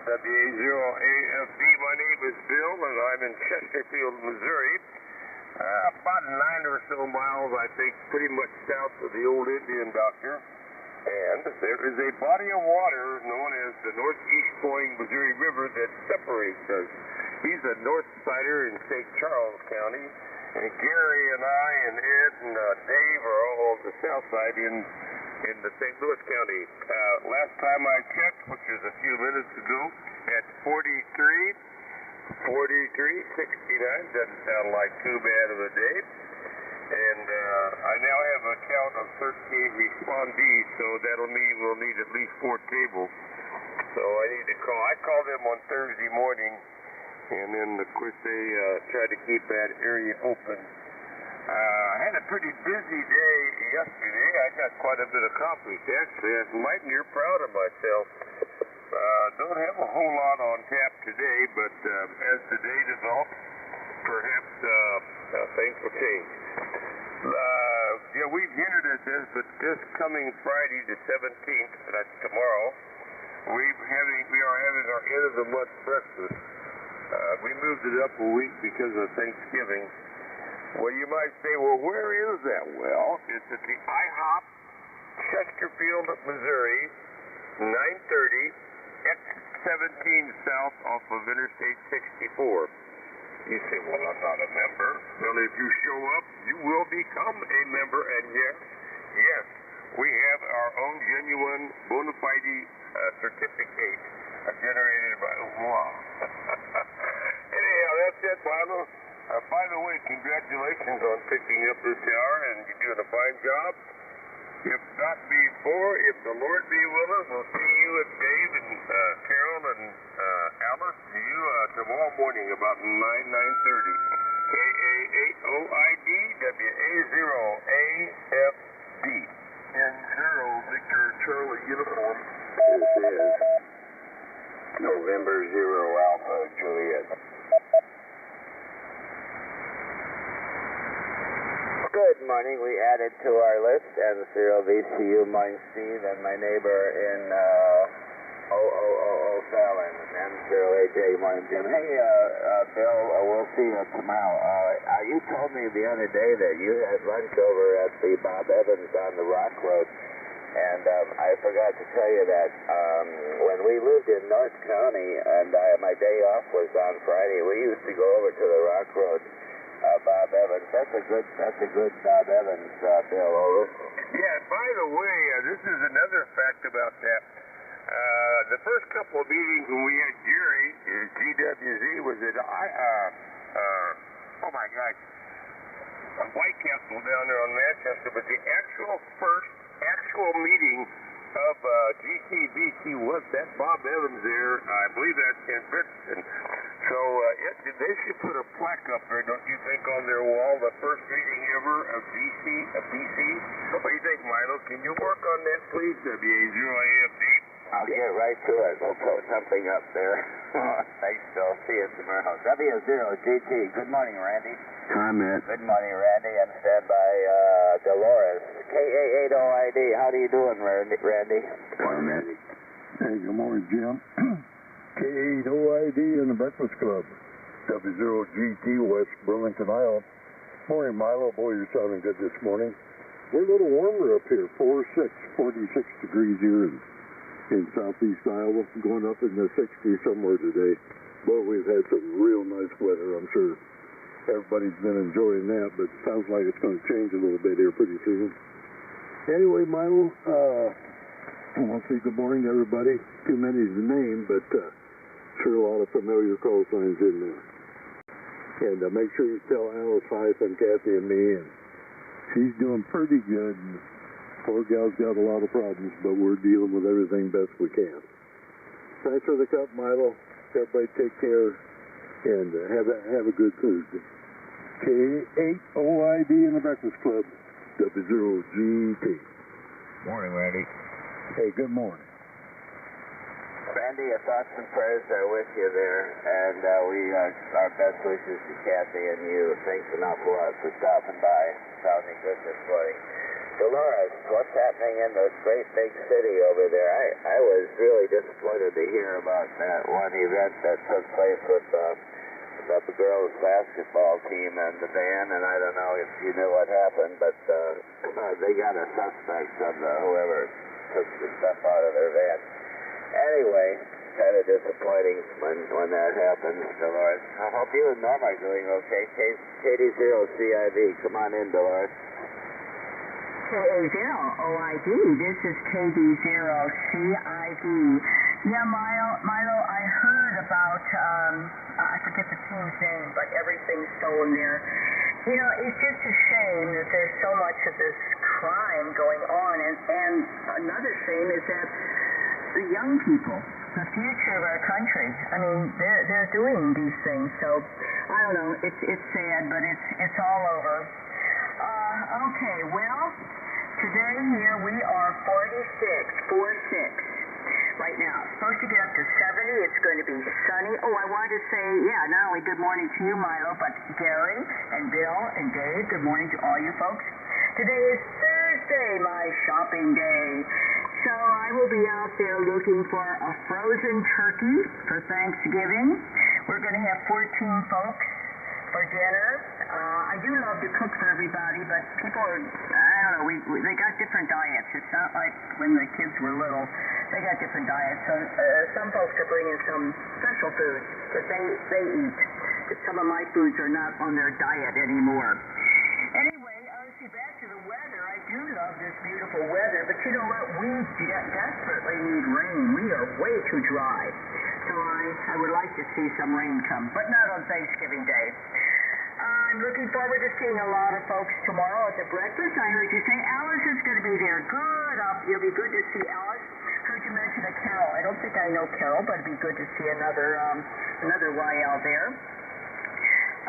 WA0AFD. My name is Bill, and I'm in Chesterfield, Missouri. About 9 or so miles, I think, pretty much south of the old Indian Doctor. And there is a body of water known as the Northeast Flowing Missouri River that separates us. He's a north sider in St. Charles County, and Gary and I and Ed and Dave are all on the south side in the St. Louis County. Last time I checked, which was a few minutes ago, at 43, 69, doesn't sound like too bad of a day. And I now have a count of 13 respondees, so that'll mean we'll need at least 4 tables. So I need to call. I called them on Thursday morning, and then, of course, they tried to keep that area open. I had a pretty busy day yesterday. I got quite a bit accomplished, actually. I'm mighty near proud of myself. Don't have a whole lot on tap today, but as the day develops, perhaps things will change. Yeah, we've hinted at this, but this coming Friday the 17th, that's tomorrow, we are having our end of the month breakfast. We moved it up a week because of Thanksgiving. Well, you might say, well, where is that? Well, it's at the IHOP, Chesterfield, Missouri, 930, X17 south off of Interstate 64. You say, well, I'm not a member. Well, if you show up, you will become a member, and yes, we have our own genuine bona fide certificate generated by law. Anyhow, that's it, Milo. By the way, congratulations on picking up this hour, and you're doing a fine job. If not before, if the Lord be willing, we'll see you and Dave and Carol and Alice, you tomorrow morning about 9:30. K-A-8-O-I-D, W-A-0-A-F-D. And 0, Victor Charlie uniform. This is November 0 Alpha Juliet. Good morning. We added to our list and the serial VCU, morning Steve, and my neighbor in 0000 Fallon, and serial AJ, morning Jim. Hey, Bill, we'll see you tomorrow. You told me the other day that you had lunch over at the Bob Evans on the Rock Road, and I forgot to tell you that when we lived in North County and my day off was on Friday, we used to go over to the Rock Road. Bob Evans, that's a good Bob Evans, Bill, over. Yeah, by the way, this is another fact about that. The first couple of meetings when we had Gary, GWZ, was at oh my gosh, White Castle down there on Manchester, but the first actual meeting of GCBC was that Bob Evans there. I believe that's in Princeton. So they should put a plaque up there, don't you think, on their wall, the first meeting ever of BC? What do you think, Milo? Can you work on that, please? WA0AFD. I'll get right to it. We'll put something up there. Thanks, Bill. See you tomorrow. W0GT. Good morning, Randy. Hi, Matt. Good morning, Randy. I'm standby. Dolores. KA8OID. How do you doing, Randy? Hi, Matt. Hey, good morning, Jim. K8OID in the Breakfast Club. W0GT, West Burlington, Iowa. Morning, Milo. Boy, you're sounding good this morning. We're a little warmer up here, 46 degrees here in southeast Iowa, going up in the 60s somewhere today. Boy, we've had some real nice weather. I'm sure everybody's been enjoying that, but it sounds like it's going to change a little bit here pretty soon. Anyway, Milo, I want to say good morning to everybody. Too many to name, but sure a lot of familiar call signs in there. And make sure you tell Alice hi from Kathy and me. And she's doing pretty good. Poor gal's got a lot of problems, but we're dealing with everything best we can. Thanks for the cup, Milo. Everybody take care and have a good Thursday. K8OID in the Breakfast Club. W0GT. Morning, Randy. Hey, good morning. Randy, our thoughts and prayers are with you there, and our best wishes to Kathy and you. Thanks an awful lot for stopping by. Sounding good this morning. Dolores, what's happening in the great big city over there? I was really disappointed to hear about that one event that took place with the girls' basketball team and the band, and I don't know if you knew what happened, but they got a suspect of whoever took the stuff out of their van. Anyway, kind of disappointing when that happens, Dolores. I hope you and Norm are doing okay. KD0CIV, come on in, Dolores. KA0OID, this is KD0CIV. Yeah, Milo, I heard about, I forget the team's name, but everything's stolen there. You know, it's just a shame that there's so much of this crime going on, and another shame is that the young people, the future of our country, I mean, they're doing these things, so I don't know, it's sad, but it's all over. Okay, well, today here we are 46. Right now. It's supposed to get up to 70. It's going to be sunny. Oh, I wanted to say, yeah, not only good morning to you, Milo, but Gary and Bill and Dave, good morning to all you folks. Today is Thursday, my shopping day. So I will be out there looking for a frozen turkey for Thanksgiving. We're going to have 14 folks for dinner. I do love to cook for everybody, but people are, I don't know, they got different diets. It's not like when the kids were little. They got different diets. So some folks are bringing some special foods that they eat. Some of my foods are not on their diet anymore. Anyway, see, back to the weather. I do love this beautiful weather, but you know what? We desperately need rain. We are way too dry. So I would like to see some rain come, but not on Thanksgiving Day. I'm looking forward to seeing a lot of folks tomorrow at the breakfast. I heard you say Alice is going to be there. Good. It'll be good to see Alice. Heard you mention a Carol. I don't think I know Carol, but it'd be good to see another YL there.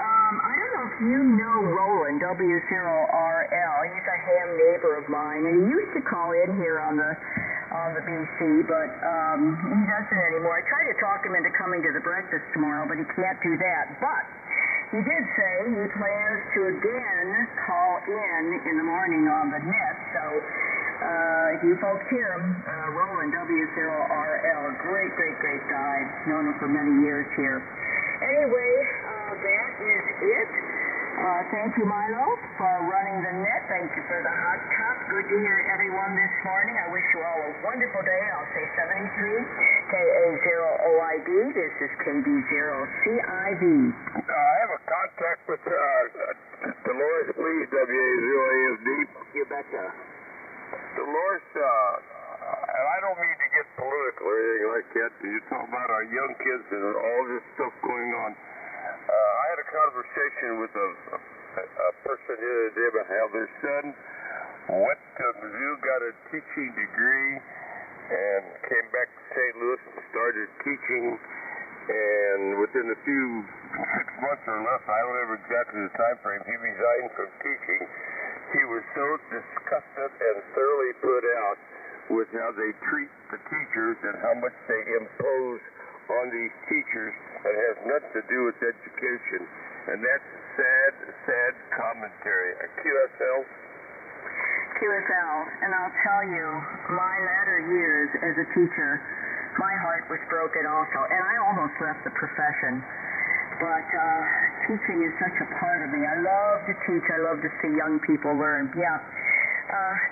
I don't know if you know Roland, W0RL. He's a ham neighbor of mine, and he used to call in here on the BC, but he doesn't anymore. I tried to talk him into coming to the breakfast tomorrow, but he can't do that. But he did say he plans to again call in the morning on the net. So if you folks hear him, Roland, W0RL, great guy. Known him for many years here. Anyway, that is it. Thank you, Milo, for running the net. Thank you for the hot cup. Good to hear everyone this morning. I wish you all a wonderful day. I'll say 73, KA0OID. This is KD0CIV. I have a contact with Dolores, please, WA0AFD. You betcha. Dolores, and I don't mean to get political or anything like that. You talk about our young kids and all this stuff going on. I had a conversation with a person the other day about how their son went to Mizzou, got a teaching degree, and came back to St. Louis and started teaching. And within a few 6 months or less, I don't remember exactly the time frame, he resigned from teaching. He was so disgusted and thoroughly put out with how they treat the teachers and how much they impose on these teachers that has nothing to do with education. And that's sad commentary. QSL? QSL, and I'll tell you, my latter years as a teacher, my heart was broken also, and I almost left the profession. But teaching is such a part of me. I love to teach. I love to see young people learn. Yeah,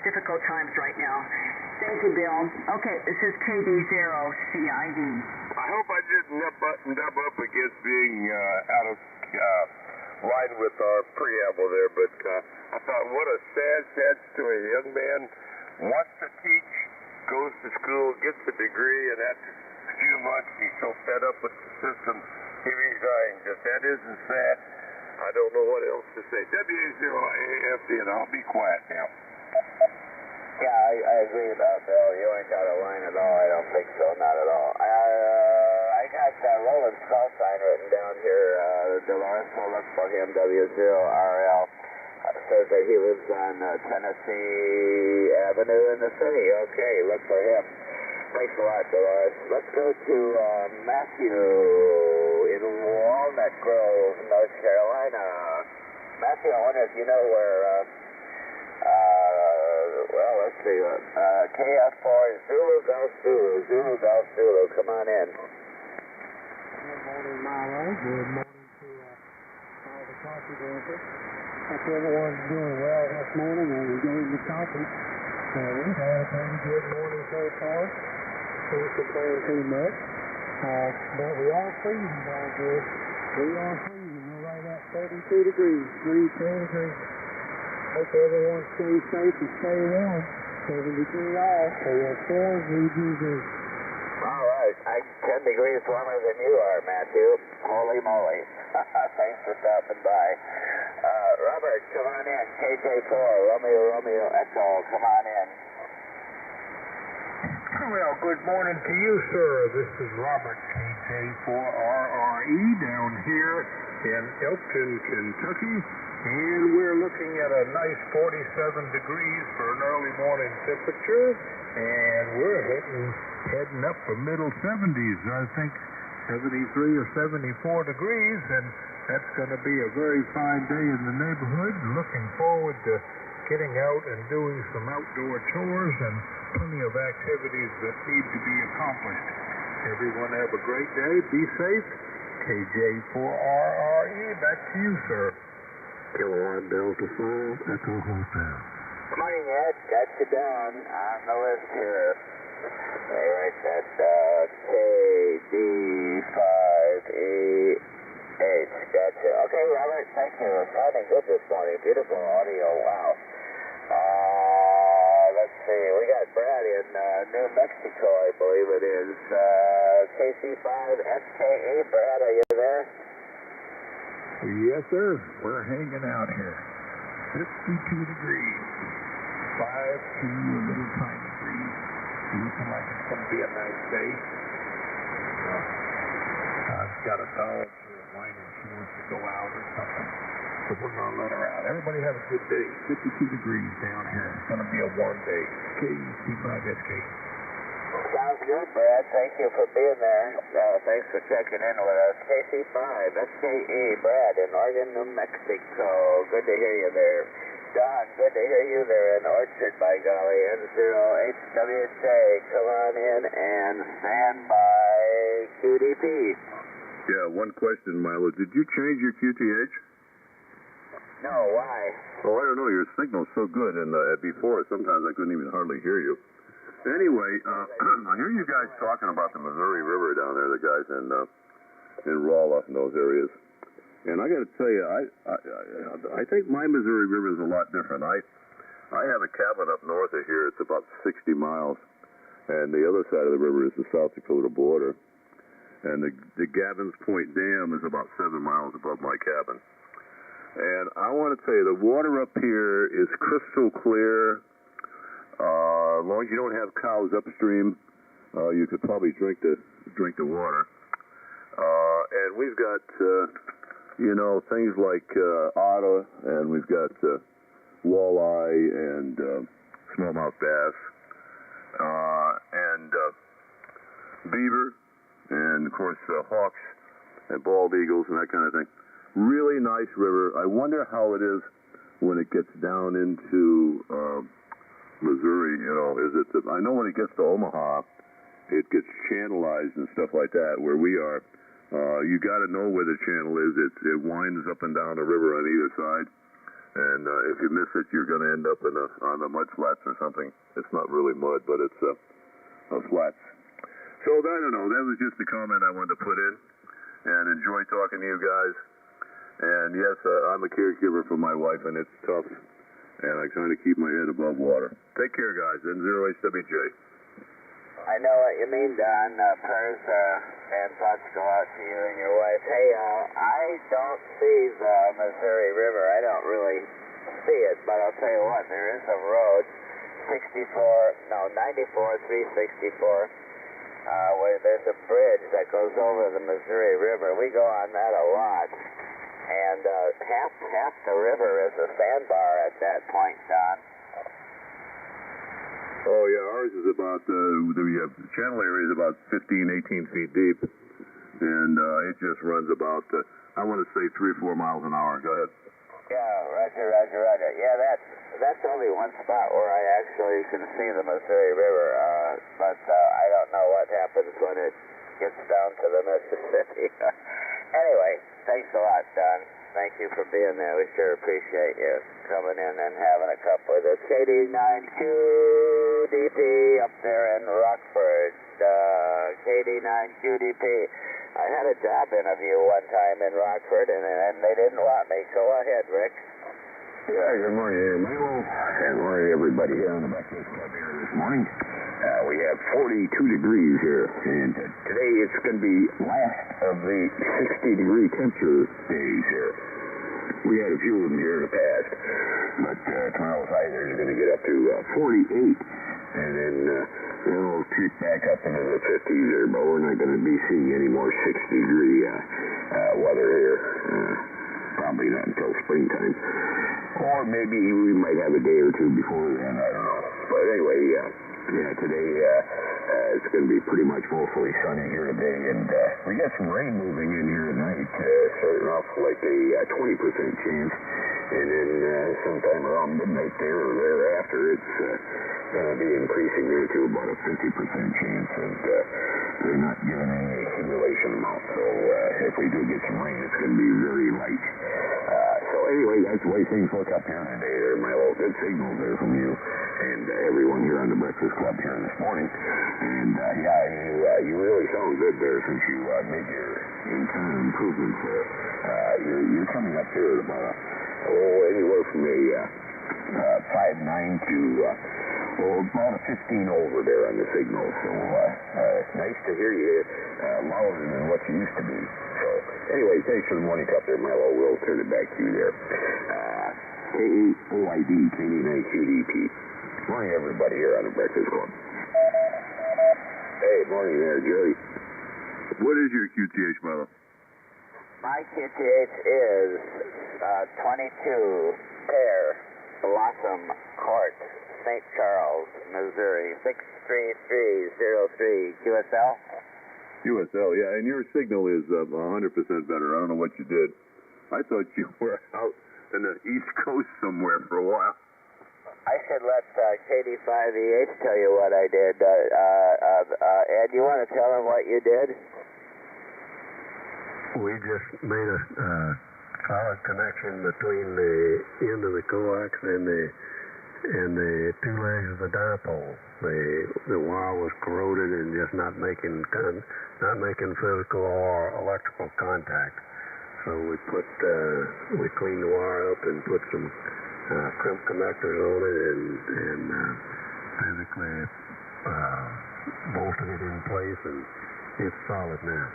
difficult times right now. Thank you, Bill. Okay, this is KD0CIV. I hope I didn't nub up against being out of line with our preamble there, but I thought, what a sad story. A young man wants to teach, goes to school, gets a degree, and after a few months he's so fed up with the system, he resigns. If that isn't sad, I don't know what else to say. WA0AFD, and I'll be quiet now. Yeah, I agree about Bill. You ain't got a line at all. I don't think so. Not at all. I got Roland's CallSign written down here. Dolores will look for him. W0RL says that he lives on Tennessee Avenue in the city. Okay, look for him. Thanks a lot, Dolores. Let's go to Matthew in Walnut Grove, North Carolina. Matthew, I wonder if you know where well, let's see. KF4, Zulu Golf Zulu, Zulu Golf Zulu, come on in. Good morning, Milo. Good morning to all the coffee drinkers. Hope everyone's doing well this morning and enjoying the coffee. We've had a pretty good morning so far. Can't complain too much. But we are freezing down here. We are freezing. We're right at 32 degrees, 33 degrees. Hope everyone stays safe and stay warm. 73 off, KF4, VGZ. All right, 10 degrees warmer than you are, Matthew. Holy moly. Thanks for stopping by. Robert, come on in. KJ4, Romeo Echo, come on in. Well, good morning to you, sir. This is Robert, KJ4RRE, down here in Elkton, Kentucky. And we're looking at a nice 47 degrees for an early morning temperature. And we're heading up for middle 70s. I think 73 or 74 degrees. And that's going to be a very fine day in the neighborhood. Looking forward to getting out and doing some outdoor chores and plenty of activities that need to be accomplished. Everyone have a great day. Be safe. KJ4RRE, back to you, sir. Kilo 1 Delta 5, Echo Hotel. Good morning, Ed. Got you down on the list here. Let me write that KD5EH. Gotcha. Okay, Robert, thank you. Sounding good this morning. Beautiful audio. Wow. Let's see. We got Brad in New Mexico, I believe it is. KC5SKE. Brad, are you there? Yes, sir. We're hanging out here. 52 degrees. 52, a little tiny breeze. Looking like it's going to be a nice day. I've got a dog whining she wants to go out or something. So we're going to let her out. Everybody have a good day. 52 degrees down here. It's going to be a warm day. KC5SK. Sounds good, Brad. Thank you for being there. Thanks for checking in with us. KC5SKE, Brad in Oregon, New Mexico. Good to hear you there. Don, good to hear you there in Orchard, by golly. N0HWJ, come on in and stand by QDP. Yeah, one question, Milo. Did you change your QTH? No, why? Oh, I don't know. Your signal's so good, and before, sometimes I couldn't even hardly hear you. Anyway, I hear you guys talking about the Missouri River down there, the guys in Rolla and those areas. And I got to tell you, I think my Missouri River is a lot different. I have a cabin up north of here. It's about 60 miles, and the other side of the river is the South Dakota border. And the Gavin's Point Dam is about 7 miles above my cabin. And I want to tell you, the water up here is crystal clear. As long as you don't have cows upstream, you could probably drink the water. And we've got things like otter, and we've got walleye and smallmouth bass, and beaver, and of course hawks and bald eagles and that kind of thing. Really nice river. I wonder how it is when it gets down into Missouri. I know when it gets to Omaha, it gets channelized and stuff like that. Where we are, you got to know where the channel is. It winds up and down the river on either side, and if you miss it, you're going to end up on the mud flats or something. It's not really mud, but it's a flats. So I don't know. That was just a comment I wanted to put in, and enjoy talking to you guys. And yes, I'm a caregiver for my wife, and it's tough. And I kind of keep my head above water. Take care, guys. N0HWJ. I know what you mean, Don. Prayers and thoughts go out to you and your wife. Hey, I don't see the Missouri River. I don't really see it, but I'll tell you what, there is a road, 94-364, where there's a bridge that goes over the Missouri River. We go on that a lot. And half the river is a sandbar at that point, Don. Oh, yeah, ours is about, the channel area is about 15, 18 feet deep. And it just runs about, I want to say 3 or 4 miles an hour. Go ahead. Yeah, roger. Yeah, that's only one spot where I actually can see the Missouri River, but I don't know what happens when it gets down to the Mississippi. Anyway, thanks a lot, Don. Thank you for being there. We sure appreciate you coming in and having a cup with us. KD9QDP up there in Rockford. KD9QDP. I had a job interview one time in Rockford, and they didn't want me. Go ahead, Rick. Yeah, good morning, Milo. Good morning, everybody here on the Breakfast Club here this morning. We have 42 degrees here, and today it's going to be last of the 60-degree temperature days here. We had a few of them here in the past, but tomorrow's high is going to get up to 48, and then we'll creep back up into the 50s there, but we're not going to be seeing any more 60-degree weather here. Probably not until springtime. Or maybe we might have a day or two before then, I don't know. But anyway, today it's going to be pretty much mostly sunny here today, and we got some rain moving in here tonight, starting off like a 20% chance, and then sometime around midnight there or thereafter, it's going to be increasing there to about a 50% chance, and they're not giving any accumulation amount, so if we do get some rain, it's going to be very light. So anyway, that's the way things look up here today. There, Milo. Good signals there from you and everyone here on the Breakfast Club here this morning. And you really sound good there since you made your kind of improvements there. You're coming up here at about anywhere from a 5.9 to about a 15 over there on the signal. So it's nice to hear you louder than what you used to be. So anyway, thanks for the morning cup there, Milo. We'll turn it back to you there. KOID, KD9QDP. Morning, everybody here on the Breakfast Club. Hey, morning there, Jerry. What is your QTH, Milo? My QTH is 22 Pear Blossom Court, St. Charles, Missouri, 63303 QSL. QSL, yeah, and your signal is 100% better. I don't know what you did. I thought you were out in the East Coast somewhere for a while. I should let KD5EH tell you what I did. Ed, you want to tell him what you did? We just made a solid connection between the end of the coax and the two legs of the dipole. The wire was corroded and just not making physical or electrical contact. So we cleaned the wire up and put some crimp connectors on it and physically bolted it in place, and it's solid now.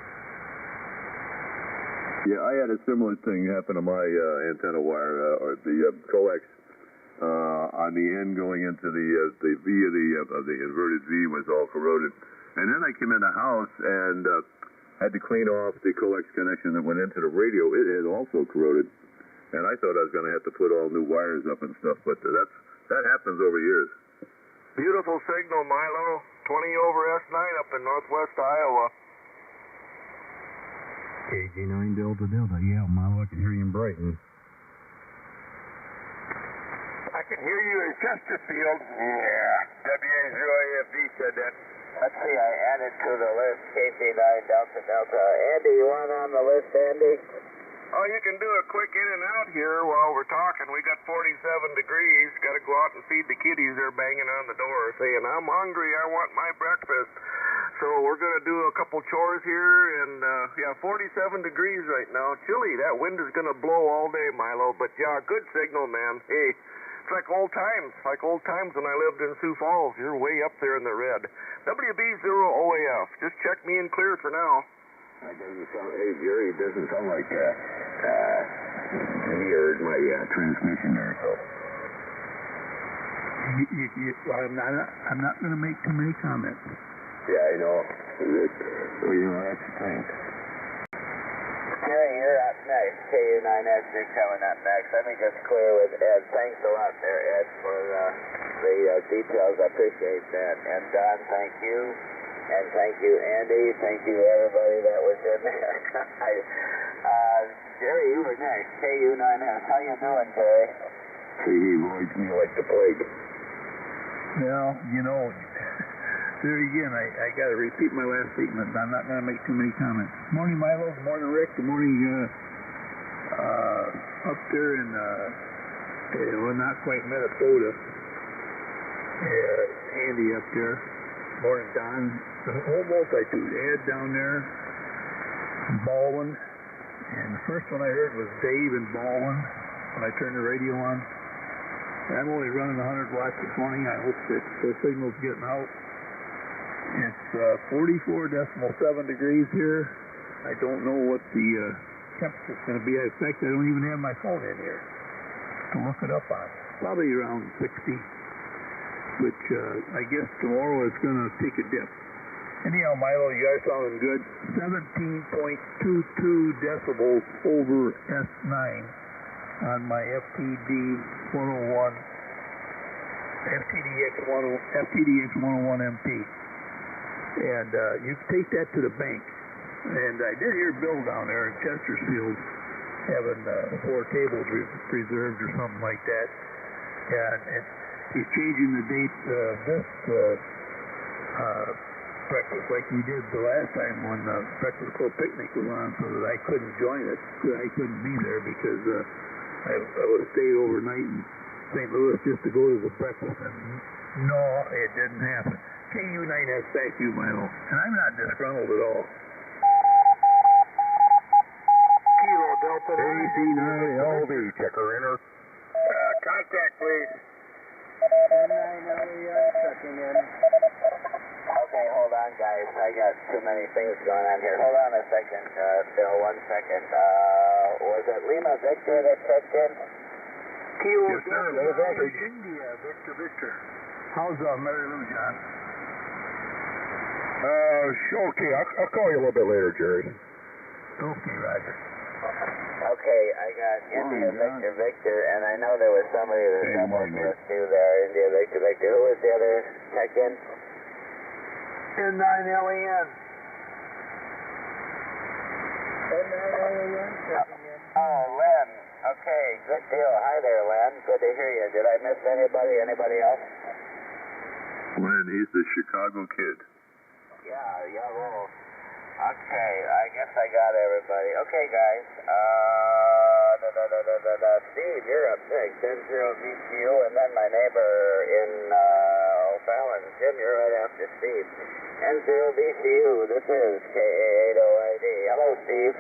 Yeah, I had a similar thing happen to my antenna wire, or the coax on the end going into the V of the inverted V was all corroded. And then I came in the house and had to clean off the coax connection that went into the radio. It had also corroded. And I thought I was going to have to put all new wires up and stuff, but that happens over years. Beautiful signal, Milo. 20 over S9 up in northwest Iowa. KG9 Delta Delta. Yeah, Milo, I can hear you in Brighton. I can hear you in Chesterfield. Yeah. WA0AFD said that. Let's see, I added to the list KC9 Delta Delta. Andy, you want on the list, Andy? Oh, you can do a quick in and out here while we're talking. We got 47 degrees. Got to go out and feed the kitties. They're banging on the door saying, I'm hungry. I want my breakfast. So we're going to do a couple chores here. And, 47 degrees right now. Chilly. That wind is going to blow all day, Milo. But, yeah, good signal, man. Hey, it's like old times. Like old times when I lived in Sioux Falls. You're way up there in the red. WB0OAF. Just check me in clear for now. That doesn't sound, hey, Jerry, it doesn't sound like he heard my transmission there, so. I'm not going to make too many comments. Yeah, I know. Well, that's the thing. Jerry, you're up next. KU9X, you're coming up next. Let me just clear with Ed. Thanks a lot there, Ed, for the details. I appreciate that. And Don, thank you. And thank you, Andy. Thank you, everybody that was in there. Jerry, you were next. KU9S. How you doing, Jerry? He avoids me like the plague. Well, you know, there again, I got to repeat my last statement. I'm not going to make too many comments. Good morning, Milo. Good morning, Rick. Good morning, up there in, well, not quite Minnesota. Andy up there. Morning, Don. The whole multitude. Ed down there. Baldwin. And the first one I heard was Dave in Baldwin when I turned the radio on. I'm only running 100 watts this morning. I hope that the signal's getting out. It's 44.7 degrees here. I don't know what the temperature's going to be. In fact, I don't even have my phone in here to look it up on. Probably around 60, which I guess tomorrow it's going to take a dip. Anyhow, Milo, you guys sounding good. 17.22 decibels over S9 on my FTDX 101MP. And you can take that to the bank. And I did hear Bill down there in Chesterfield having 4 tables reserved or something like that. And he's changing the date this breakfast like he did the last time when Breakfast Club Picnic was on, so that I couldn't join it. I couldn't be there because I would have stayed overnight in St. Louis just to go to the breakfast. And no, it didn't happen. KU9S, thank you, Milo. And I'm not disgruntled at all. Kilo Delta. AC9LV, checker enter. Contact, please. checking in. Okay, hold on, guys. I got too many things going on here. Hold on a second, Bill. 1 second. Was it Lima Victor that checked in? Kilo Yes, sir. Low voltage. India, Victor. How's Mary Lou, John? Okay. I'll call you a little bit later, Jerry. Okay, Roger. Okay, I got India Victor, and I know there was somebody that Hey, good morning, was due there. India Victor. Who was the other check-in? N9LEN. N9LEN checking in. Oh, Len. Okay, good deal. Hi there, Len. Good to hear you. Did I miss anybody? Anybody else? Len, he's the Chicago kid. Yeah, well. Okay, I guess I got everybody. Okay, guys. Steve, you're up next. 10-0 VCU, and then my neighbor in O'Fallon. Jim, you're right after Steve. 10-0 VCU, this is KA80ID. Hello, Steve.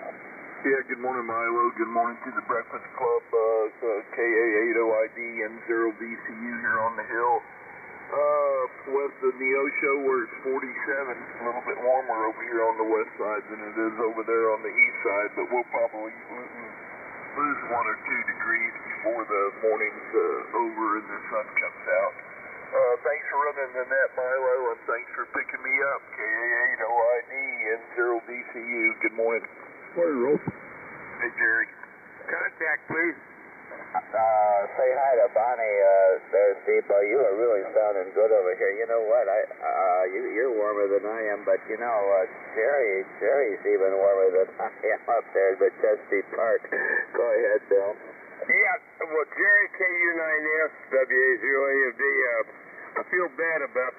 Yeah, good morning, Milo. Good morning to the Breakfast Club, KA80ID, N0VCU here on the hill. West of Neosho, where it's 47. A little bit warmer over here on the west side than it is over there on the east side, but we'll probably lose 1 or 2 degrees before the morning's over and the sun comes out. Thanks for running the net, Milo, and thanks for picking me up. KA80ID, N0VCU. Good morning. Morning, Rolf. Hey, Jerry. Contact, please. Say hi to Bonnie there, Steve. You are really sounding good over here. You know what? You're warmer than I am, but you know, Jerry's even warmer than I am up there at Chesapeake Park. Go ahead, Bill. Yeah, well, Jerry, KU9S, WA0AFD, I feel bad about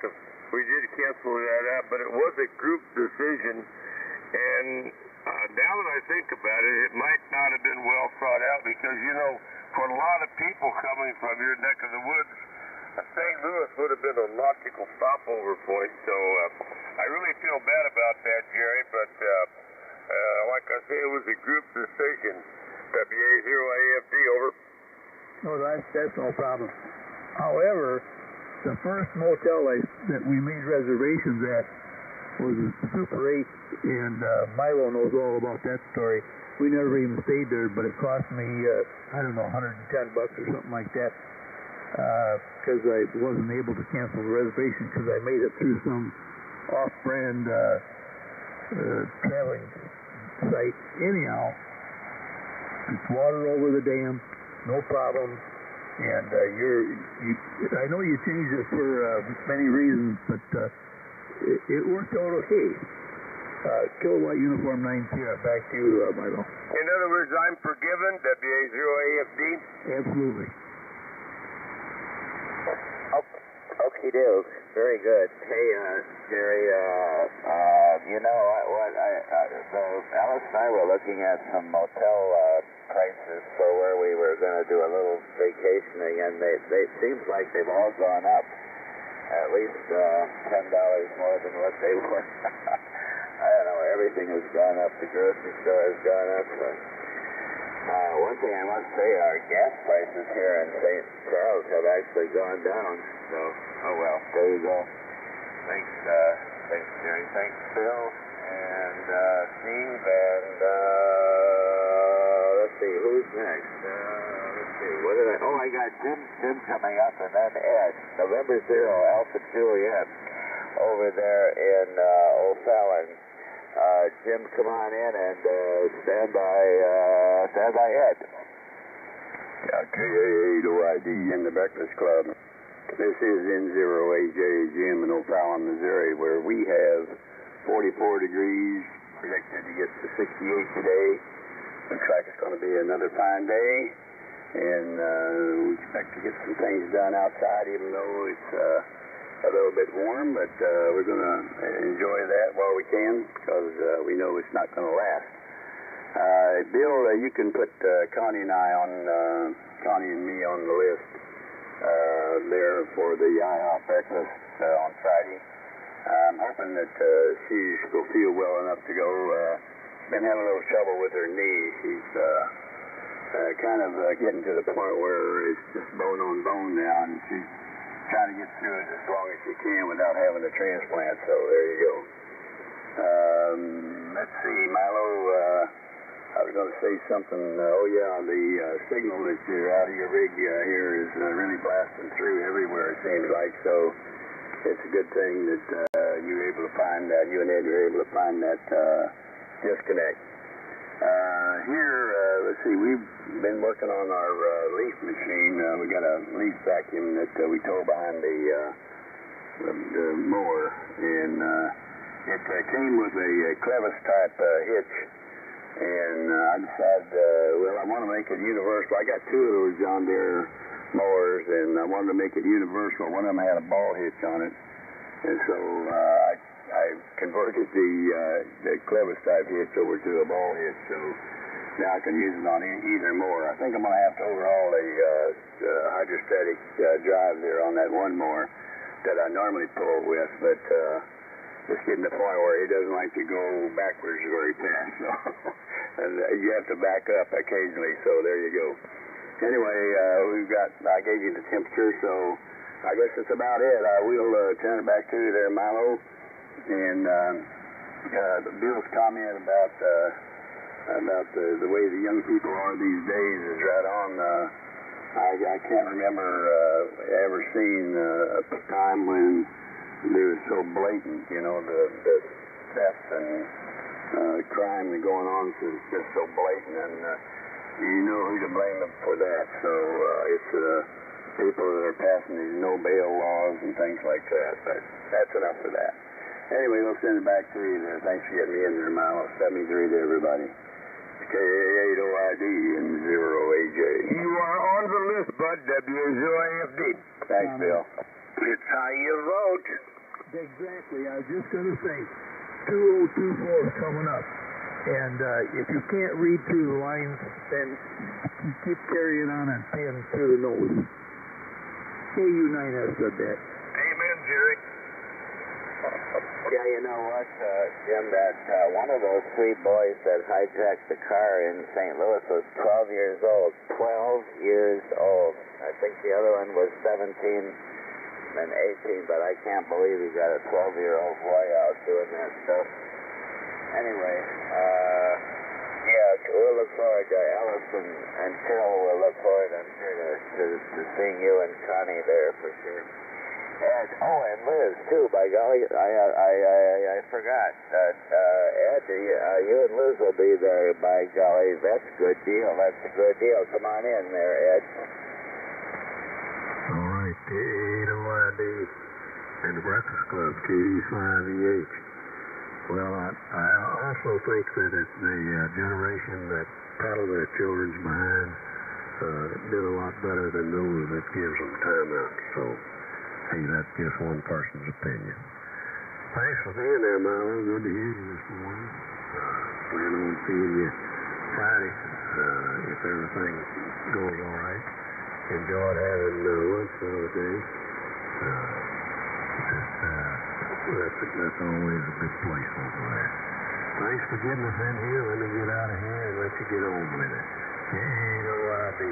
we did cancel that out, but it was a group decision, and now that I think about it, it might not have been well thought out because, you know, for a lot of people coming from your neck of the woods, St. Louis would have been a logical stopover point. So I really feel bad about that, Jerry. But like I say, it was a group decision. WA0AFD, over. No, that's no problem. However, the first motel that we made reservations at was a Super 8, and Milo knows all about that story. We never even stayed there, but it cost me, I don't know, $110 or something like that, because I wasn't able to cancel the reservation because I made it through some off-brand traveling site. Anyhow, it's water over the dam, no problem, and I know you changed it for many reasons, but it worked out okay. Kilowatt Uniform 9 Sierra, back to you, Milo. In other words, I'm forgiven, WA0AFD? Absolutely. Okie doke. Very good. Hey, Jerry, you know what? Alice and I were looking at some motel prices for where we were going to do a little vacationing, and they seems like they've all gone up. At least $10 more than what they were. I don't know. Everything has gone up. The grocery store has gone up. One thing I must say, our gas prices here in St. Charles have actually gone down. So, oh well, there you go. Thanks, Jerry. Thanks, Phil, and Steve, and let's see, who's next? Let's see, what did I? Oh, I got Jim coming up, and then Ed. November 0, Alpha Juliet, over there in O'Fallon. Jim, come on in and stand by Ed. KA8OID in the Breakfast Club. This is N0AJ Jim in O'Fallon, Missouri, where we have 44 degrees, predicted to get to 68 today. Looks like it's going to be another fine day, and we expect to get some things done outside, even though it's a little bit warm, but we're going to enjoy that while we can, because we know it's not going to last. Bill, you can put Connie and me on the list there for the IHOP breakfast on Friday. I'm hoping that she will feel well enough to go. Been having a little trouble with her knee. She's kind of getting to the point where it's just bone on bone now, and she's trying to get through it as long as she can without having a transplant. So there you go. Let's see, Milo. I was going to say something. The signal that you're out of your rig here is really blasting through everywhere, it seems like. So it's a good thing that you were able to find that. You and Ed were able to find that disconnect. Let's see, we've been working on our leaf machine. We got a leaf vacuum that we tow behind the mower, and it came with a clevis type hitch. And I decided, I want to make it universal. I got two of those John Deere mowers, and I wanted to make it universal. One of them had a ball hitch on it, and so I converted the clevis type hitch over to a ball hitch. So now I can use it on either mower. I think I'm going to have to overhaul the hydrostatic drive there on that one mower that I normally pull with, but it's getting to the point where it doesn't like to go backwards very fast, so and you have to back up occasionally, so there you go. Anyway, I gave you the temperature, so I guess that's about it. I will turn it back to you there, Milo, and Bill's comment about the way the young people are these days is right on. I can't remember ever seeing a time when they were so blatant, the theft and crime going on is just so blatant, and you know who to blame them for that. So it's people that are passing these no bail laws and things like that. But that's enough for that. Anyway, we'll send it back to you there. Thanks for getting me in there, Milo. 73 to everybody. KA8OID and 0AJ. You are on the list, bud. WA0AFD. Thanks, Bill. It's how you vote. Exactly. I was just going to say, 2024 is coming up. And if you can't read through the lines, then you keep carrying on and paying through the nose. KU9S said that. Amen, Jerry. Yeah, you know what, Jim, that one of those three boys that hijacked the car in St. Louis was 12 years old. 12 years old. I think the other one was 17 and 18, but I can't believe he got a 12-year-old boy out doing that stuff. Anyway, we'll look forward to Allison and Phil. We'll look forward, I'm sure, to seeing you and Connie there for sure. Ed, and Liz too. By golly, I forgot that Ed, you and Liz will be there. By golly, that's a good deal. That's a good deal. Come on in there, Ed. All right, KA8OID. and the Breakfast Club, KD5EH. Well, I also think that the generation that paddle their children's behind did a lot better than those that gives them time out. So, hey, that's just one person's opinion. Thanks for being there, Milo. Good to hear you this morning. Plan on seeing you Friday if everything goes all right. Enjoyed having lunch the other day. That's always a good place over there. Thanks for getting us in here. Let me get out of here and let you get on with it. KD.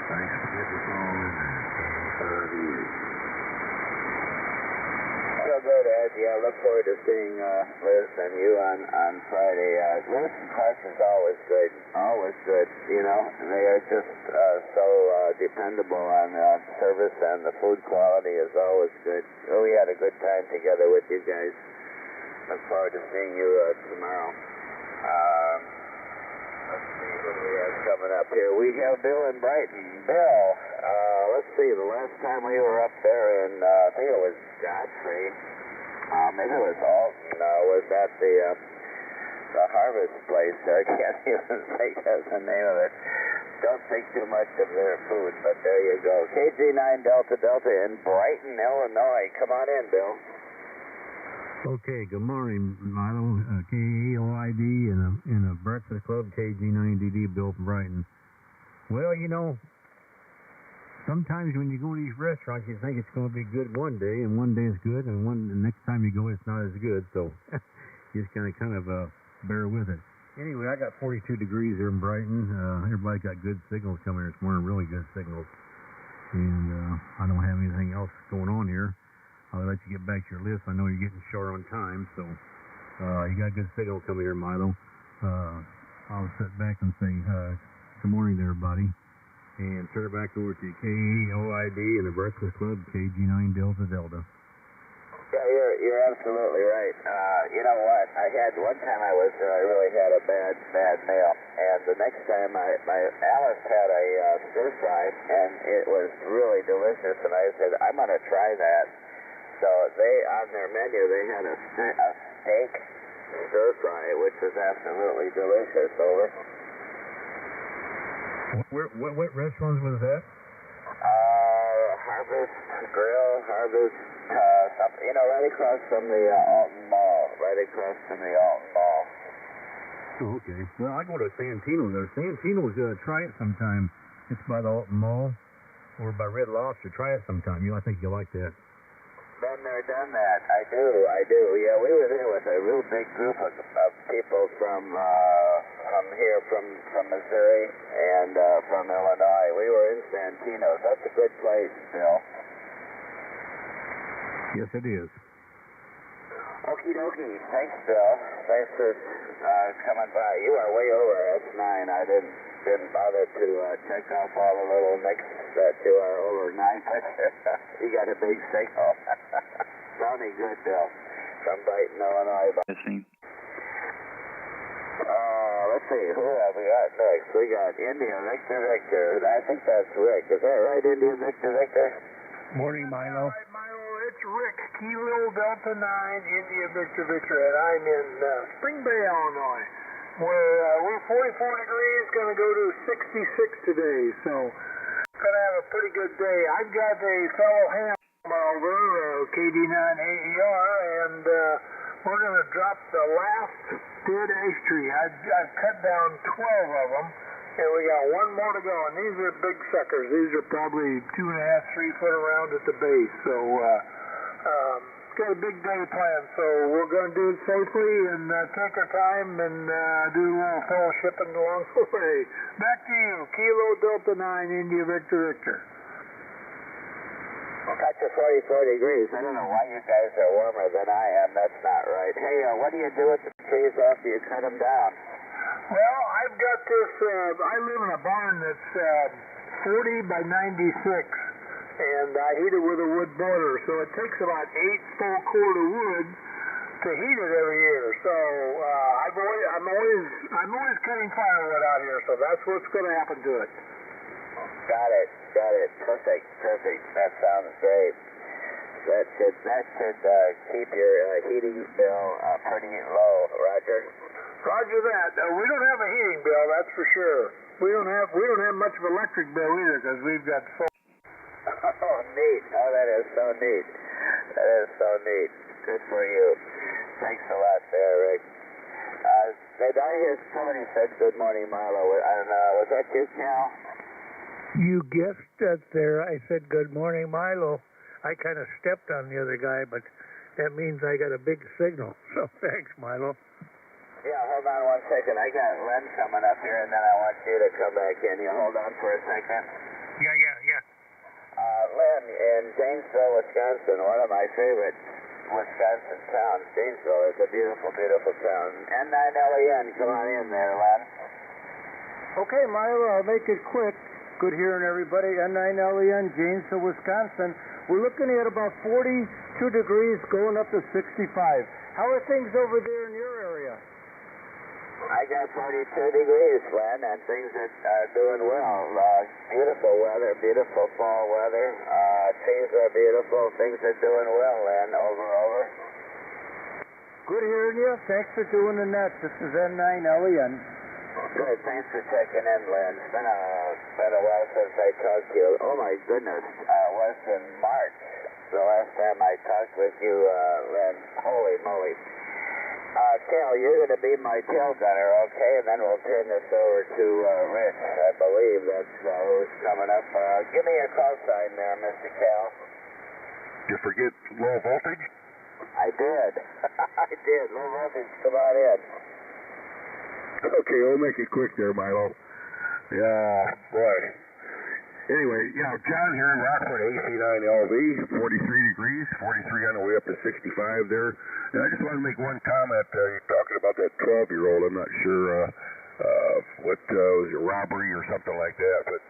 Thanks for getting us on in there. 5 years. So good, Ed. Yeah, look forward to seeing Liz and you on Friday. Liz and Clark is always good. Always good, you know. They are just so dependable on service, and the food quality is always good. We had a good time together with you guys. Look forward to seeing you tomorrow. Let's see what we have coming up here. We have Bill in Brighton. Bill, let's see, the last time we were up there in, I think it was Godfrey, maybe it was Alton, was at the Harvest place there. I can't even think of the name of it. Don't think too much of their food, but there you go. KG9 Delta Delta in Brighton, Illinois. Come on in, Bill. Okay, good morning, Milo. KAOID in a Breakfast Club, KG9DD, Bill from Brighton. Well, you know, sometimes when you go to these restaurants, you think it's going to be good one day, and one day it's good, and the next time you go, it's not as good. So you just kind of bear with it. Anyway, I got 42 degrees here in Brighton. Everybody got good signals coming here this morning, really good signals. And I don't have anything else going on here. I'll let you get back to your list. I know you're getting short on time, so you got good signal coming here, Milo. I'll sit back and say good morning to everybody, and turn it back over to KAOID and the Breakfast Club, KG9 Delta Delta. Yeah, you're absolutely right. You know what? I had one time I was there, I really had a bad meal, and the next time Alice had a stir fry, and it was really delicious, and I said, I'm going to try that. So they, on their menu, they had a steak stir fry, which was absolutely delicious. Over. What restaurants was that? Harvest Grill, Harvest, something, you know, right across from the Alton Mall. Right across from the Alton Mall. Oh, okay. Well, I go to Santino's there. Santino's, try it sometime. It's by the Alton Mall or by Red Lobster. Try it sometime. I think you'll like that. Been there, done that. I do. Yeah, we were there with a real big group of people from here, from Missouri and from Illinois. We were in Santino's. That's a good place, Bill. Yes, it is. Okie dokie. Thanks, Bill. Thanks for coming by. You are way over. That's 9. I didn't bother to check off all the little nicks to our over 9 picture. You got a big signal. Sounding good, Bill. From Brighton, Illinois. Let's see. Who have we got next? We got India Victor. I think that's Rick. Is that right, India Victor? Morning, Milo. All right, Milo, it's Rick, Kilo Delta 9, India Victor, and I'm in Spring Bay, Illinois, where we're 44 degrees, going to go to 66 today, so going to have a pretty good day. I've got a fellow Ham over, KD9 AER, and we're going to drop the last dead ash tree. I've cut down 12 of them, and we got one more to go, and these are big suckers. These are probably 2.5, 3 foot around at the base, so got a big day planned, so we're going to do it safely and take our time and do a little fellowshipping along the way. Back to you, Kilo Delta 9, India Victor. Got to 44 degrees. I don't know why you guys are warmer than I am. That's not right. Hey, what do you do with the trees after you cut them down? Well, I've got this, I live in a barn that's 40 by 96, and I heat it with a wood boiler, so it takes about 8 full cord of wood to heat it every year. So I'm always cutting firewood out here, so that's what's going to happen to it. Got it. Perfect. That sounds great. That should keep your heating bill pretty low, Roger. Roger that. We don't have a heating bill, that's for sure. We don't have much of an electric bill either because we've got solar. Oh, neat. Oh, that is so neat. That is so neat. Good for you. Thanks a lot there, Rick. Did I hear somebody said good morning, Milo? Was that you, Cal? You guessed that there. I said good morning, Milo. I kind of stepped on the other guy, but that means I got a big signal. So thanks, Milo. Yeah, hold on 1 second. I got Len coming up here, and then I want you to come back in. You hold on for a second. Yeah. Len, in Janesville, Wisconsin, one of my favorite Wisconsin towns. Janesville is a beautiful, beautiful town. N9LEN, come on in there, Len. Okay, Milo, I'll make it quick. Good hearing everybody. N9LEN, Janesville, Wisconsin. We're looking at about 42 degrees going up to 65. How are things over there in your area? I got 42 degrees, Len, and things are doing well. Beautiful weather, beautiful fall weather. Trees are beautiful. Things are doing well, Len. Over. Good hearing you. Thanks for doing the net. This is N9LEN. Good. Thanks for checking in, Len. It's been a while since I talked to you. Oh, my goodness. It was in March, the last time I talked with you, Len. Holy moly. Cal, you're going to be my tail gunner, okay? And then we'll turn this over to Rich. I believe that's who's coming up. Give me your call sign there, Mr. Cal. Did you forget low voltage? I did. I did. Low voltage, come on in. Okay, we'll make it quick there, Milo. Yeah, boy. Anyway, John here in Rockford, AC9LV, 43 degrees, 43 on the way up to 65 there. And I just want to make one comment. You're talking about that 12-year-old. I'm not sure what was a robbery or something like that. But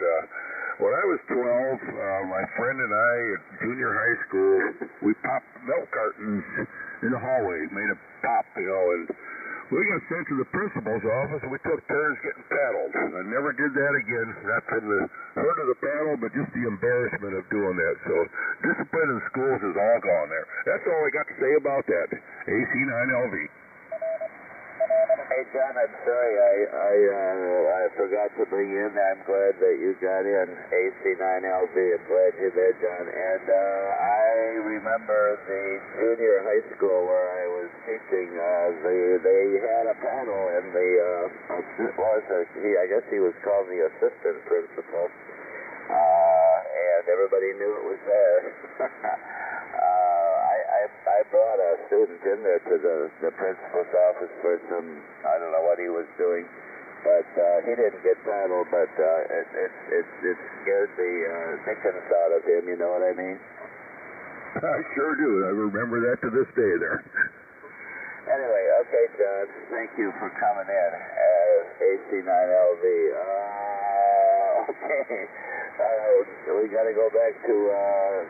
when I was 12, my friend and I at junior high school, we popped milk cartons in the hallway, made a pop, and we got sent to the principal's office, and we took turns getting paddled. I never did that again, not from the hurt of the paddle, but just the embarrassment of doing that. So discipline in schools is all gone there. That's all I got to say about that. AC9LV. Hey, John, I'm sorry I forgot to bring you in. I'm glad that you got in. AC9LV, I'm glad you're there, John. And I remember the junior high school where I was teaching. They had a panel, and I guess he was called the assistant principal. And everybody knew it was there. I brought a student in there to the principal's office for some, I don't know what he was doing, but he didn't get paddled, but it scared the dickens out of him, you know what I mean? I sure do. I remember that to this day there. Anyway, okay, John, thank you for coming in as AC9LV. Okay. We got to go back to our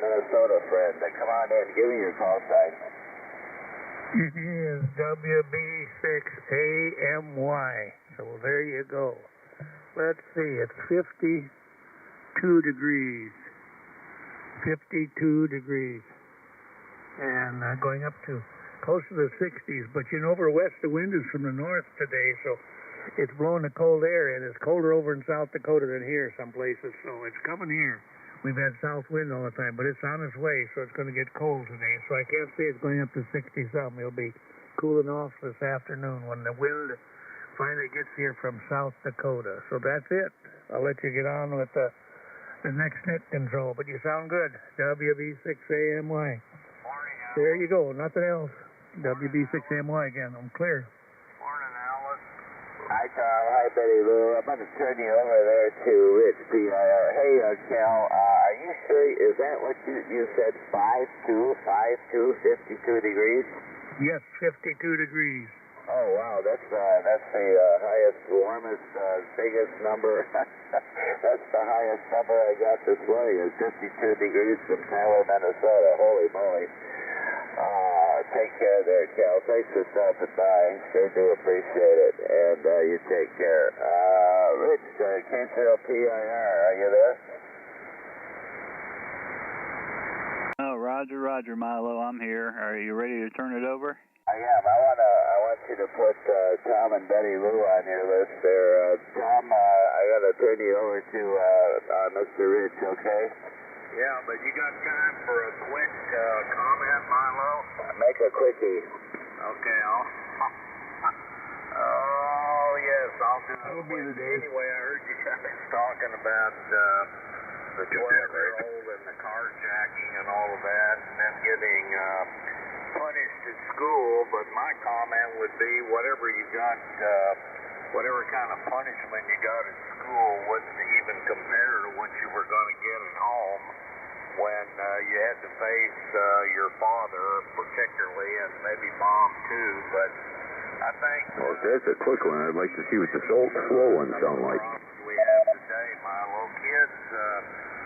Minnesota friend. Come on in. Give me your call sign. It is WB6AMY. So there you go. Let's see. It's 52 degrees. 52 degrees. And going up to close to the 60s. But over west, the wind is from the north today, so it's blowing the cold air, and it's colder over in South Dakota than here some places, so it's coming here. We've had south wind all the time, but it's on its way, so it's going to get cold today. So I can't say it's going up to 60-something. It'll be cooling off this afternoon when the wind finally gets here from South Dakota. So that's it. I'll let you get on with the next net control, but you sound good. WB6AMY. There you go. Nothing else. WB6AMY again. I'm clear. Hi, Carl. Hi, Betty Lou. I'm going to turn you over there to Rich, PIR. Hey, Cal, are you sure? Is that what you said? 52, 52 degrees? Yes, 52 degrees. Oh, wow. That's the highest, warmest, biggest number. That's the highest number I got this morning is 52 degrees from Tyler, Minnesota. Holy moly. Take care there, Cal. Thanks for stopping by. Sure do appreciate it. And you take care. Rich, K0PIR, are you there? Roger, Roger, Milo. I'm here. Are you ready to turn it over? I am. I want you to put Tom and Betty Lou on your list there. Tom, I gotta turn you over to Mr. Rich, okay? Yeah, but you got time for a quick comment, Milo? Make a quickie. Okay, oh, yes, I'll do it. That'll be the day. Anyway, I heard you guys talking about the 12-year-old and the carjacking and all of that, and then getting punished at school, but my comment would be whatever you got, whatever kind of punishment you got at school wouldn't even compare to what you were going to get at home when you had to face your father particularly, and maybe mom too, but I think... Well, if that's a quick one, I'd like to see what the slow ones sound like. We have today, Milo. Kids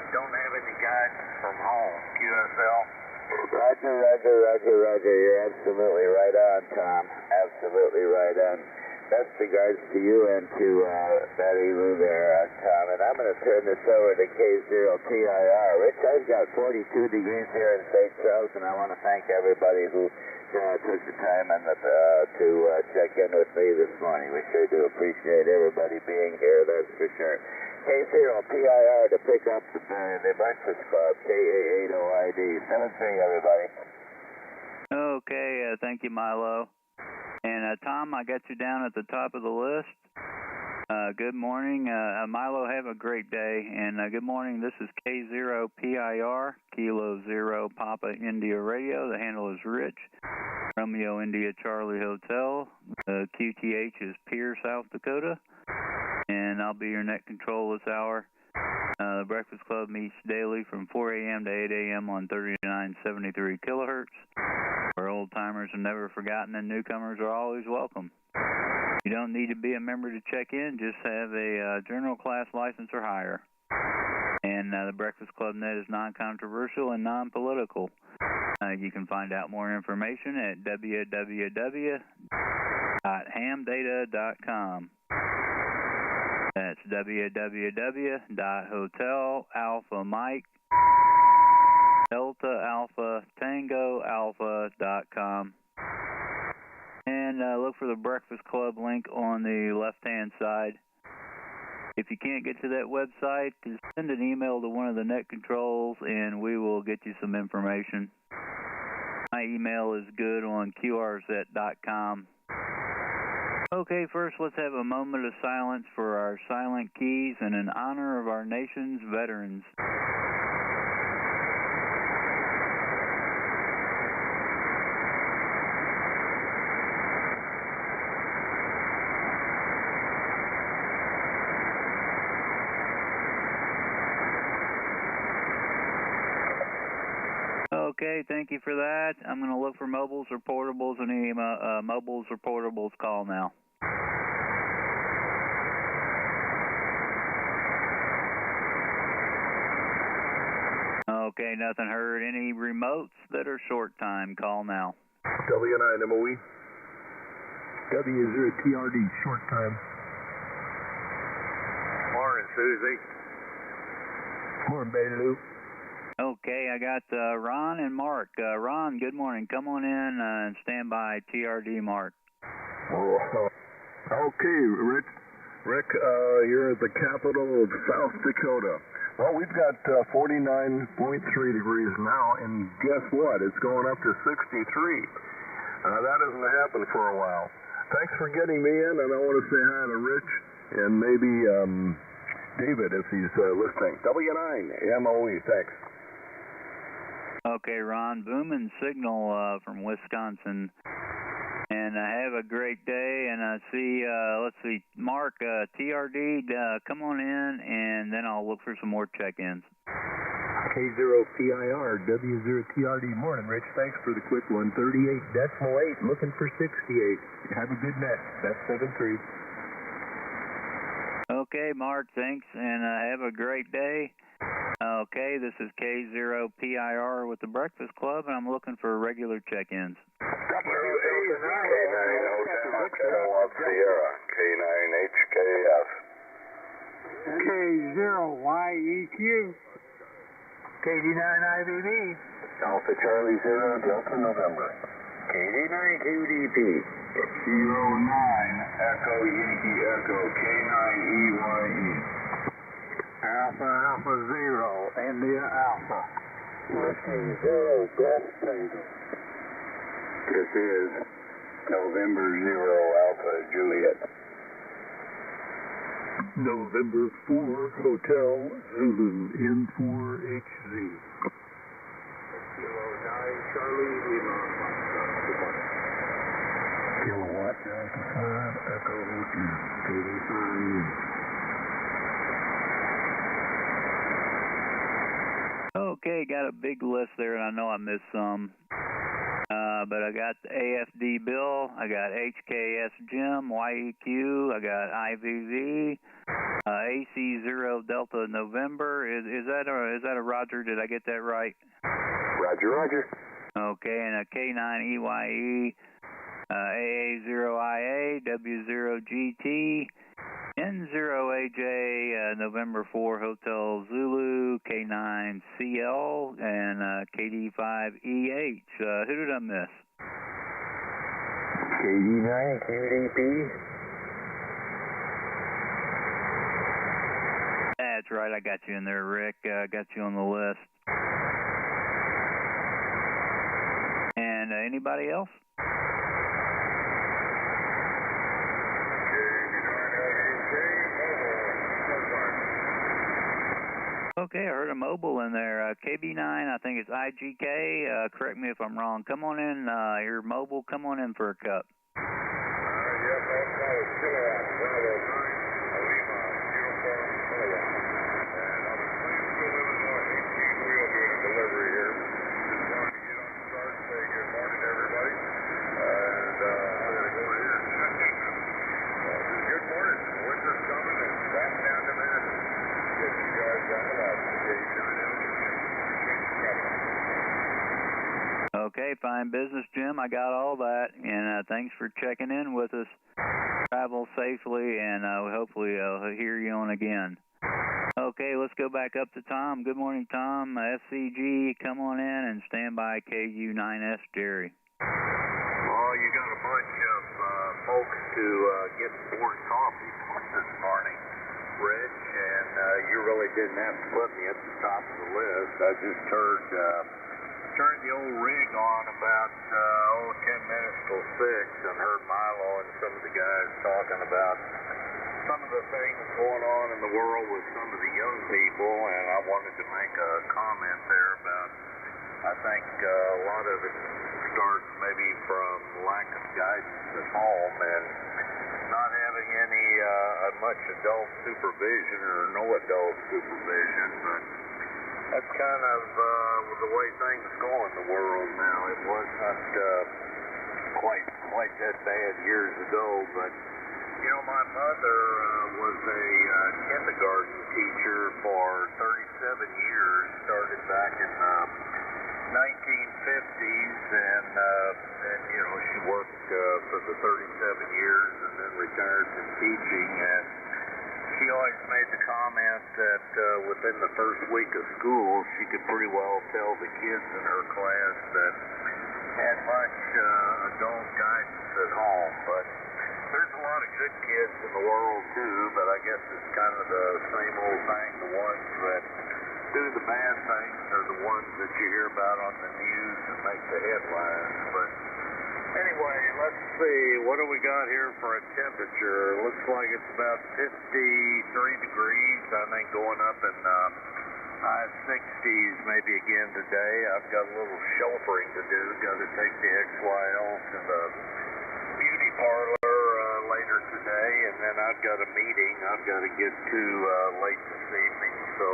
don't have any guidance from home. QSL? Roger. You're absolutely right on, Tom. Absolutely right on. Best regards to you and to Betty Lou there, Tom. And I'm going to turn this over to K0TIR. Rich, I've got 42 degrees here in St. Charles, and I want to thank everybody who took the time to check in with me this morning. We sure do appreciate everybody being here, that's for sure. K0PIR to pick up the Breakfast Club, K8OID. 7-3, everybody. Okay, thank you, Milo. And Tom, I got you down at the top of the list. Good morning. Milo, have a great day. And good morning, this is K0PIR, Kilo Zero Papa India Radio. The handle is Rich. Romeo India Charlie Hotel. QTH is Pierre, South Dakota. And I'll be your net control this hour. The Breakfast Club meets daily from 4 a.m. to 8 a.m. on 3973 kilohertz, where old-timers are never forgotten and newcomers are always welcome. You don't need to be a member to check in, just have a general class license or higher. And the Breakfast Club net is non-controversial and non-political. You can find out more information at www.hamdata.com. That's www.hotel-alpha-mike-delta-alpha-tango-alpha.com. And look for the Breakfast Club link on the left-hand side. If you can't get to that website, just send an email to one of the net controls and we will get you some information. My email is good on qrz.com. Okay, first let's have a moment of silence for our silent keys and in honor of our nation's veterans. Okay, thank you for that. I'm going to look for mobiles or portables. Any mobiles or portables call now. Okay, nothing heard. Any remotes that are short time, call now. W9 MOE. W0TRD, short time. Morning, Susie. Morning, Betty Lou. Okay, I got Ron and Mark. Ron, good morning. Come on in and stand by TRD, Mark. Okay, Rick, you're at the capital of South Dakota. Well, we've got 49.3 degrees now, and guess what? It's going up to 63. That hasn't happened for a while. Thanks for getting me in, and I want to say hi to Rich and maybe David if he's listening. W9 MOE, thanks. Okay, Ron, booming signal from Wisconsin. And have a great day. And I see, let's see, Mark, TRD, come on in, and then I'll look for some more check-ins. K0PIR, W0TRD. Morning, Rich. Thanks for the quick one. 38.8, looking for 68. Have a good net. That's 7-3. Okay, Mark, thanks, and have a great day. Okay, this is K0PIR with the Breakfast Club, and I'm looking for regular check-ins. Sierra, K9HKF. K0YEQ. KD9IVB. Alpha Charlie 0, Delta November. KD9QDP. 09 Echo Yankee Echo K9EYE. Alpha Alpha 0, India Alpha. Whiskey 0, Golf Tango. This is November 0, Alpha Juliet. November 4, Hotel Zulu N4HZ. 09 Charlie Lima. Kilowatt Delta 5 Echo Hotel. KD5. Okay, got a big list there, and I know I missed some. But I got the AFD Bill, I got HKS Jim, YEQ, I got IVV, AC0 Delta November. Is that a Roger? Did I get that right? Roger, Roger. Okay, and a K9EYE, AA0IA, W0GT, N0AJ, November 4 Hotel Zulu, K9CL, and KD5EH. Who did I miss? KD9QDP. That's right, I got you in there, Rick. Got you on the list. And anybody else? Okay, I heard a mobile in there. KB9, I think it's IGK. Correct me if I'm wrong. Come on in, your mobile. Come on in for a cup. Yes, I'll call it Kilowatt Bravo 9, Lima, Uniform Kilowatt. And I'm in Plainfield, Illinois. 18-wheel doing a delivery here. Just wanted to get on the start and say good morning to everybody. And I'm going to go here and check in. Good morning. Winter's coming and back down to Madison. Get you guys on the line. Okay, fine business, Jim. I got all that, and thanks for checking in with us. Travel safely, and hopefully I'll hear you on again. Okay, let's go back up to Tom. Good morning, Tom. SCG, come on in and stand by KU9S, Jerry. Well, you got a bunch of folks to get board coffee for this morning, Rich, and you really didn't have to put me at the top of the list. I just turned the old rig on about 10 minutes till 6 and heard Milo and some of the guys talking about some of the things going on in the world with some of the young people, and I wanted to make a comment there about, I think a lot of it starts maybe from lack of guidance at home and not having any much adult supervision or no adult supervision, but that's kind of the way things go in the world now. It wasn't quite that bad years ago, but you know, my mother was a kindergarten teacher for 37 years, started back in 1950s, and you know, she worked for the 37 years and then retired from teaching, and she always made the comment that within the first week of school, she could pretty well tell the kids in her class that had much adult guidance at home. But there's a lot of good kids in the world too, but I guess it's kind of the same old thing. The ones that do the bad things are the ones that you hear about on the news and make the headlines. But anyway, let's see, what do we got here for a temperature? Looks like it's about 53 degrees, I think, going up in high 60s maybe again today. I've got a little chauffeuring to do. Got to take the XYL to the beauty parlor later today, and then I've got a meeting I've got to get to late this evening. So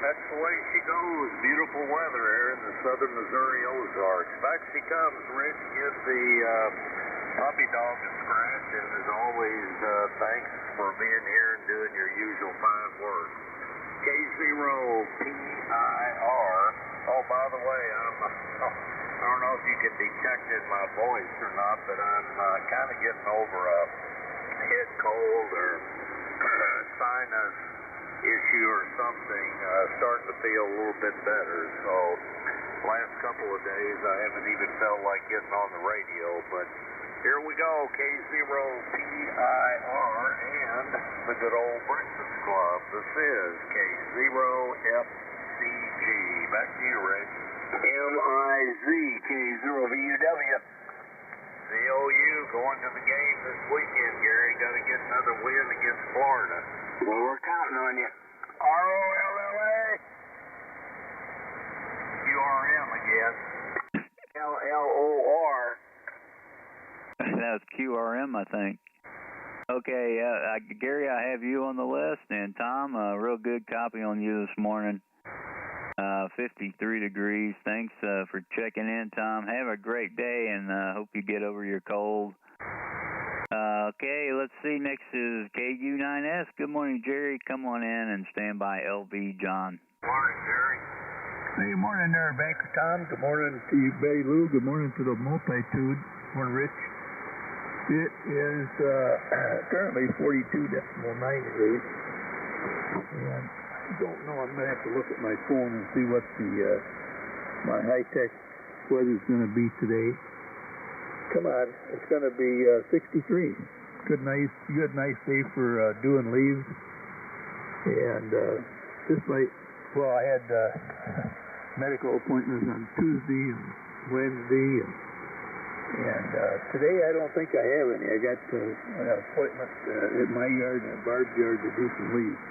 that's the way she goes. Beautiful weather here in the southern Missouri Ozarks. Back she comes, Rich. Give the puppy dog a scratch, and as always, thanks for being here and doing your usual fine work. K0PIR. Oh, by the way, I don't know if you can detect in my voice or not, but I'm kind of getting over a head cold or sinus issue or something, starting to feel a little bit better. So Last couple of days, I haven't even felt like getting on the radio, but here we go, K0PIR and the good old Breakfast Club. This is K0FCG. Back to you, Ray. MIZ, K0VUW. COU going to the game this weekend, Gary. Got to get another win against Florida. Well, we're counting on you. ROLLA. QRM again. LLOR. That was QRM, I think. Okay, Gary, I have you on the list, and Tom, a real good copy on you this morning. 53 degrees. Thanks for checking in, Tom. Have a great day, and hope you get over your cold. Okay, let's see. Next is KU9S. Good morning, Jerry. Come on in and stand by LV John. Morning, Jerry. Hey, morning there, Banker Tom. Good morning to you, Betty Lou. Good morning to the multitude. Morning, Rich. It is currently 42.9 degrees. And I don't know. I'm going to have to look at my phone and see what the my high-tech weather's going to be today. Come on, it's going to be 63. Good, nice day for doing leaves. And this might. Well, I had medical appointments on Tuesday and Wednesday, and today I don't think I have any. I got an appointment at my yard and at Barb's yard to do some leaves.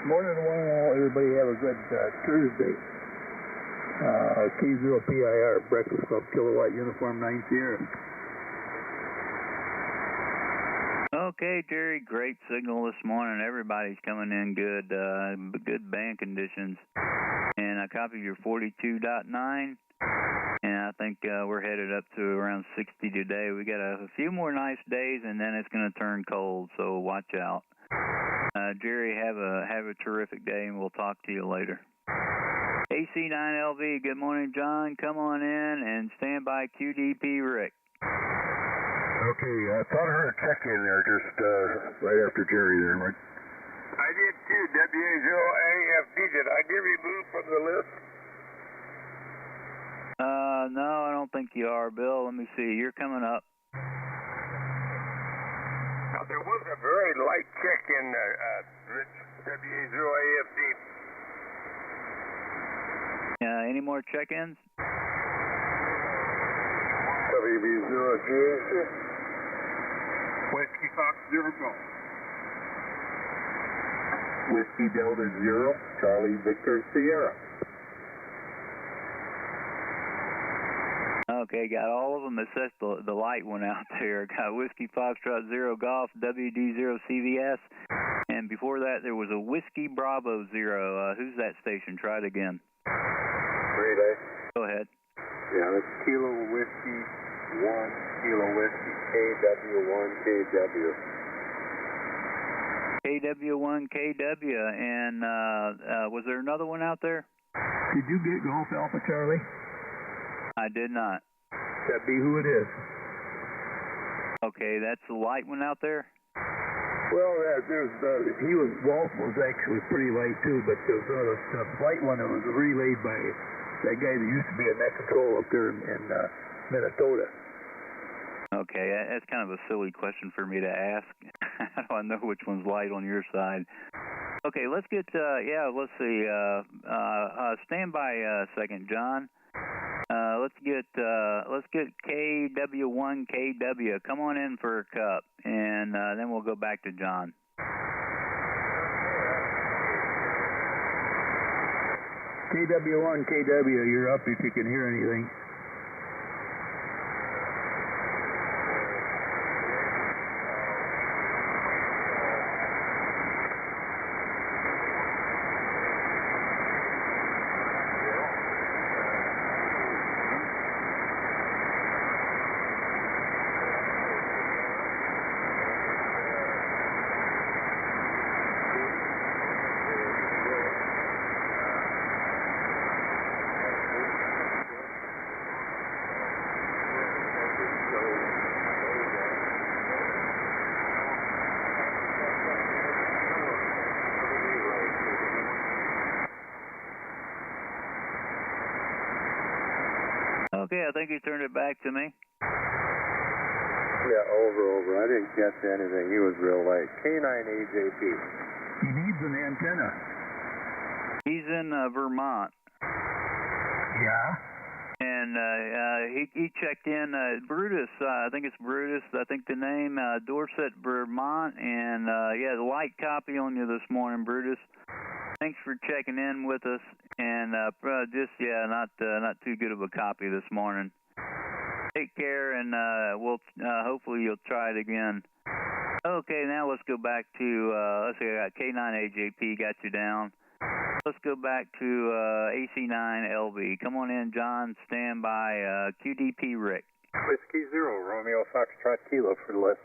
Morning to one and all. Everybody have a good Thursday. K0PIR, Breakfast Club, Kilowatt Uniform 9 Sierra. Okay, Jerry, great signal this morning. Everybody's coming in good, good band conditions. And I copied your 42.9, and I think we're headed up to around 60 today. We got a few more nice days, and then it's going to turn cold, so watch out. Jerry, have a terrific day, and we'll talk to you later. AC9LV, good morning, John. Come on in and stand by QDP Rick. Okay, I thought I heard a check in there just right after Jerry there, Mike. I did too, WA0AFD. Did I get removed from the list? No, I don't think you are, Bill. Let me see. You're coming up. Now, there was a very light check in Rich, WA0AFD. Any more check-ins? WB0GAC. Whiskey Fox 0 Golf. Whiskey Delta 0, Charlie Victor Sierra. Okay, got all of them except the light one out there. Got Whiskey Foxtrot 0 Golf, WD0 CVS, and before that there was a Whiskey Bravo 0. Who's that station? Try it again. Relay. Go ahead. Yeah, that's Kilo Whiskey 1, Kilo Whiskey, KW1KW. KW1KW, and was there another one out there? Did you get Golf Alpha Charlie? I did not. That'd be who it is. Okay, that's the light one out there? Well, Wolf was actually pretty light too, but there was the light one that was relayed by that guy that used to be at Net Control up there in Minnesota. Okay, that's kind of a silly question for me to ask. How do I know which one's light on your side? Okay, let's get, let's see, stand by a second, John. Let's get KW1KW. Come on in for a cup, and then we'll go back to John. KW1KW, you're up if you can hear anything. Okay, I think he turned it back to me. Yeah, over. I didn't catch anything. He was real late. K9AJP. He needs an antenna. He's in Vermont. Yeah? And he checked in, Brutus, I think it's Brutus, I think the name, Dorset, Vermont, and yeah, the light copy on you this morning, Brutus. Thanks for checking in with us, and just, yeah, not too good of a copy this morning. Take care, and we'll hopefully you'll try it again. Okay, now let's go back to, let's see, I got K9AJP, got you down. Let's go back to AC9LV. Come on in, John. Stand by. QDP Rick. Whiskey 0, Romeo Foxtrot Kilo for the list.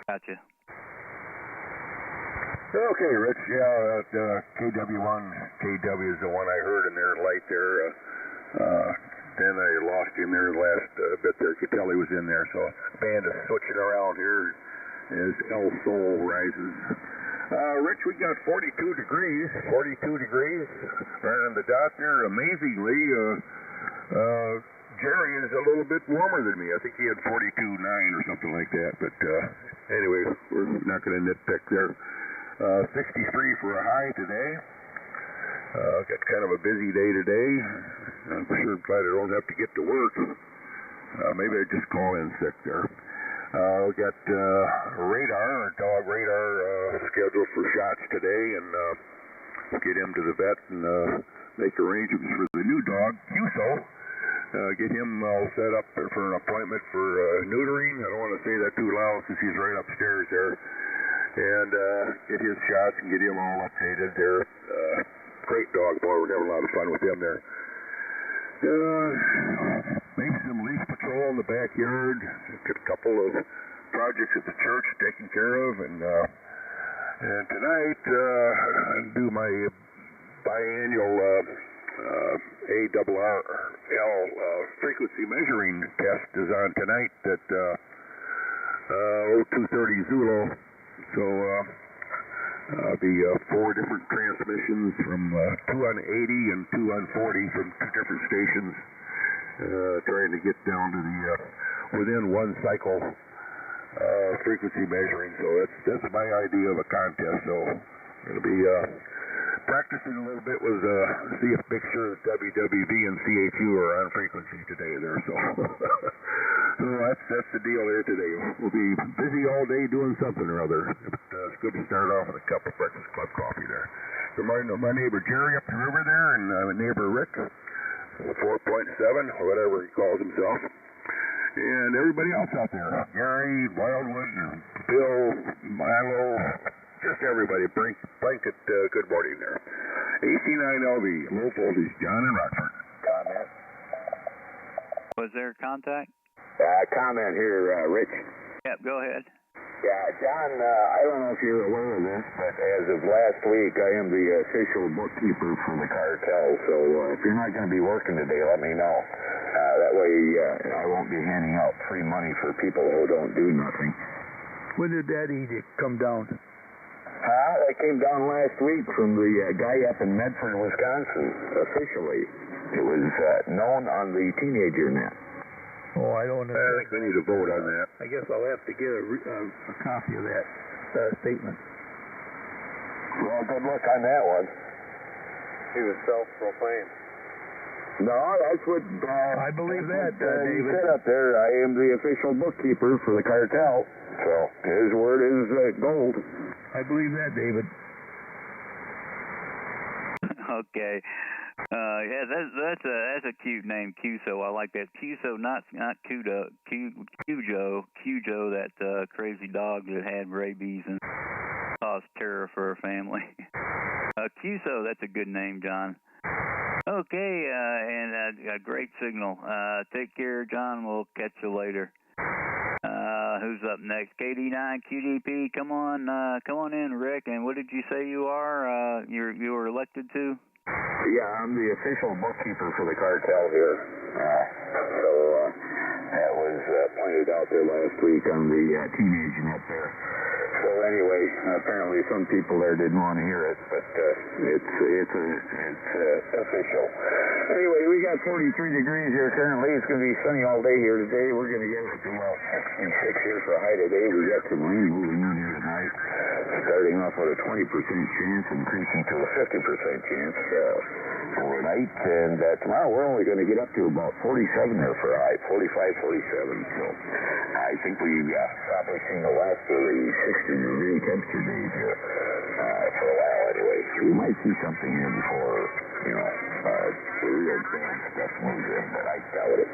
Gotcha. Okay, Rich. Yeah, KW1, KW is the one I heard in there, light there. Then I lost him there the last bit there. Could tell he was in there, so band is switching around here as El Sol rises. Rich, we got 42 degrees. 42 degrees right on the dot there. Amazingly, Jerry is a little bit warmer than me. I think he had 42.9 or something like that. But anyway, we're not going to nitpick there. 63 for a high today. Got kind of a busy day today. I'm sure glad I don't have to get to work. Maybe I just call in sick there. We got radar, dog radar scheduled for shots today, and get him to the vet and make arrangements for the new dog, Cuso. Get him all set up for an appointment for neutering. I don't want to say that too loud since he's right upstairs there. And get his shots and get him all updated there. Great dog, boy. We're having a lot of fun with him there. Maybe some leaf patrol in the backyard. Got a couple of projects at the church taken care of, and tonight I'll do my biannual ARRL frequency measuring test is on tonight at 0230 Zulu. So there'll be 4 different transmissions from 2 on 80 and 2 on 40 from 2 different stations, trying to get down to the within 1 cycle frequency measuring. So that's my idea of a contest. So I'm going to be practicing a little bit with see if make sure that WWV and CHU are on frequency today there. So, so that's the deal there today. We'll be busy all day doing something or other. It's good to start off with a cup of Breakfast Club coffee there. So my neighbor Jerry up the river there, and my neighbor Rick, 4.7 or whatever he calls himself, and everybody else out there, Gary, Wildwood, Bill, Milo, just everybody. Blanket good morning there. AC9LV, low voltage, John in Rockford. Comment? Was there contact? Comment here, Rich. Yep, go ahead. Yeah, John, I don't know if you're aware of this, but as of last week, I am the official bookkeeper for the cartel, so if you're not going to be working today, let me know. That way I won't be handing out free money for people who don't do nothing. When did that edict come down? That came down last week from the guy up in Medford, Wisconsin, officially. It was known on the teenager net. Oh, I don't know. I think we need to vote on that. I guess I'll have to get a copy of that statement. Well, good luck on that one. He was self-proclaimed. No, that's what... I believe that, he David. said up there, I am the official bookkeeper for the cartel. So, his word is gold. I believe that, David. Okay. Yeah, that's a cute name, Cuso. I like that. Cuso, not Cujo. Cujo, that crazy dog that had rabies and caused terror for her family. Cuso, that's a good name, John. Okay, and a great signal. Take care, John. We'll catch you later. Who's up next? KD9 QDP. Come on in, Rick. And what did you say you are? You were elected to? Yeah, I'm the official bookkeeper for the cartel here. So that was pointed out there last week on the teenage net there. So anyway, apparently some people there didn't want to hear it, but it's official. Anyway, we got 43 degrees here currently. It's going to be sunny all day here today. We're going to get up to about 66 here for a high today. We got some rain moving in here tonight, starting off with a 20% chance, increasing to a 50% chance overnight. And tomorrow we're only going to get up to about 47 there for a high, 45, 47. So I think we've probably seen the last of the 60-degree temperature days here for a while anyway. We might see something here before, the real bad stuff moves in, but I doubt it.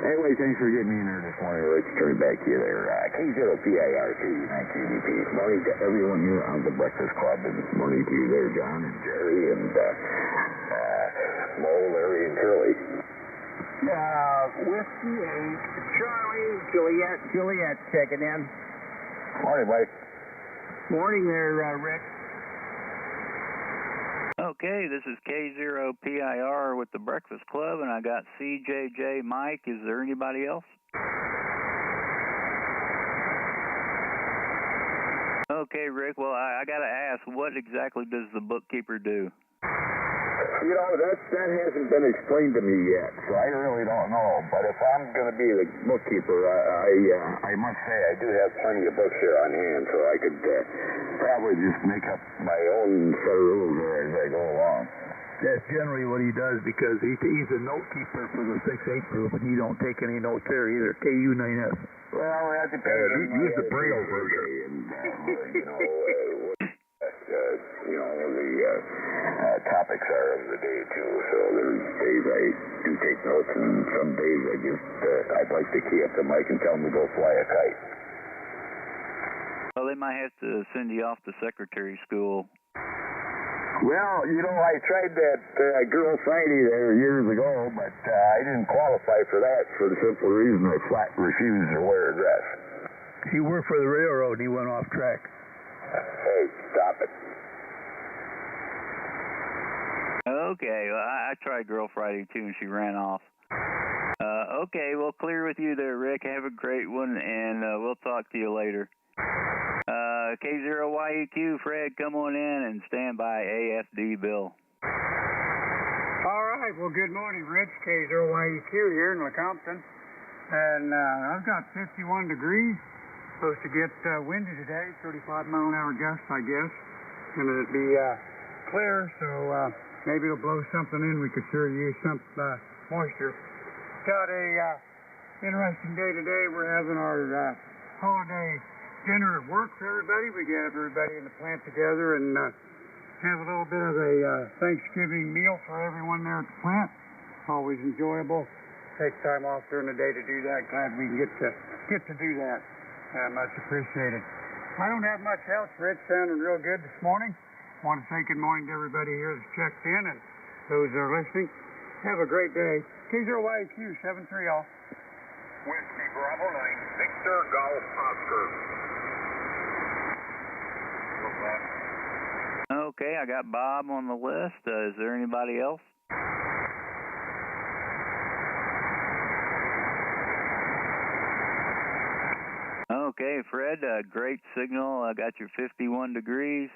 Anyway, thanks for getting me in there this morning. Let's turn it back to you there. K0PIR, K9KDP. Morning to everyone here on the Breakfast Club, and morning to you there, John and Jerry and Mo, Larry, and Curly. Whiskey 8, Charlie, Juliet checking in. Morning, Mike. Morning there, Rick. Okay, this is K0PIR with the Breakfast Club, and I got CJJ Mike. Is there anybody else? Okay, Rick, well, I got to ask, what exactly does the bookkeeper do? That hasn't been explained to me yet, so I really don't know. But if I'm going to be the bookkeeper, I must say I do have plenty of books here on hand, so I could probably just make up my own set of rules there as I go along. That's generally what he does, because he's a note keeper for the 6-8 group, and he don't take any notes there either. KU9S. Well, that depends. Use the Braille version. The topics are of the day too. So there's days I do take notes, and some days I'd like to key up the mic and tell them to go fly a kite. Well, they might have to send you off to secretary school. Well, I tried that girl Friday there years ago, but I didn't qualify for that for the simple reason I flat refused to wear a dress. He worked for the railroad, and he went off track. Hey, stop it. Okay, well, I tried Girl Friday too, and she ran off. Okay, well, clear with you there, Rick. Have a great one, and we'll talk to you later. K0YEQ, Fred, come on in and stand by AFD Bill. All right, well, good morning, Rich. K0YEQ here in Lecompton. And I've got 51 degrees. Supposed to get windy today, 35-mile-an-hour gusts, I guess. And it'll be clear, so maybe it'll blow something in. We could sure use some moisture. Got a interesting day today. We're having our holiday dinner at work for everybody. We get everybody in the plant together and have a little bit of a Thanksgiving meal for everyone there at the plant. Always enjoyable. Take time off during the day to do that. Glad we can get to do that. Much appreciated. I don't have much else. Rich sounding real good this morning. Want to say good morning to everybody here that's checked in and those that are listening. Have a great day. K0YQ 73 all. Whiskey Bravo 9, Victor Golf Oscar. Okay, I got Bob on the list. Is there anybody else? Okay, Fred, great signal. I got your 51 degrees.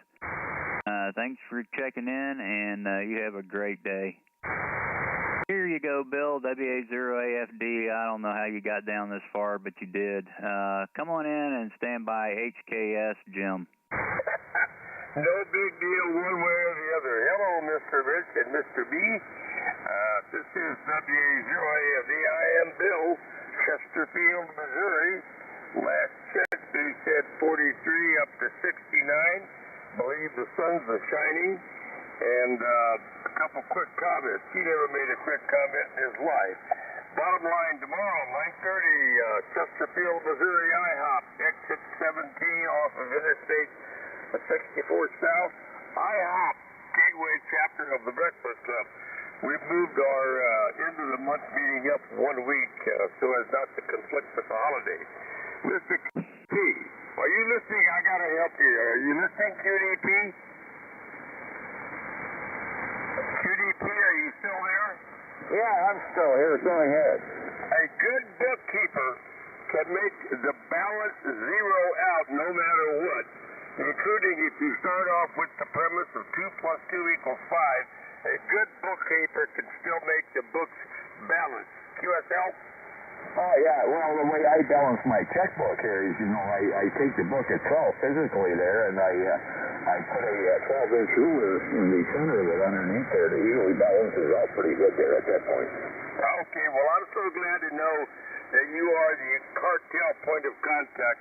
Thanks for checking in, and you have a great day. Here you go, Bill, WA0AFD. I don't know how you got down this far, but you did. Come on in and stand by HKS, Jim. No big deal one way or the other. Hello, Mr. Rich and Mr. B. This is WA0AFD. I am Bill, Chesterfield, Missouri. Last check, they said 43 up to 69. Believe the sun's shining. And a couple quick comments. He never made a quick comment in his life. Bottom line, tomorrow, 9:30, Chesterfield, Missouri, IHOP, exit 17 off of Interstate 64 South. IHOP, Gateway chapter of the Breakfast Club. We've moved our end of the month meeting up 1 week so as not to conflict with the holiday. Mr. T, are you listening? I got to help you. Are you listening, QDP? QDP, are you still there? Yeah, I'm still here. Go ahead. A good bookkeeper can make the balance zero out no matter what. including if you start off with the premise of 2 plus 2 equals 5, a good bookkeeper can still make the books balance. QSL? Oh, yeah. Well, the way I balance my checkbook here is, I take the book itself physically there, and I put a 12-inch ruler in the center of it underneath there that usually balances out pretty good there at that point. Okay, well, I'm so glad to know that you are the cartel point of contact,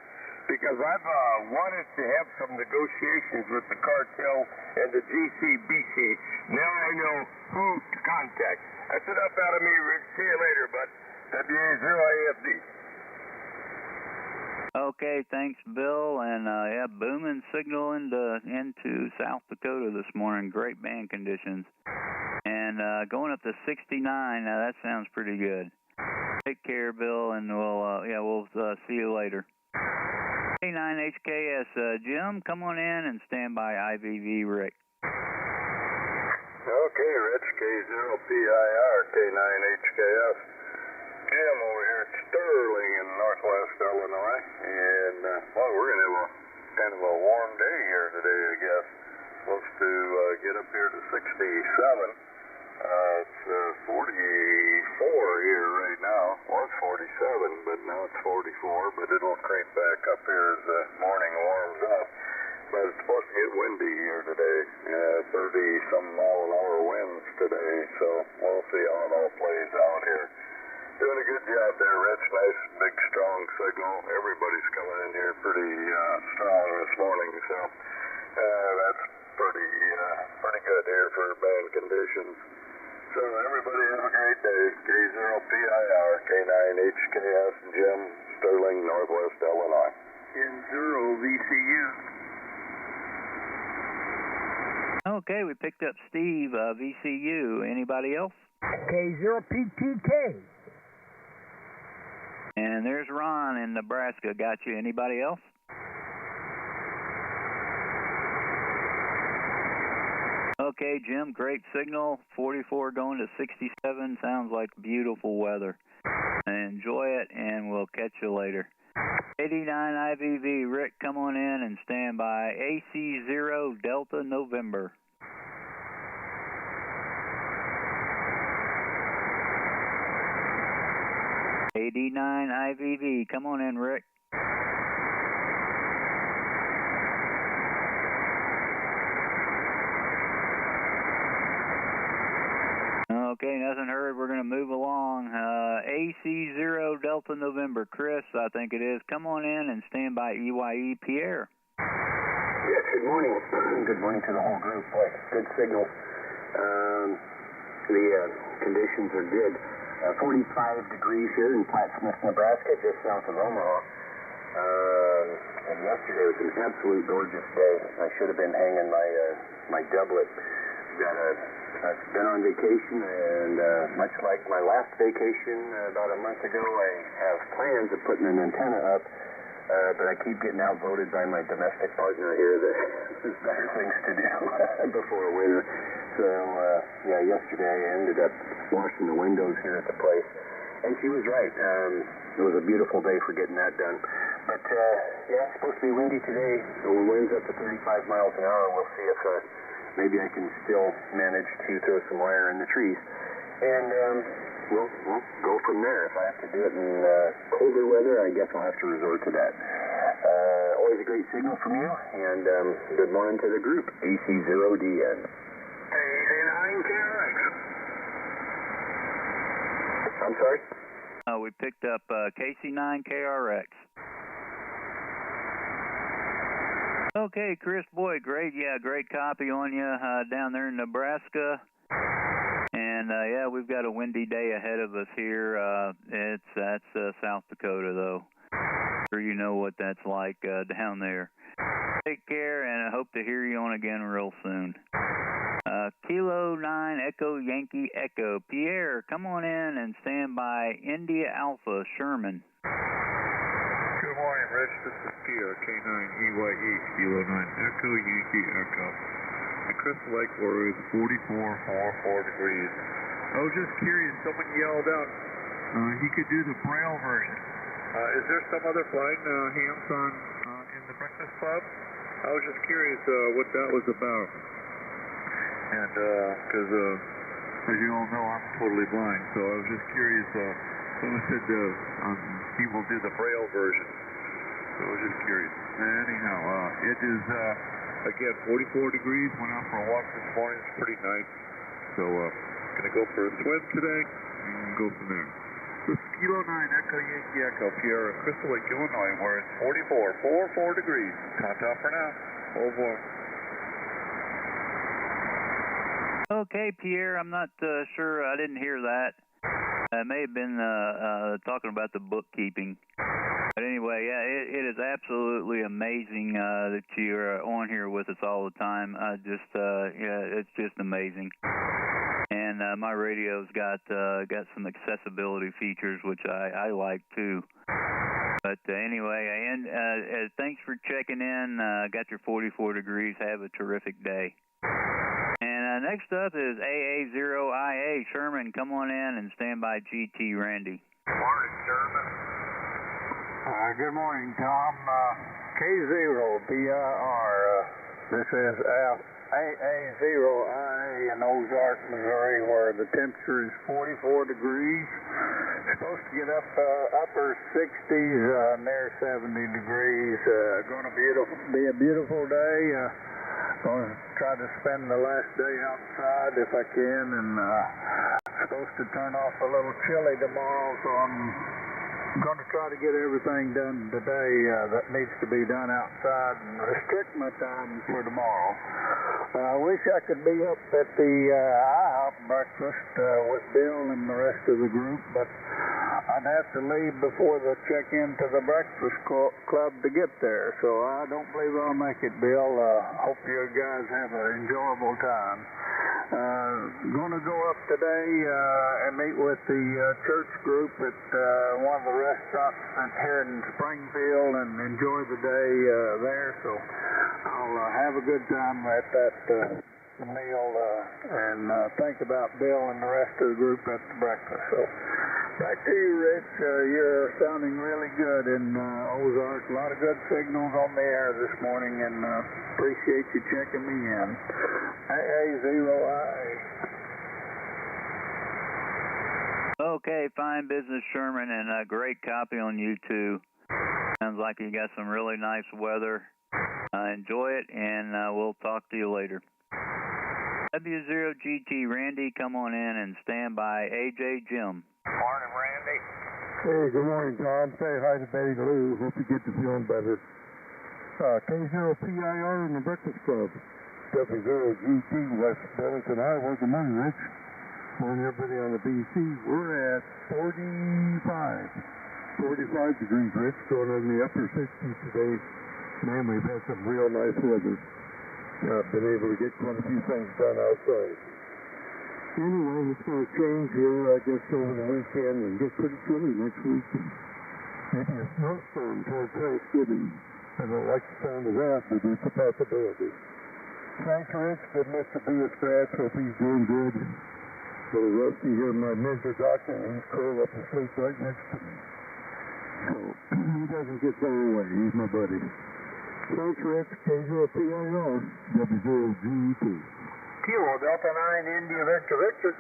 because I've wanted to have some negotiations with the cartel and the GCBC. Now I know who to contact. That's enough out of me, Rick. See you later, bud. WA0AFD. Okay, thanks, Bill. And yeah, booming signal into South Dakota this morning. Great band conditions. And going up to 69. Now that sounds pretty good. Take care, Bill, and we'll see you later. K9HKS, Jim, come on in and stand by IVV Rick. Okay, Rich, K0PIR, K9HKS. Jim over here at Sterling in northwest Illinois, and we're going to have kind of a warm day here today, I guess. Supposed to get up here to 67. It's 44 here right now. Was 47, but now it's 44, but it'll creep back up here as the morning warms up. But it's supposed to get windy here today, 30-some mile-an-hour winds today, so we'll see how it all plays out here. Doing a good job there, Rich. Nice, big, strong signal. Everybody's coming in here pretty strong this morning, so that's pretty good here for band conditions. So everybody have a great day. K0PIR, K9HKS, Jim, Sterling, northwest Illinois. N0VCU. Okay, we picked up Steve, VCU. Anybody else? K0PTK. And there's Ron in Nebraska. Got you. Anybody else? Okay, Jim, great signal. 44 going to 67. Sounds like beautiful weather. Enjoy it, and we'll catch you later. 89 IVV, Rick, come on in and stand by. AC0 Delta November. '89 IVV, come on in, Rick. Okay, nothing heard. We're going to move along. AC0 Delta November. Chris, I think it is. Come on in and stand by EYE Pierre. Yes, good morning. Good morning to the whole group. Boy, good signal. The conditions are good. 45 degrees here in Plattsmouth, Nebraska, just south of Omaha. And yesterday was an absolute gorgeous day. I should have been hanging my doublet. I've been on vacation, and much like my last vacation about a month ago, I have plans of putting an antenna up, but I keep getting outvoted by my domestic partner here that there's better things to do before winter. So, yesterday I ended up washing the windows here at the place, and she was right. It was a beautiful day for getting that done. But, it's supposed to be windy today. The wind's up to 35 miles an hour. We'll see if maybe I can still manage to throw some wire in the trees. And we'll go from there. If I have to do it in colder weather, I guess I'll have to resort to that. Always a great signal from you, and good morning to the group, AC0DN. KC9KRX. I'm sorry? We picked up KC9KRX. Okay, Chris, boy, great copy on you down there in Nebraska. And, we've got a windy day ahead of us here. That's South Dakota, though. Sure you know what that's like down there. Take care, and I hope to hear you on again real soon. Kilo 9 Echo Yankee Echo. Pierre, come on in and stand by India Alpha Sherman. Good morning, Rich. This is Pierre, K9EYE, Kilo 9 Echo Yankee Echo. The Crystal Lake Florida is 44 degrees. I was just curious, someone yelled out he could do the Braille version. Is there some other flying hams in the Breakfast Club? I was just curious what that was about. And, because, as you all know, I'm totally blind, so I was just curious. Someone said he will do the Braille version. So I was just curious. Anyhow, it is, again, 44 degrees. Went out for a walk this morning. It's pretty nice. So, going to go for a swim today and go from there. This is Kilo 9 Echo Yankee Echo, Pierre, Crystal Lake, Illinois, where it's 44 degrees. Ta-ta for now. Au revoir. Okay, Pierre, I'm not sure. I didn't hear that. It may have been talking about the bookkeeping. But anyway, yeah, it is absolutely amazing that you're on here with us all the time. Yeah, it's just amazing. And my radio's got some accessibility features, which I like too. But anyway, and thanks for checking in. Got your 44 degrees. Have a terrific day. And next up is AA0IA. Sherman, come on in and stand by GT Randy. Morning, Sherman. Good morning, Tom. K0PIR. This is AA0IA in Ozark, Missouri, where the temperature is 44 degrees. Supposed to get up upper 60s, near 70 degrees. Going to be a beautiful day. Going to try to spend the last day outside if I can, and supposed to turn off a little chilly tomorrow, so I'm going to try to get everything done today that needs to be done outside and restrict my time for tomorrow. I wish I could be up at the IHOP breakfast with Bill and the rest of the group, but I'd have to leave before the check-in to the breakfast club to get there, so I don't believe I'll make it, Bill. Hope you guys have an enjoyable time. Going to go up today and meet with the church group at one of the restaurants here in Springfield and enjoy the day there, so I'll have a good time at that meal and think about Bill and the rest of the group at the breakfast. So back to you, Rich. You're sounding really good in Ozark. A lot of good signals on the air this morning, and appreciate you checking me in. AA0IA. Okay, fine business, Sherman, and a great copy on YouTube. Sounds like you got some really nice weather. Enjoy it, and we'll talk to you later. W0GT Randy, come on in and stand by AJ Jim. Morning, Randy. Hey, good morning, Tom. Say hi to Betty Lou. Hope you get to feeling better. K0PIR in the Breakfast Club. W0GT West Burlington, Iowa. Good morning, Rich. Morning, everybody on the BC. We're at 45 degrees, Rich. Going in the upper 60s today. Man, we've had some real nice weather. I've been able to get quite a few things done outside. Anyway, it's going to change here, I guess, over the weekend and get pretty chilly next week. Maybe a snowstorm towards Thanksgiving. I don't like the sound of that, but it's a possibility. Thanks, Rich. Good Mr. B. Scratch. Hope he's doing good. Little Rusty here, my mentor doctor, and he's curled up asleep right next to me. So, he doesn't get far away. He's my buddy. Thanks, Rich. K0PIR, W0GT. Kilo Delta 9 India Victor Victor.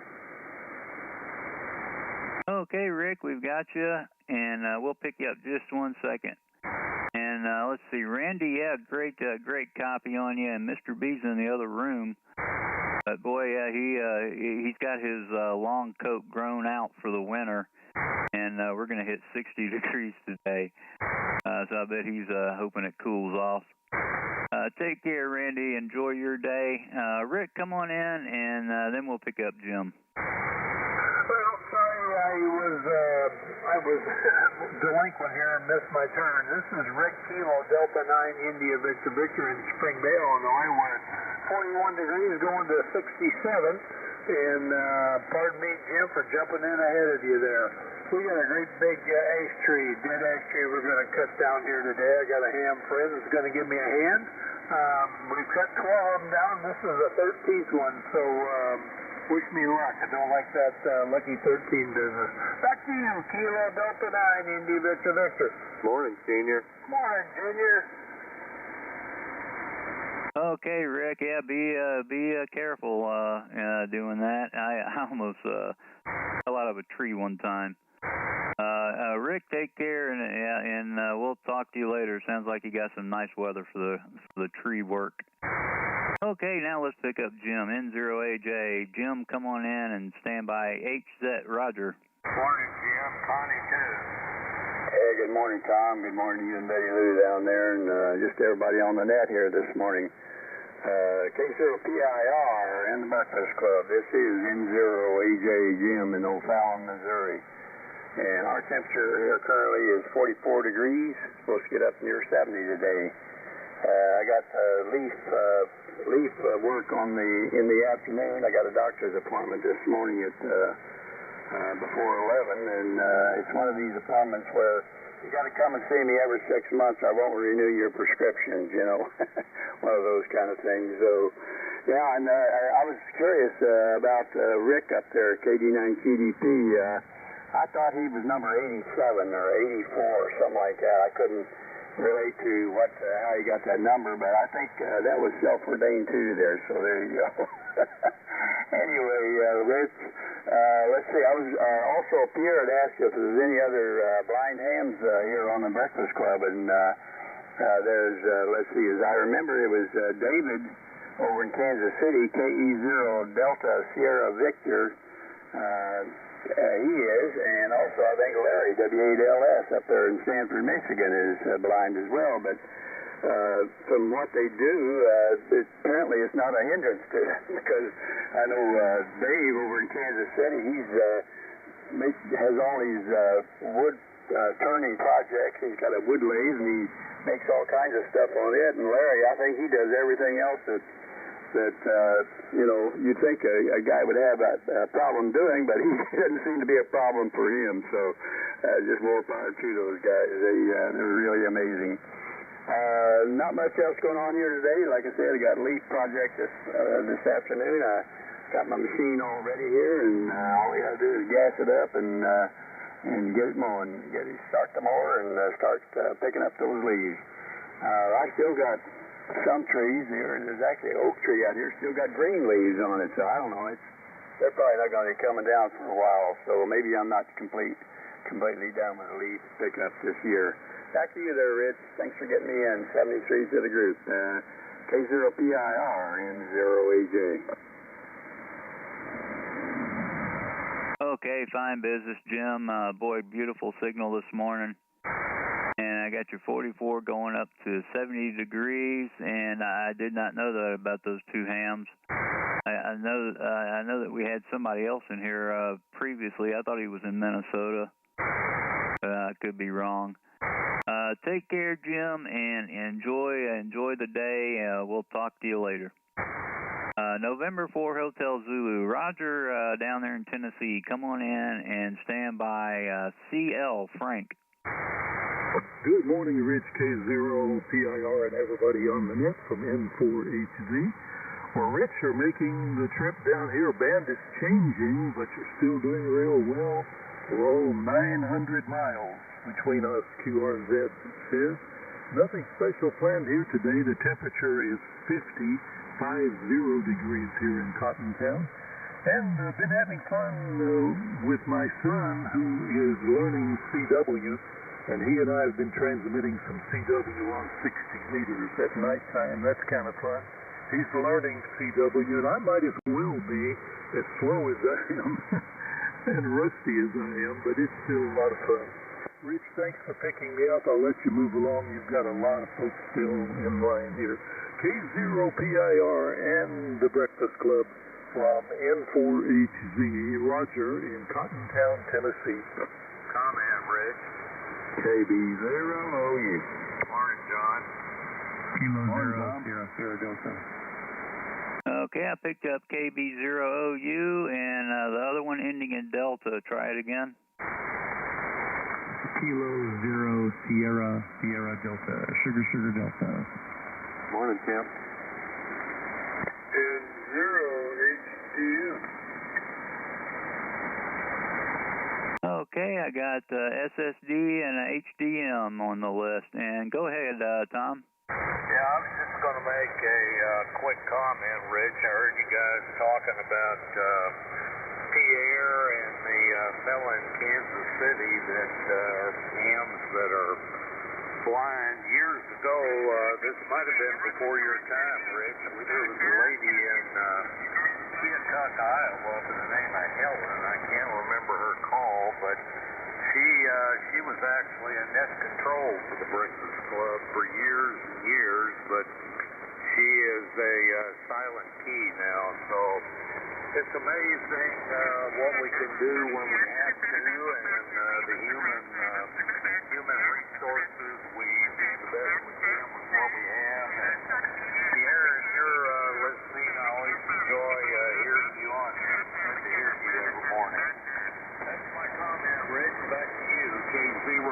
Okay, Rick, we've got you, and we'll pick you up just 1 second. And let's see, Randy, yeah, great copy on you, and Mr. B's in the other room. But boy, yeah, he's got his long coat grown out for the winter, and we're going to hit 60 degrees today. So I bet he's hoping it cools off. Take care, Randy. Enjoy your day. Rick, come on in, and then we'll pick up Jim. Well, sorry, I was delinquent here and missed my turn. This is Rick Kilo Delta 9 India Victor Victor in Springdale, Illinois, where it's 41 degrees going to 67. And pardon me, Jim, for jumping in ahead of you there. We got a great big ash tree, dead ash tree we're going to cut down here today. I got a ham friend that's going to give me a hand. We've cut 12 of them down. This is the 13th one, so wish me luck. I don't like that lucky 13 business. Back to you, Kilo Delta 9, Indy Victor Victor. Morning, Senior. Morning, Junior. Okay, Rick. Yeah, be careful doing that. I almost fell out of a tree one time. Rick, take care, and we'll talk to you later. Sounds like you got some nice weather for the tree work. Okay, now let's pick up Jim, N0AJ. Jim, come on in and stand by HZ. Roger. Morning, Jim. Connie, too. Hey, good morning, Tom. Good morning to you and Betty Lou down there, and just everybody on the net here this morning. K0PIR and the Breakfast Club. This is N0AJ Jim in O'Fallon, Missouri. And our temperature here currently is 44 degrees. Supposed to get up near 70 today. I got leaf work in the afternoon. I got a doctor's appointment this morning at before 11, and it's one of these appointments where you got to come and see me every 6 months. I won't renew your prescriptions, you know, one of those kind of things. So, yeah, and I was curious about Rick up there at KD9QDP. I thought he was number 87 or 84 or something like that. I couldn't relate to how he got that number, but I think that was self-ordained too there, so there you go. Anyway, Rich, let's see, I was also, Pierre had asked you if there's any other blind hams here on the Breakfast Club, and there's, let's see, as I remember, it was David over in Kansas City, KE0 Delta Sierra Victor. He is, and also I think Larry, W8LS, up there in Sanford, Michigan, is blind as well. But from what they do, apparently it's not a hindrance to them, because I know Dave over in Kansas City, has all these wood turning projects. He's got a wood lathe, and he makes all kinds of stuff on it. And Larry, I think he does everything else that you know, you'd think a guy would have a problem doing, but he doesn't seem to be a problem for him. So just more power to those guys. They're really amazing. Not much else going on here today. Like I said, I got a leaf project this afternoon. I got my machine all ready here, and all we got to do is gas it up and get it mowing. Start the mower and start picking up those leaves. I still got some trees here. There's actually an oak tree out here, still got green leaves on it, so I don't know. They're probably not going to be coming down for a while, so maybe I'm not completely done with the leaf pickup this year. Back to you there, Rich. Thanks for getting me in. 73 to the group. K0PIR N0AJ. Okay, fine business, Jim. Boy, beautiful signal this morning. And I got your 44 going up to 70 degrees, and I did not know that about those two hams. I know that we had somebody else in here previously. I thought he was in Minnesota, but I could be wrong. Take care, Jim, and enjoy the day. We'll talk to you later. November 4 Hotel Zulu. Roger, down there in Tennessee. Come on in and stand by CL Frank. Good morning, Rich, K0PIR, and everybody on the net from M4HZ. Well, Rich, you're making the trip down here. Band is changing, but you're still doing real well. We're all 900 miles between us, QRZ says. Nothing special planned here today. The temperature is 50 degrees here in Cottontown. And been having fun with my son, who is learning CW. And he and I have been transmitting some CW on 60 meters at nighttime. That's kind of fun. He's learning CW, and I might as well be as slow as I am and rusty as I am, but it's still a lot of fun. Rich, thanks for picking me up. I'll let you move along. You've got a lot of folks still in line here. K0PIR and the Breakfast Club from N4HZ, Roger in Cottontown, Tennessee. Comment, Rich. KB0OU. Morning, John. Kilo Zero Sierra Sierra Delta. Okay, I picked up KB0OU and the other one ending in Delta. Try it again. Kilo Zero Sierra Sierra Delta. Sugar Delta. Morning, Tim. N0HDM. Okay, I got SSD and HDM on the list. And go ahead, Tom. Yeah, I was just going to make a quick comment, Rich. I heard you guys talking about Pierre and the fella in Kansas City that are hams that are blind. Years ago, this might have been before your time, Rich. There was a lady in Keokuk, Iowa, by the name of Helen. I can't remember her call, but she was actually a net control for the Breakfast Club for years and years, but she is a silent key now. So it's amazing what we can do when we have to, and the human resources, we do the best we can with what we have. And Pierre, if you're listening, I always enjoy hearing you on here. Good to hear you every morning. That's my comment, Rich. Back to you, K0FCG.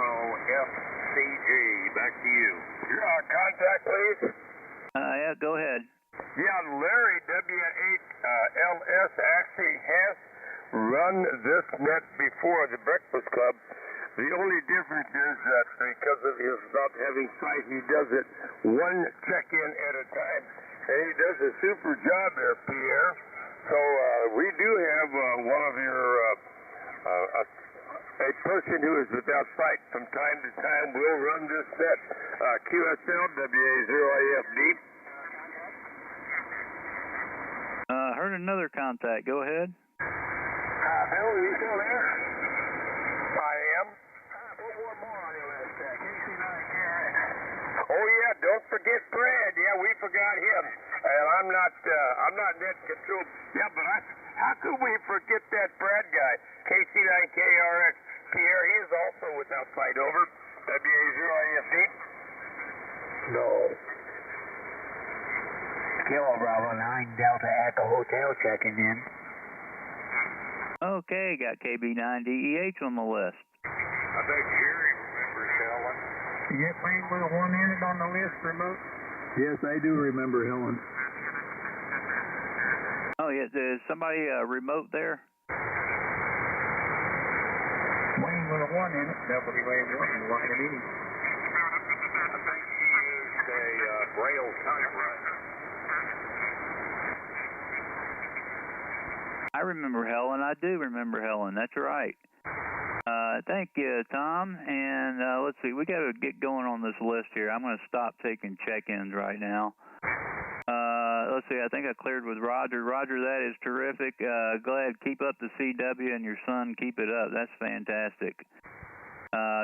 Back to you. Contact, please. Yeah, go ahead. Yeah, Larry W8LS actually has run this net before the Breakfast Club. The only difference is that because of his not having sight, he does it one check-in at a time. And he does a super job there, Pierre. So we do have one of your, a person who is without sight from time to time will run this net. QSL WA0AFD. Heard another contact. Go ahead. Bill, are you still there? I am. One more on your list, KC9 Oh yeah, don't forget Brad. Yeah, we forgot him. And I'm not net control. Yeah, but how could we forget that Brad guy? KC9KRX. Pierre, he is also without sight. Over. WA0AFD. No. Kilo Bravo 9 Delta Echo Hotel checking in. Okay, got KB9DEH on the list. I bet Jerry remembers Helen. Is that plane with a 1-handed on the list remote? Yes, I do remember Helen. Oh, yeah, is somebody remote there? Wayne with a 1 in it. WA1 line of meeting. I think she used a Braille typewriter. I remember Helen. I do remember Helen. That's right. Thank you, Tom. And let's see. We got to get going on this list here. I'm going to stop taking check-ins right now. Let's see. I think I cleared with Roger. Roger, that is terrific. Glad. Keep up the CW and your son. Keep it up. That's fantastic.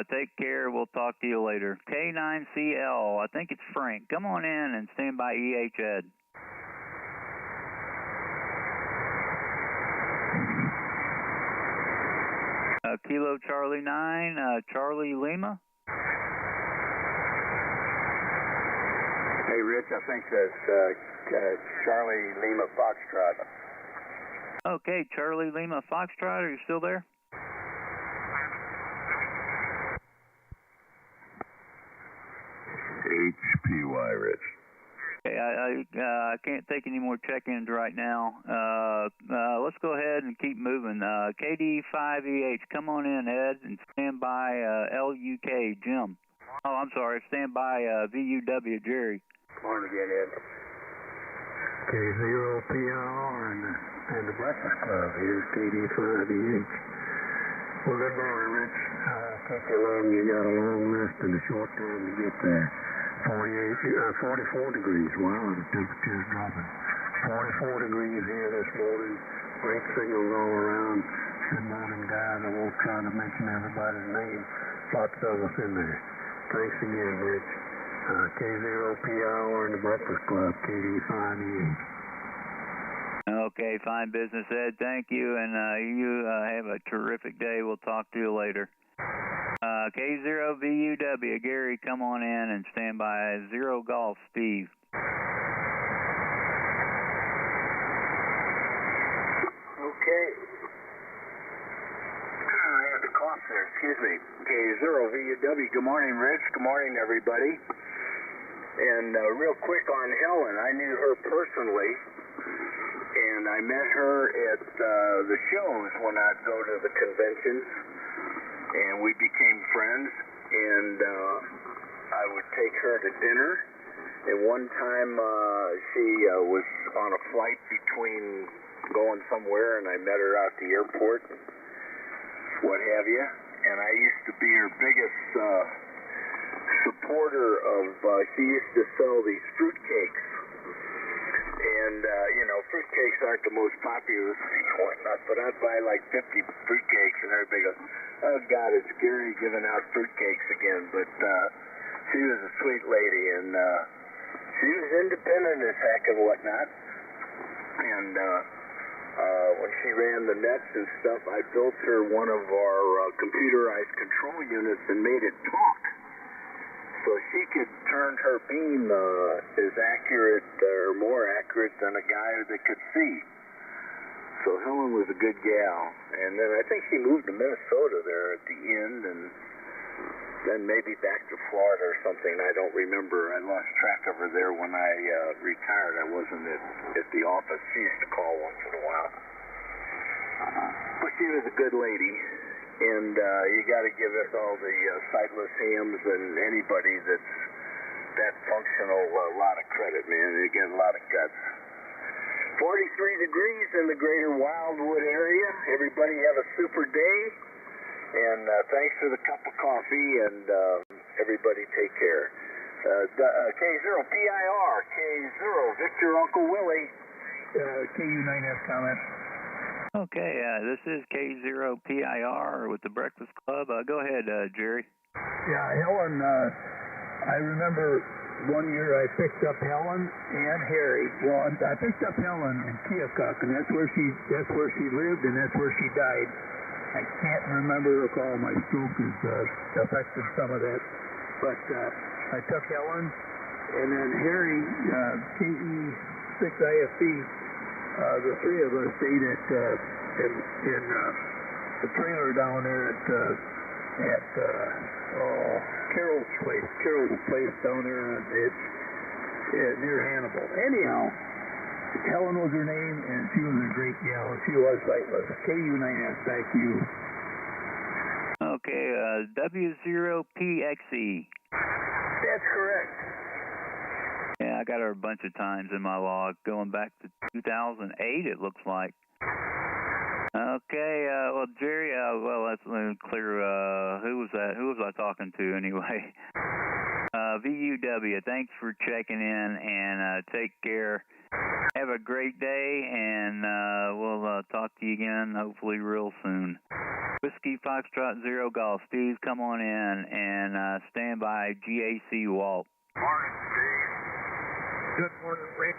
Take care. We'll talk to you later. K9CL. I think it's Frank. Come on in and stand by EH Ed. Kilo Charlie 9, Charlie Lima. Hey, Rich, I think that's Charlie Lima Foxtrot. Okay, Charlie Lima Foxtrot, are you still there? HPY, Rich. Okay, I can't take any more check-ins right now. Let's go ahead and keep moving. KD5EH, come on in, Ed, and stand by LUK, Jim. Oh, I'm sorry, stand by VUW, Jerry. Morning again, Ed. K0PR and the Breakfast Club. Here's KD5EH. Well, good morning, Rich. Took you long. You got a long rest and a short time to get there. 44 degrees. Wow, the temperature's dropping. 44 degrees here this morning. Great signals all around. Good morning, guys. I won't try to mention everybody's name. Lots of us in there. Thanks again, Rich. K0PR and the Breakfast Club, KD5EH. Okay, fine business, Ed. Thank you, and you have a terrific day. We'll talk to you later. K0VUW, Gary, come on in and stand by. Zero Golf, Steve. Okay. I had to cough there, excuse me. K0VUW, good morning, Rich. Good morning, everybody. And real quick on Helen, I knew her personally, and I met her at the shows when I'd go to the conventions, and we became friends, and I would take her to dinner, And one time she was on a flight between going somewhere, and I met her out at the airport, what have you. And I used to be her biggest supporter of, she used to sell these fruitcakes. And, fruitcakes aren't the most popular thing and whatnot, but I'd buy like 50 fruitcakes, and everybody goes, oh, God, it's Gary giving out fruitcakes again. But she was a sweet lady, and she was independent as heck and whatnot. And when she ran the nets and stuff, I built her one of our computerized control units and made it talk. So she could turn her beam as accurate or more accurate than a guy that could see. So Helen was a good gal. And then I think she moved to Minnesota there at the end, and then maybe back to Florida or something. I don't remember. I lost track of her there when I retired. I wasn't at the office. She used to call once in a while. But she was a good lady. And you got to give us all the sightless hams and anybody that's that functional a lot of credit, man. They get a lot of guts. 43 degrees in the greater Wildwood area. Everybody have a super day. And thanks for the cup of coffee, and everybody take care. K0PIR, K0, Victor, Uncle Willie. KU9F comment. Okay, this is K0PIR with the Breakfast Club. Go ahead, Jerry. Yeah, Helen, I remember one year I picked up Helen and Harry. Well, I picked up Helen in Keokuk, and that's where she lived, and that's where she died. I can't recall my stroke has affected some of that, but I took Helen, and then Harry, KE6IFB. The three of us stayed in the trailer down there at Carol's place down there near Hannibal. Anyhow, Helen was her name, and she was a great gal. She was sightless. KU9S, back to you. Okay, W0PXE. That's correct. Yeah, I got her a bunch of times in my log, going back to 2008, it looks like. Okay, well, Jerry, let's clear, who was that? Who was I talking to anyway? VUW, thanks for checking in, and take care. Have a great day, and we'll talk to you again, hopefully real soon. Whiskey Foxtrot 0 Golf. Steve, come on in, and stand by GAC Walt. Morning, Steve. Good morning, Rick,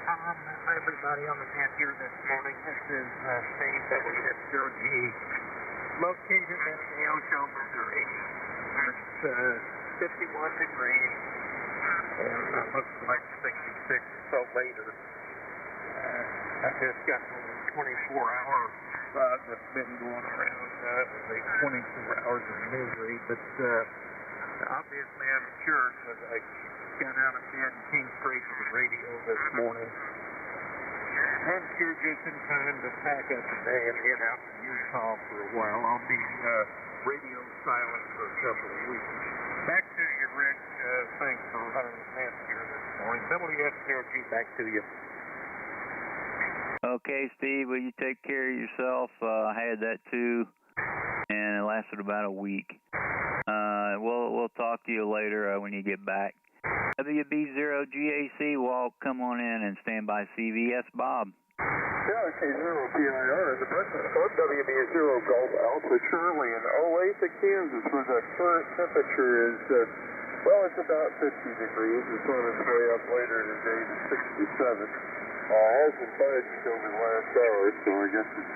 Tom, everybody on the net here this morning. This is Steve WS0G, located in Neosho, Missouri. It's 51 degrees, and it looks like 66 or so later. I just got the 24-hour bug that's been going around, the 24 hours of misery, but obviously I'm cured because I got out of bed and came straight to the radio this morning. I'm sure just in time to pack up today and head out to Utah for a while. I'll be radio silent for a couple of weeks. Back to you, Rick. Thanks for running the net here this morning. WS0G, back to you. Okay, Steve, will you take care of yourself? I had that too, and it lasted about a week. We'll talk to you later when you get back. WB0GAC, Walt, come on in and stand by CVS Bob. Yeah, K0PIR in the Breakfast Club, WB0 Golf Alpha Shirley in Olathe, Kansas, where the current temperature is, it's about 50 degrees. It's on its way up later today to 67. Hasn't budged over the last hour, so I guess it's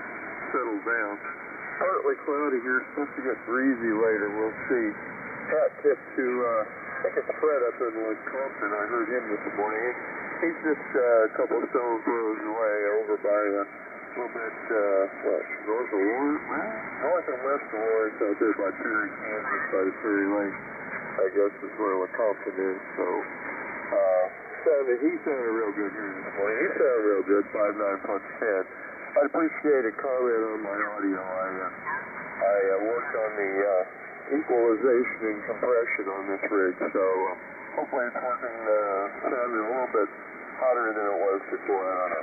settled down. Partly cloudy here, it's supposed to get breezy later, we'll see. Hat tip to, I think it's Fred up in Wisconsin. I heard him this morning. He's just a couple of stone throws away over by a little bit, north of Lawrence? North and west of Lawrence, out there by Perry, Kansas, by the Perry Lake. I guess is where Wisconsin is. So, he sounded real good here this morning. He sounded real good, 5.9 punch 10. I'd appreciate a comment on my audio. I worked on the equalization and compression on this rig, so Hopefully it's working, sounding a little bit hotter than it was before. I don't know.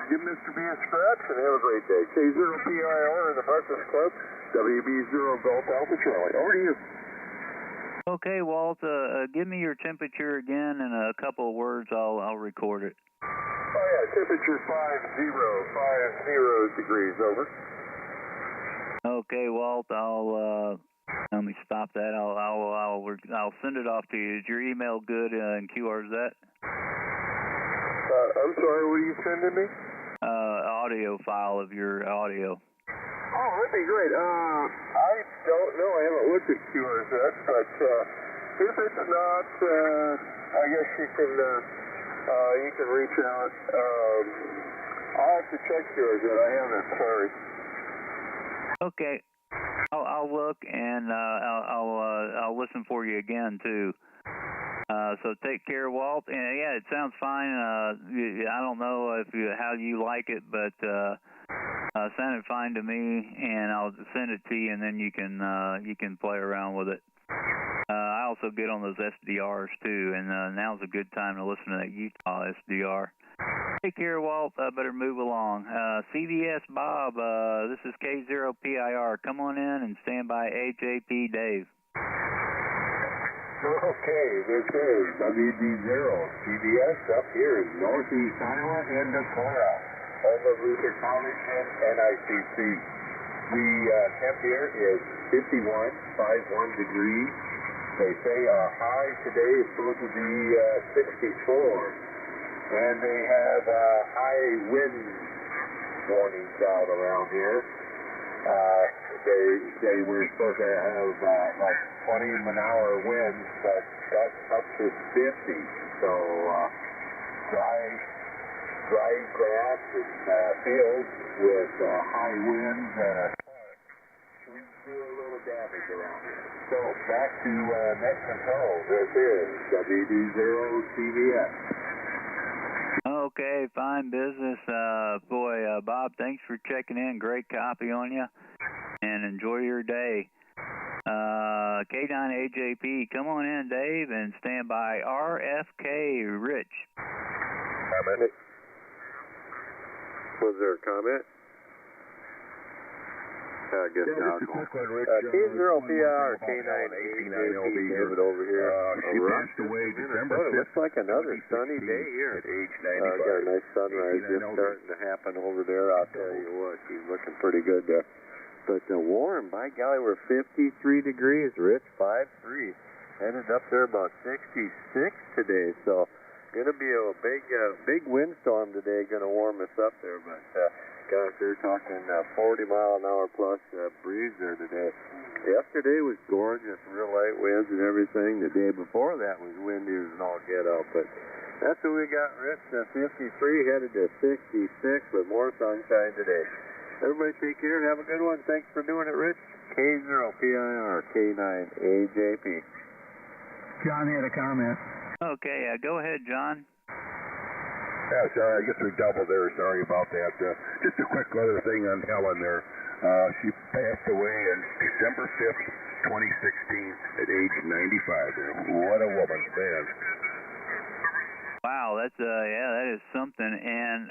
Give Mr. B a scratch and have a great day. K0PIR in the Breakfast Club, WB0 Golf Alpha Charlie. Over to you. Okay, Walt, give me your temperature again in a couple of words. I'll record it. Oh yeah, temperature 50 degrees, over. Okay, Walt, let me stop that. I'll send it off to you. Is your email good in QRZ? I'm sorry, what are you sending me? Audio file of your audio. Oh, that'd be great. I don't know. I haven't looked at QRZ, but if it's not, I guess you can reach out. I'll have to check QRZ. I haven't. Sorry. Okay. I'll look and I'll listen for you again too. So take care, Walt. And yeah, it sounds fine. I don't know how you like it, but send it fine to me, and I'll send it to you, and then you can play around with it. I also get on those SDRs too, and now's a good time to listen to that Utah SDR. Take care, Walt. Better move along. CVS Bob, this is K0PIR. Come on in and stand by AJP Dave. Okay, this is WD0 CBS up here in Northeast Iowa and Decorah, home of Luther College and NICC. The temp here is 51 degrees. They say our high today is supposed to be 64. And they have high wind warnings out around here. They were supposed to have like 20-mile-an-hour winds, but that's up to 50. So dry grass and fields with high winds we do a little damage around here. So back to net control. This is WD0CVS. Okay, fine business. Bob, thanks for checking in. Great copy on you. And enjoy your day. K9AJP, come on in, Dave, and stand by. RFK, Rich. Comment? Was there a comment? I guess not. K0PIR, K9AJP, give it over here. She passed away December 5th. Looks like another sunny day here. At age 95. Got a nice sunrise just starting to happen over there. I'll tell you what, she's looking pretty good there. But warm, by golly, we're 53 degrees, Rich, 5-3. Headed up there about 66 today, so going to be a big windstorm today, going to warm us up there. But gosh, they're talking 40-mile-an-hour plus breeze there today. Yesterday was gorgeous, real light winds and everything. The day before that was windy as an all get out. But that's what we got, Rich. 53 headed to 66 with more sunshine today. Everybody take care. Have a good one. Thanks for doing it, Rich. K0PIR, K9AJP. John had a comment. Okay, go ahead, John. Yeah, sorry, I guess we doubled there. Sorry about that. Just a quick other thing on Helen there. She passed away on December 5th, 2016 at age 95. What a woman, man. Wow, that's that is something. And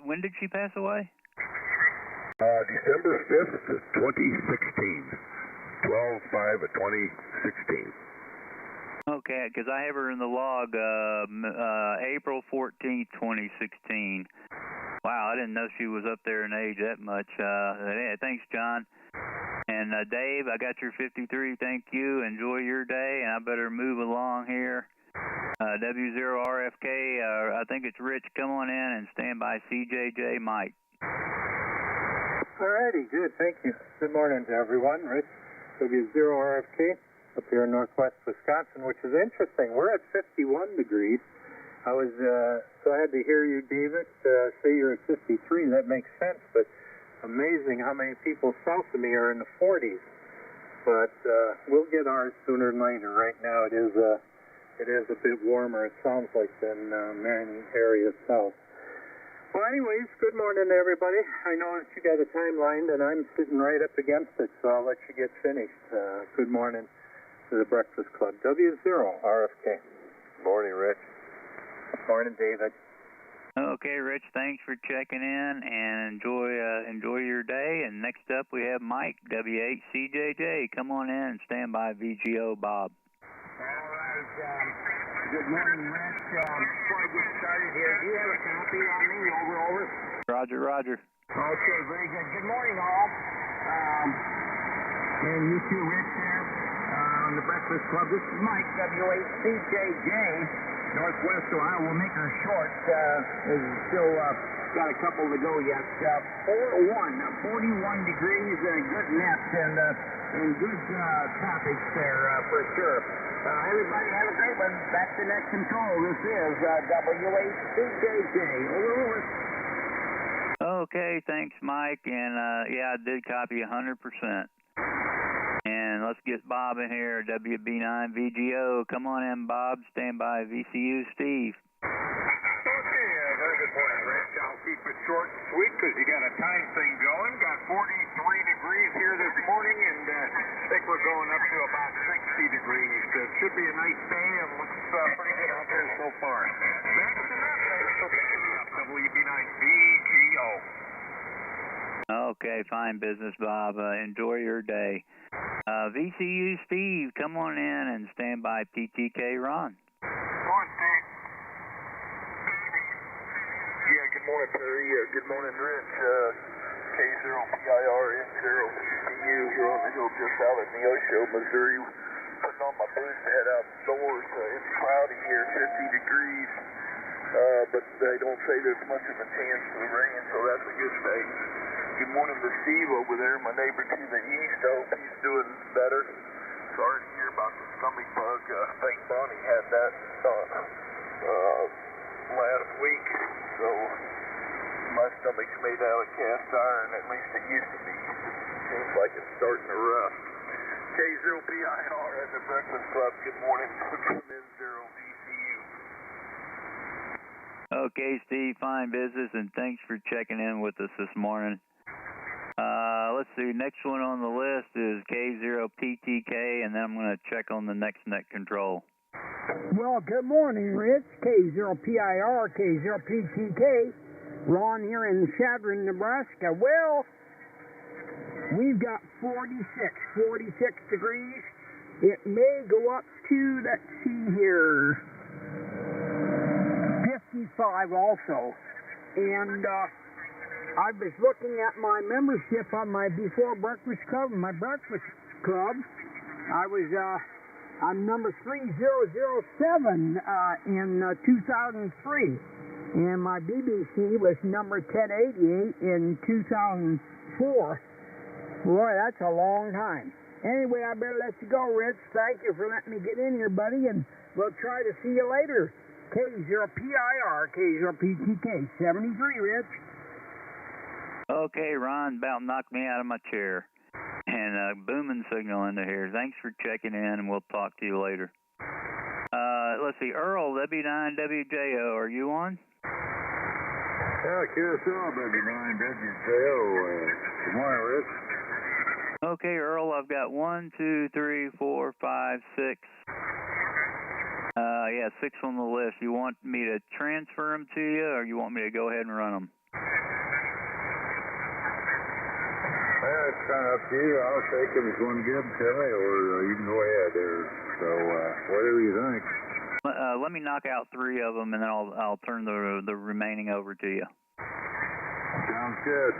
when did she pass away? December 5th, 2016. 12/5 of 2016. Okay, because I have her in the log April 14th, 2016. Wow, I didn't know she was up there in age that much. Thanks, John. And Dave, I got your 53. Thank you. Enjoy your day, and I better move along here. W0RFK, I think it's Rich. Come on in and stand by CJJ Mike. All righty, good. Thank you. Good morning to everyone. Rich, W0RFK. Up here in northwest Wisconsin, which is interesting. We're at 51 degrees. So I had to hear you, David, say you're at 53. That makes sense, but amazing how many people south of me are in the 40s. But we'll get ours sooner than later. Right now it is a bit warmer, it sounds like, than many areas south. Well, anyways, good morning to everybody. I know that you got a timeline, and I'm sitting right up against it, so I'll let you get finished. Good morning to the Breakfast Club. W0 RFK. Morning, Rich. Morning, David. Okay, Rich, thanks for checking in, and enjoy your day. And next up we have Mike, W8CJJ. Come on in and stand by VGO Bob. All right. Good morning, Rich. Before I get started here, do you have a copy on me? Over. Roger. Okay, very good. Good morning, all. And you too, Rich, there on the Breakfast Club. This is Mike, W8CJJ. Northwest Ohio. We'll make her short. There's still got a couple to go yet. 41 degrees, good net, and good topics there for sure. Everybody have a great one. Back to net control. This is W8CJJ. Over. Okay, thanks, Mike. And yeah, I did copy 100%. And let's get Bob in here, WB9VGO. Come on in, Bob. Stand by VCU, Steve. Okay, very good morning, Rich. I'll keep it short and sweet because you got a time thing going. Got 43 degrees here this morning, and I think we're going up to about 60 degrees. It should be a nice day, and looks pretty good out there so far. That's enough. Thanks for picking up, WB9VGO. Okay, fine business, Bob. Enjoy your day. VCU Steve, come on in and stand by PTK Ron. Morning, Steve. Yeah, good morning, Perry. Good morning, Rich. K0PIR N0VCU here on the hill just out of Neosho, Missouri. Putting on my boots to head out north. It's cloudy here, 50 degrees. But they don't say there's much of a chance for rain, so that's a good thing. Good morning to Steve over there, my neighbor to the east. I hope he's doing better. Sorry to hear about the stomach bug. I think Bonnie had that last week. So my stomach's made out of cast iron, at least it used to be. Seems like it's starting to rust. K0PIR at the Breakfast Club. Good morning. N0VCU. Okay, Steve, fine business, and thanks for checking in with us this morning. Let's see, next one on the list is K0PTK, and then I'm going to check on the next net control. Well, good morning, Rich. K0PIR, K0PTK. Ron here in Chadron, Nebraska. Well, we've got 46 degrees. It may go up to, let's see here, 55 also. And I was looking at my membership on my Before Breakfast Club, my Breakfast Club. I'm number 3007 in 2003. And my BBC was number 1088 in 2004. Boy, that's a long time. Anyway, I better let you go, Rich. Thank you for letting me get in here, buddy, and we'll try to see you later. K0PIR, K0PTK, 73, Rich. Okay, Ron, about knocked me out of my chair. And booming signal into here. Thanks for checking in, and we'll talk to you later. Let's see, Earl, W9WJO, are you on? Yeah, QSL, W9WJO. Good morning, Rich. Okay, Earl, I've got 1, 2, 3, 4, 5, 6. Yeah, 6 on the list. You want me to transfer them to you, or you want me to go ahead and run them? Well, it's kind of up to you. I'll take them if you want to give them to me, or you can go ahead there. So, whatever you think. Let me knock out 3 of them, and then I'll turn the remaining over to you. Sounds good.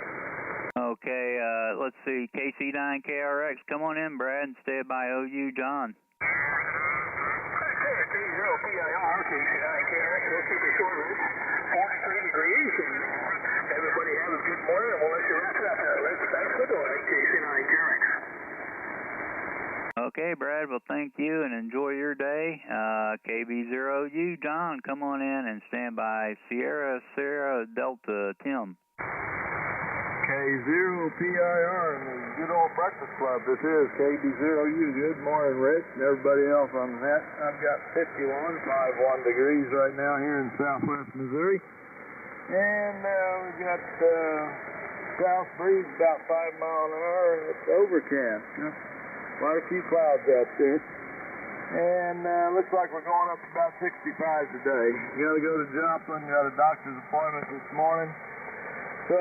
Okay, let's see. KC9KRX, come on in, Brad, and stay by OU, John. K0PIR, KC9KRX, we'll keep it short, 43 degrees, and everybody have a good morning, and we'll let you wrap it up there. Thanks for doing it, KC9KRX. Okay, Brad, well, thank you, and enjoy your day. KB0U, John, come on in and stand by Sierra Delta, Tim. K0PIR and the good old Breakfast Club. This is KB0U. Good morning, Rich, and everybody else on the net. I've got 51 degrees right now here in southwest Missouri. And we got south breeze about 5 miles an hour, and it's overcast. Quite a few clouds out there. and looks like we're going up to about 65 today. Got to go to Joplin, got a doctor's appointment this morning, so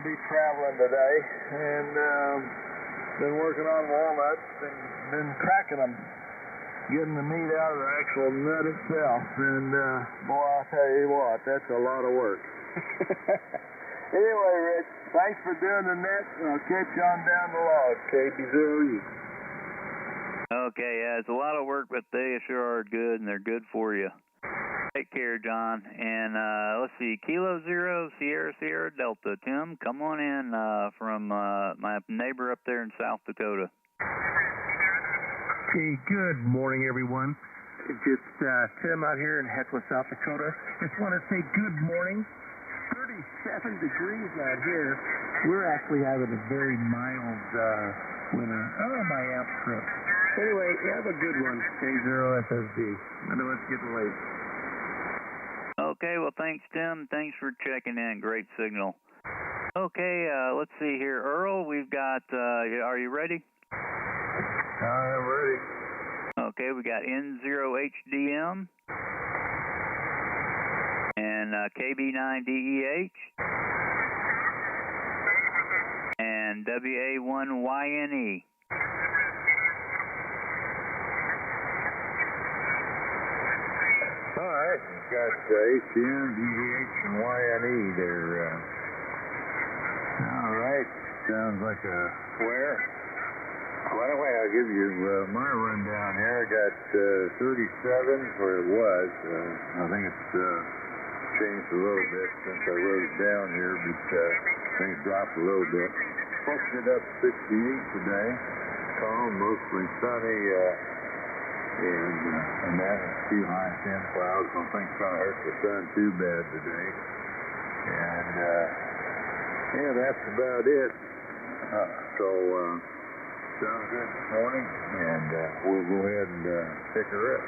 be traveling today, and been working on walnuts and been cracking them, getting the meat out of the actual nut itself, and boy, I'll tell you what, that's a lot of work. Anyway, Rich, thanks for doing the net. I'll catch you on down the log, KB0U. Okay, yeah, it's a lot of work, but they sure are good, and they're good for you. Take care, John. And let's see, Kilo Zero, Sierra Sierra Delta. Tim, come on in from my neighbor up there in South Dakota. Hey, good morning, everyone. Just Tim out here in Hecla, South Dakota. Just want to say good morning. 37 degrees out here. We're actually having a very mild winter. Oh, my amp trip. Anyway, have a good one, K0SSD. I know it's getting late. Okay, well, thanks, Tim. Thanks for checking in. Great signal. Okay, let's see here. Earl, we've got, are you ready? I am ready. Okay, we got N0HDM. And KB9DEH, and WA1YNE. All right, we've got HDM, DEH, and YNE there. All right, sounds like a square. By the way, I'll give you my rundown here. I got 37 where it was. I think it's changed a little bit since I wrote it down here, but things dropped a little bit. Pushed it up 68 today. Calm, mostly sunny, and that a few high thin clouds. Don't think it's going to hurt the sun too bad today. And yeah, that's about it. Sounds good this morning, and we'll go ahead and pick her up.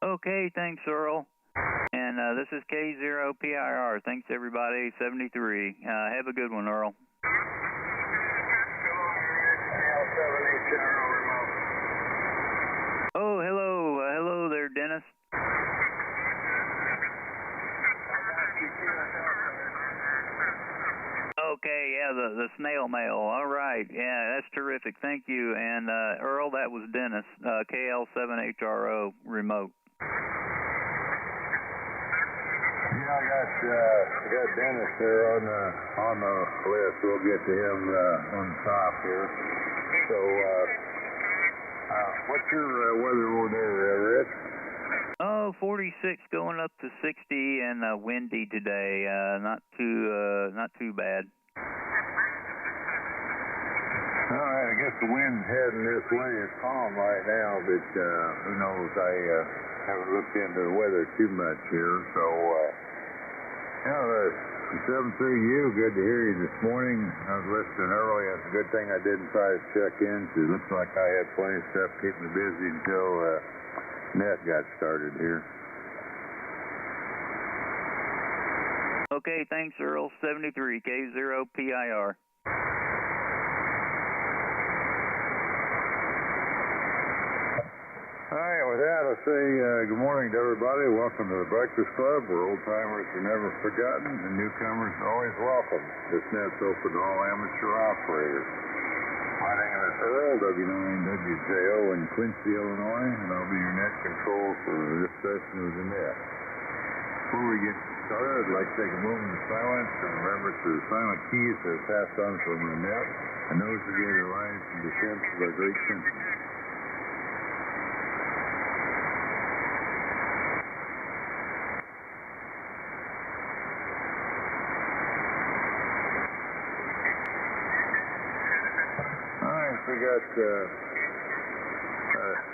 Okay, thanks, Earl. And this is K0PIR. Thanks, everybody. 73. Have a good one, Earl. Oh, hello. Hello there, Dennis. Okay, yeah, the snail mail. All right. Yeah, that's terrific. Thank you. And Earl, that was Dennis, KL7HRO remote. Yeah, I got Dennis there on the list. We'll get to him on top here. So, what's your weather over there, Rich? Oh, 46 going up to 60 and windy today. Not too bad. All right, I guess the wind's heading this way. It's calm right now, but who knows? I haven't looked into the weather too much here. So, 730U, good to hear you this morning. I was listening early. It's a good thing I didn't try to check in. It looks like I had plenty of stuff keeping me busy until net got started here. Okay, thanks, Earl. 73, K0PIR. All right, with that, I'll say good morning to everybody. Welcome to the Breakfast Club, where old-timers are never forgotten and newcomers are always welcome. This net's open to all amateur operators. My name is Earl, W9WJO in Quincy, Illinois, and I'll be your net control for this session of the net. Before we get started, I'd like to take a moment of silence and remember to the silent keys that are passed on from the net and those who gave their lives in defense of our great country. We got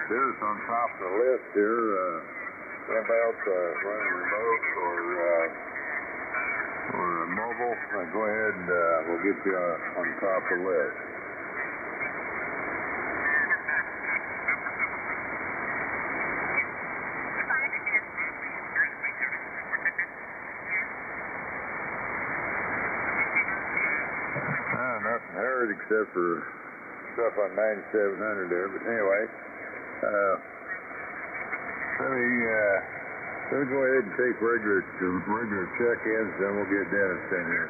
there's on top of the list here. About running remote or mobile. Go ahead and we'll get you on top of the list. Nothing heard except for stuff on 9700 there. But anyway, let me go ahead and take regular check-ins, then we'll get Dennis in here.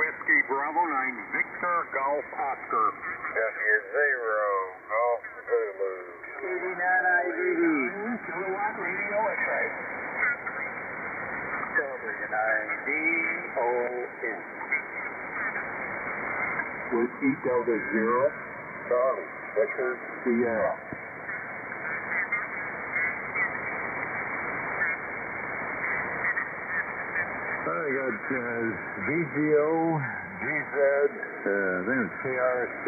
Whiskey Bravo 9, Victor Golf Oscar. W0, Golf Zulu. 89 IDD. Kilowatt radio at right. WIDON. Whiskey Delta 0, Charlie, Victor Sierra. I got VGO, GZ, I think it's KRC,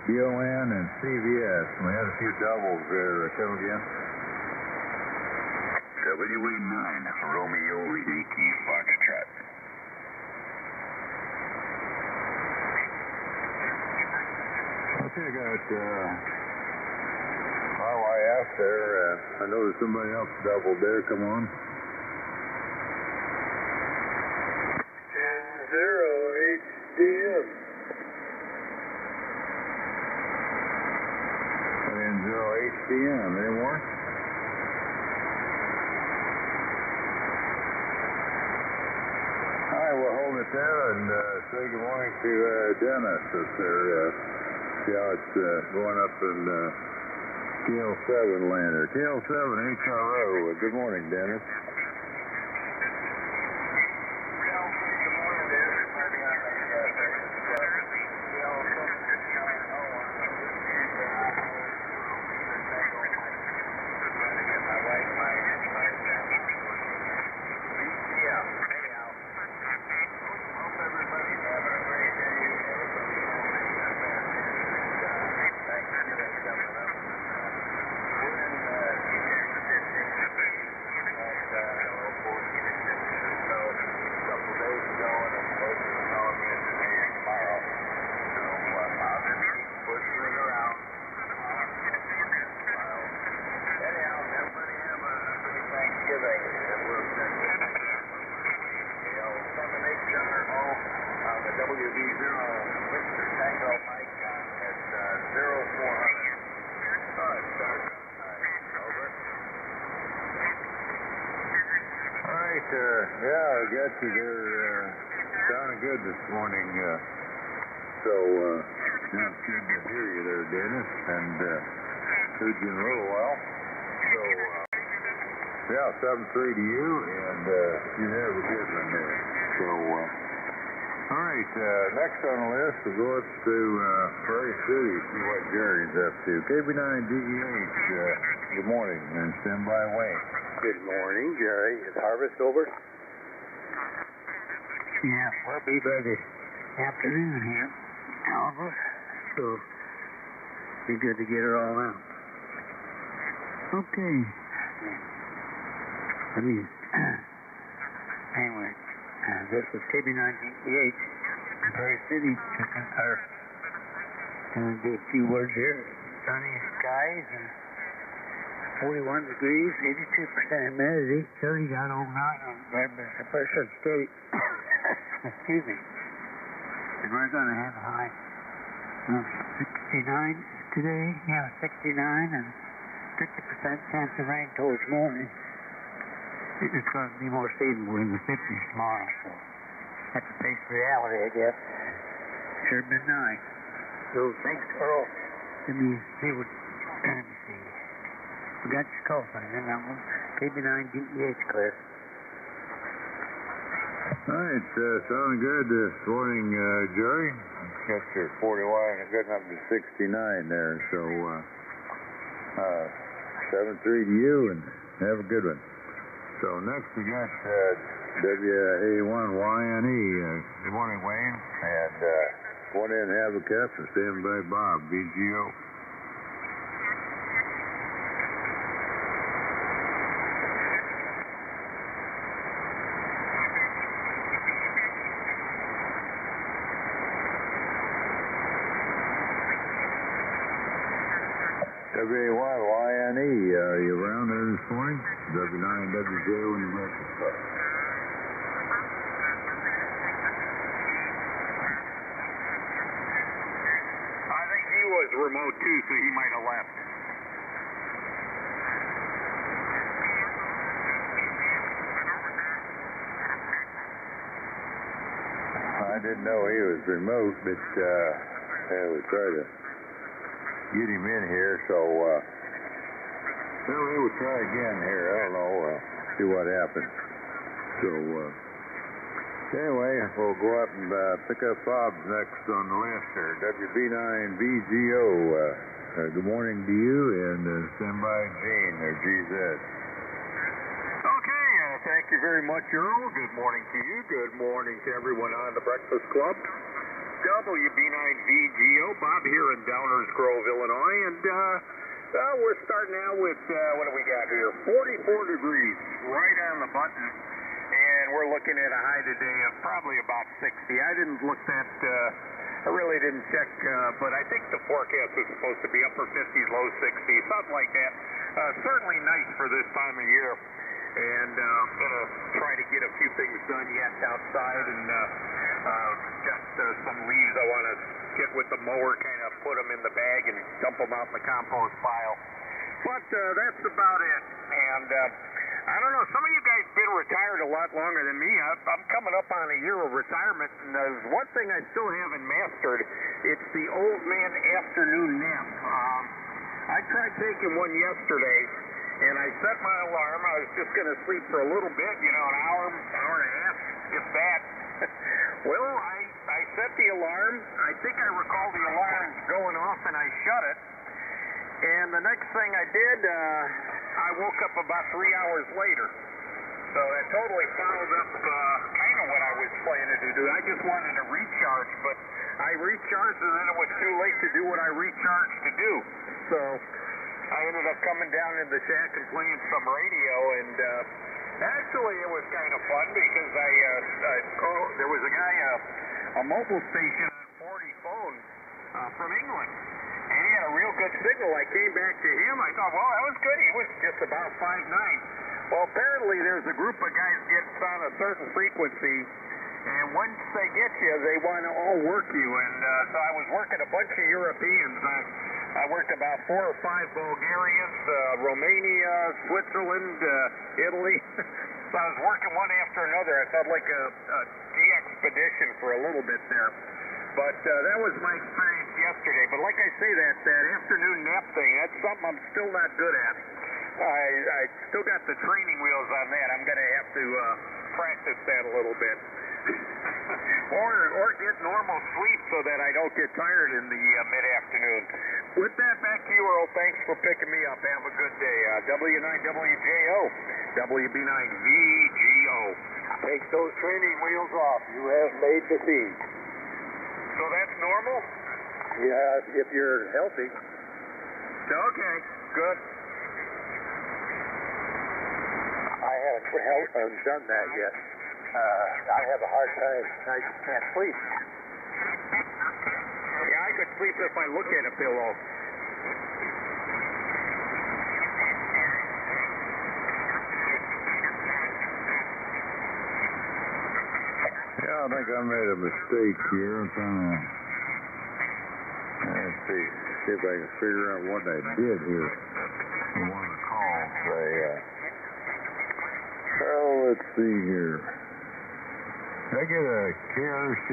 BON, and CVS. We had a few doubles there. Come again. WA9, Romeo Yankee Foxtrot. Okay, I got RYF there. I noticed somebody else doubled there. Come on. 10-0 HDM. 10-0 HDM. Any more? All right, we'll hold it there and say good morning to Dennis up there. See how it's going up in KL7 land there. KL7 HRO. Good morning, Dennis. Yeah, I got you there. Sounding good this morning. So, yeah, it's good to hear you there, Dennis, and heard you in a little while. So, yeah, 7-3 to you, and you have a good one there. So, all right, next on the list, we'll go up to Prairie City, see what Jerry's up to. KB9DEH, good morning, and stand by away. Good morning, Jerry. Is harvest over? Yeah, we'll be by the afternoon here, Albert. So, be good to get her all out. Okay. Let me, anyway, this was KB9DEH in Prairie City. Gonna do a few words here. Sunny skies and 41 degrees, 82% humidity, 30.09 on the pressure steady. Excuse me. And we're going to have a high of 69 today. Yeah, 69 and 50% chance of rain towards morning. It's going to be more stable in the 50s tomorrow, so that's a face reality, I guess. Sure been nice. So thanks, Earl. Let me see what. Let me see. We got your call sign in that one. KB9DEH clear. All right, sounding good this morning, Jerry. Got your 41 getting up to 69 there, so 7-3 to you, and have a good one. So next we got WA1YNE. Good morning, Wayne. And one in Habitat and stand by Bob, VGO. WA1YNE, are you around there this morning? W9WJ in the breakfast club. Hi remote too, so he might have left. I didn't know he was remote, but we try to get him in here, so we'll try again here. I don't know, see what happens. So anyway, we'll go up and pick up Bob's next on the list there. WB9VGO. Good morning to you, and stand by Gene or GZ. Okay, thank you very much, Earl. Good morning to you. Good morning to everyone on the Breakfast Club. WB9VGO, Bob here in Downers Grove, Illinois, and we're starting out with, what do we got here? 44 degrees, right on the button, and we're looking at a high today of probably about 60. I didn't look that, I really didn't check, but I think the forecast was supposed to be upper 50s, low 60s, something like that. Certainly nice for this time of year. And I'm going to try to get a few things done yet outside, and got some leaves I want to get with the mower, kind of put them in the bag and dump them out in the compost pile. But that's about it. And I don't know, some of you guys been retired a lot longer than me. I'm coming up on a year of retirement, and there's one thing I still haven't mastered. It's the old man afternoon nap. I tried taking one yesterday, and I set my alarm. I was just going to sleep for a little bit, you know, an hour and a half, if that. Well, I set the alarm. I think I recall the alarm going off, and I shut it. And the next thing I did, I woke up about 3 hours later. So that totally fouled up kind of what I was planning to do. I just wanted to recharge, but I recharged, and then it was too late to do what I recharged to do. So I ended up coming down in the shack and playing some radio, and actually it was kind of fun because there was a guy, a mobile station on 40 phone from England, and he had a real good signal. I came back to him. I thought, well, that was good. He was just about 5'9". Well, apparently there's a group of guys gets on a certain frequency, and once they get you, they want to all work you. And so I was working a bunch of Europeans. I worked about 4 or 5 Bulgarians, Romania, Switzerland, Italy. So I was working one after another. I felt like a de-expedition for a little bit there. But that was my experience yesterday. But like I say, that afternoon nap thing, that's something I'm still not good at. I still got the training wheels on that. I'm going to have to practice that a little bit. or get normal sleep so that I don't get tired in the mid-afternoon. With that, back to you, Earl. Thanks for picking me up. Have a good day. W9WJO, WB9VGO. Take those training wheels off. You have made the scene. So that's normal? Yeah, if you're healthy. Okay, good. I haven't done that yet. I have a hard time. I can't sleep. Yeah, I could sleep if I look at a pillow. Yeah, I think I made a mistake here. I'm trying to see if I can figure out what I did here. On one of the calls, let's see here. Did I get a KRC,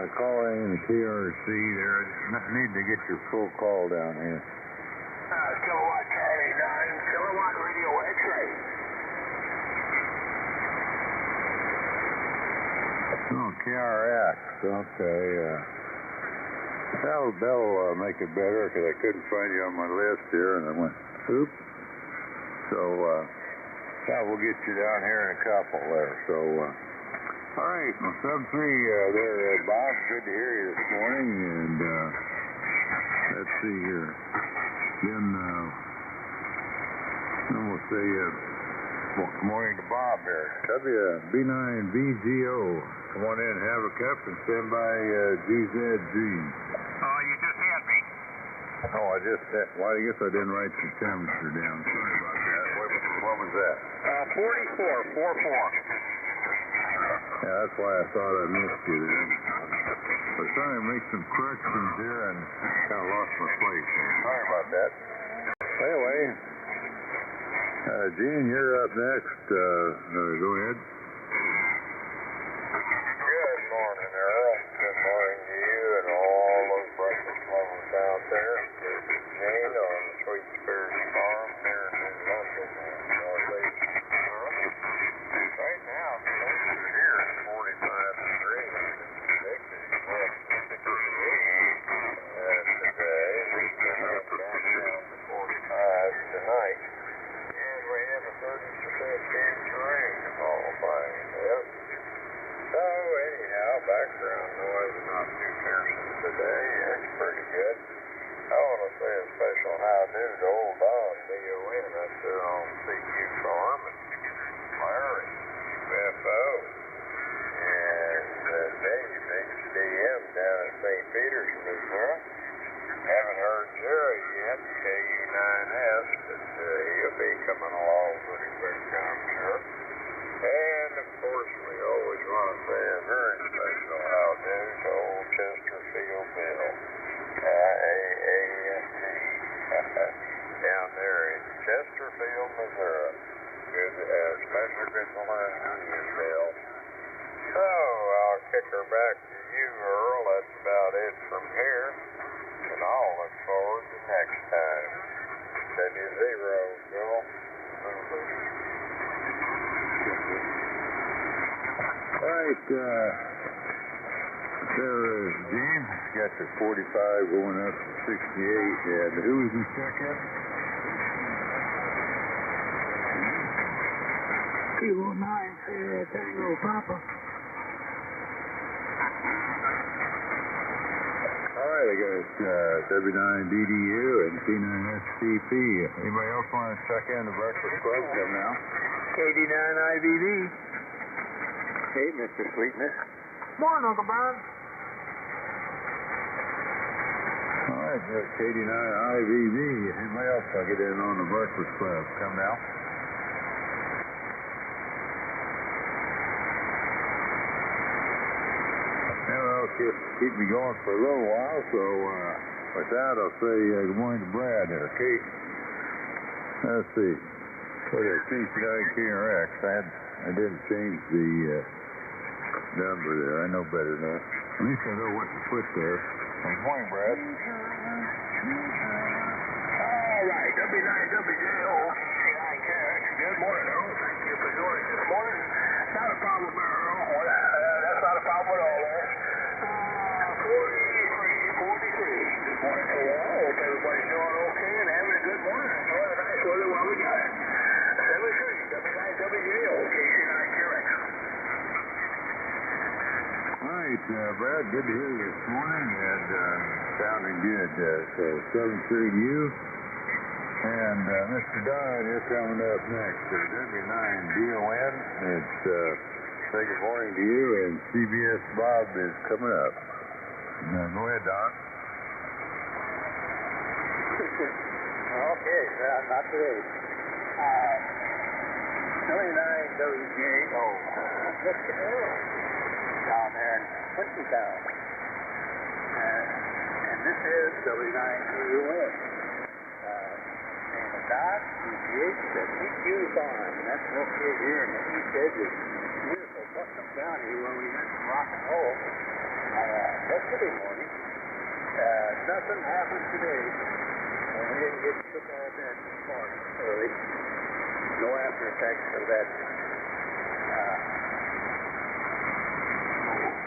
a call in the KRC there? I need to get your full call down here. Kilowatt Charlie 9, kilowatt radio X-ray. Oh, KRX, okay. That'll make it better because I couldn't find you on my list here, and I went, oops. So, we'll get you down here in a couple there. So, all right, well, sub 3 there, Bob. Good to hear you this morning. And let's see here. Then we'll say good morning to Bob here. WB9VGO. Come on in, have a cup, and stand by GZG. Oh, you just had me. Oh, I guess I didn't write the temperature down. Sorry about that. What was that? 44. Yeah, that's why I thought I missed you there. I was trying to make some corrections here and kind of lost my place. Sorry about that. Anyway, Gene, you're up next. Go ahead. Good morning, Earl. Good morning to you and all those breakfast lovers out there. This is Gene on Sweet Spirits Farm here in New London, northeast Missouri. Right now, the temperature here is 45 degrees. It's predicted to go up to 68 today. We're going to head back down to 45 tonight. And we have a 30% chance of rain to fall by. Yep. So, anyhow, background noise is not too fearsome today. It's pretty good. I want to say a special how-do to old Don, D-O-N, up there on CQ Farm, and Larry, UFO, and Dave, HDM, down at St. Peters, Missouri. Haven't heard Jerry yet, KU9S, but he'll be coming along pretty quick, I'm sure. And, of course, we always want to say a very special how-do to old Chesterfield Bill, AAST, down there in Chesterfield, Missouri. Good, special good morning to you, Bill. So, I'll kick her back to you, Earl. That's about it from here. And I'll look forward to next time. W0, Bill. All right, there, Gene. Got your 45 going up to 68. And who was in second? Kilo 9, Sierra Tango Papa. All right, I got W9DDU and C9SCP. Anybody else want to check in the Breakfast Club? Come now. KD9IVV. Hey, Mr. Sweetness. Morning, Uncle Bob. All right, got KD9IVV. Anybody else want to get in on the Breakfast Club? Come now. Just keep me going for a little while, so with that, I'll say good morning to Brad there. Kate, let's see. For the TC9KRX, I didn't change the number there. I know better now. At least I know what to put there. Good morning, Brad. All right, W9WJO, TC9KRX. Good morning, Earl. Thank you for joining this morning. Not a problem, Earl. That's not a problem at all, there. 43. Good morning to all. Hope everybody's doing okay and having a good morning. Enjoy the nice weather while we got it. 73, W9WJO, TC9KRX. All right, Brad, good to hear you this morning, and sounding good. So 7-3 to you. And Mr. Don, you're coming up next. W9DON. It's say good morning to you, and CBS Bob is coming up. Go ahead, Don. Okay, not today. W9WJO, Mr. Earl, down there in Clinton Town. And this is W9KUN. And the Dot, EPH, the CQ Farm, and that's located here in the east edge of beautiful Putnam County, where we had some rock and roll yesterday morning. Nothing happened today, and we didn't get to football bed this morning early. No after effects of that.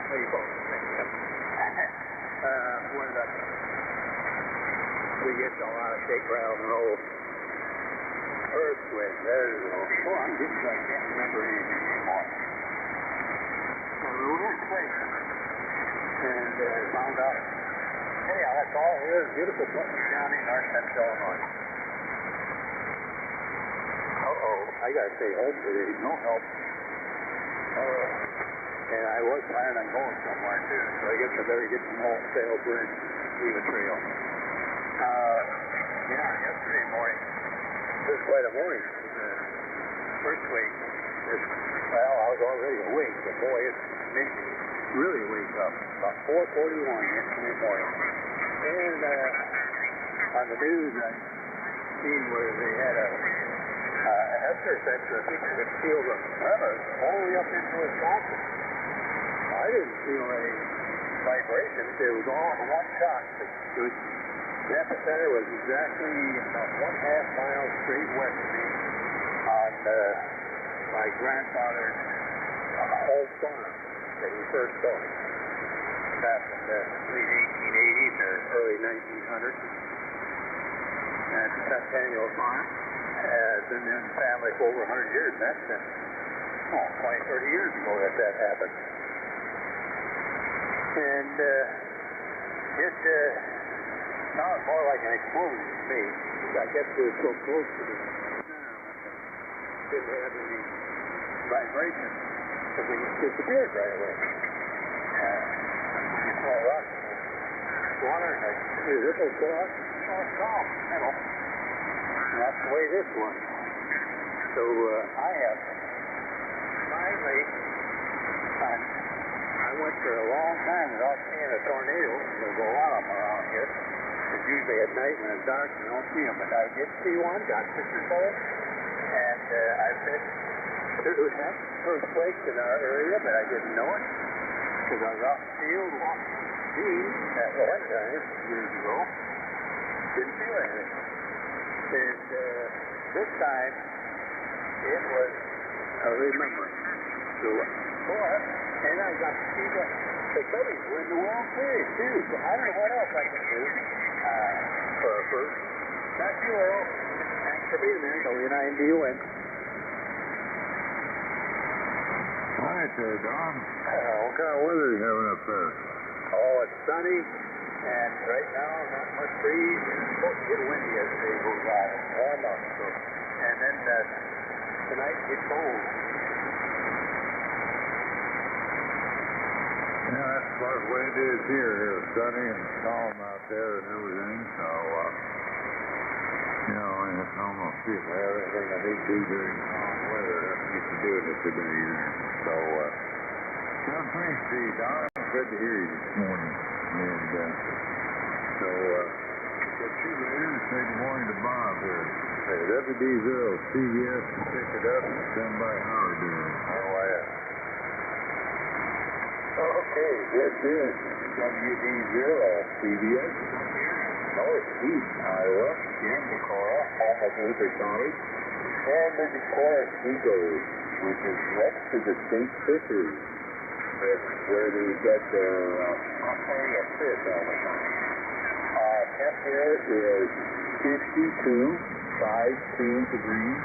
What do you call it? When we get a lot of shake, rattle, and roll. Earthquake, there you go. Oh, I'm just, I can't remember anything anymore. So we were quake. And found out. Anyhow, that's all here. Beautiful Putnam County, North Central Illinois. I gotta stay home today. No help. And I was planning on going somewhere too, so I guess I better get some wholesale bridge, leave a trail. Yesterday morning, it was quite a morning. First week, well, I was already awake, but boy, it's amazing really wake up. About 4:41 yesterday morning. And on the news, I seen where they had a Hester sector of people could feel the tremors all the way up into Wisconsin. I didn't feel any vibrations. It was all one shock. The epicenter was exactly about 1.5 miles straight west of me on my grandfather's old farm that he first built back in the late 1880s or early 1900s. And it's a centennial farm. Has been in the family for over 100 years. That's been 20, 30 years ago that happened. And it sounded more like an explosion to me. I guess it was so close to the center of it. Didn't have any vibration because it disappeared right away. You saw rock water and the ripples go out. It's calm, metal. And that's the way this was. So I have finally, I went for a long time without seeing a tornado. There's a lot of them around here. It's usually at night when it's dark you don't see them. But I did see one, got pictures of it. And I've been through earthquakes in our area, but I didn't know it. Because I was out in the field walking bees at one time years ago. Didn't feel anything. And this time, it was a remembering. So, and I got to see the Cubbies win the World Series, too. So I don't know what else I can do for a first. Thank you, Earl. Thanks for being there. W9DUN. All right there, Don. What kind of weather are you having up there? Oh, it's sunny. And right now, not much breeze. It's supposed to get windy as the day goes on. It's warm up. So. And then tonight it gets cold. Yeah, that's about the way it is here. It's sunny and calm out there and everything. So, you know, it's almost see if I have anything I need to do during calm weather. That's what you do it today there. So, thanks to you, Don. Good to hear you this morning. And so, get you later and say good morning to Bob here. Hey, WD0CVS, pick it up and stand by Howard there. RYS. Okay, this is WD0CVS, Northeast Iowa, in Decorah, home of Luther College, and the Decorah Eagles, which is next to the state fisheries. That's where they get their plenty of fish all the time. Temp here is 52 degrees.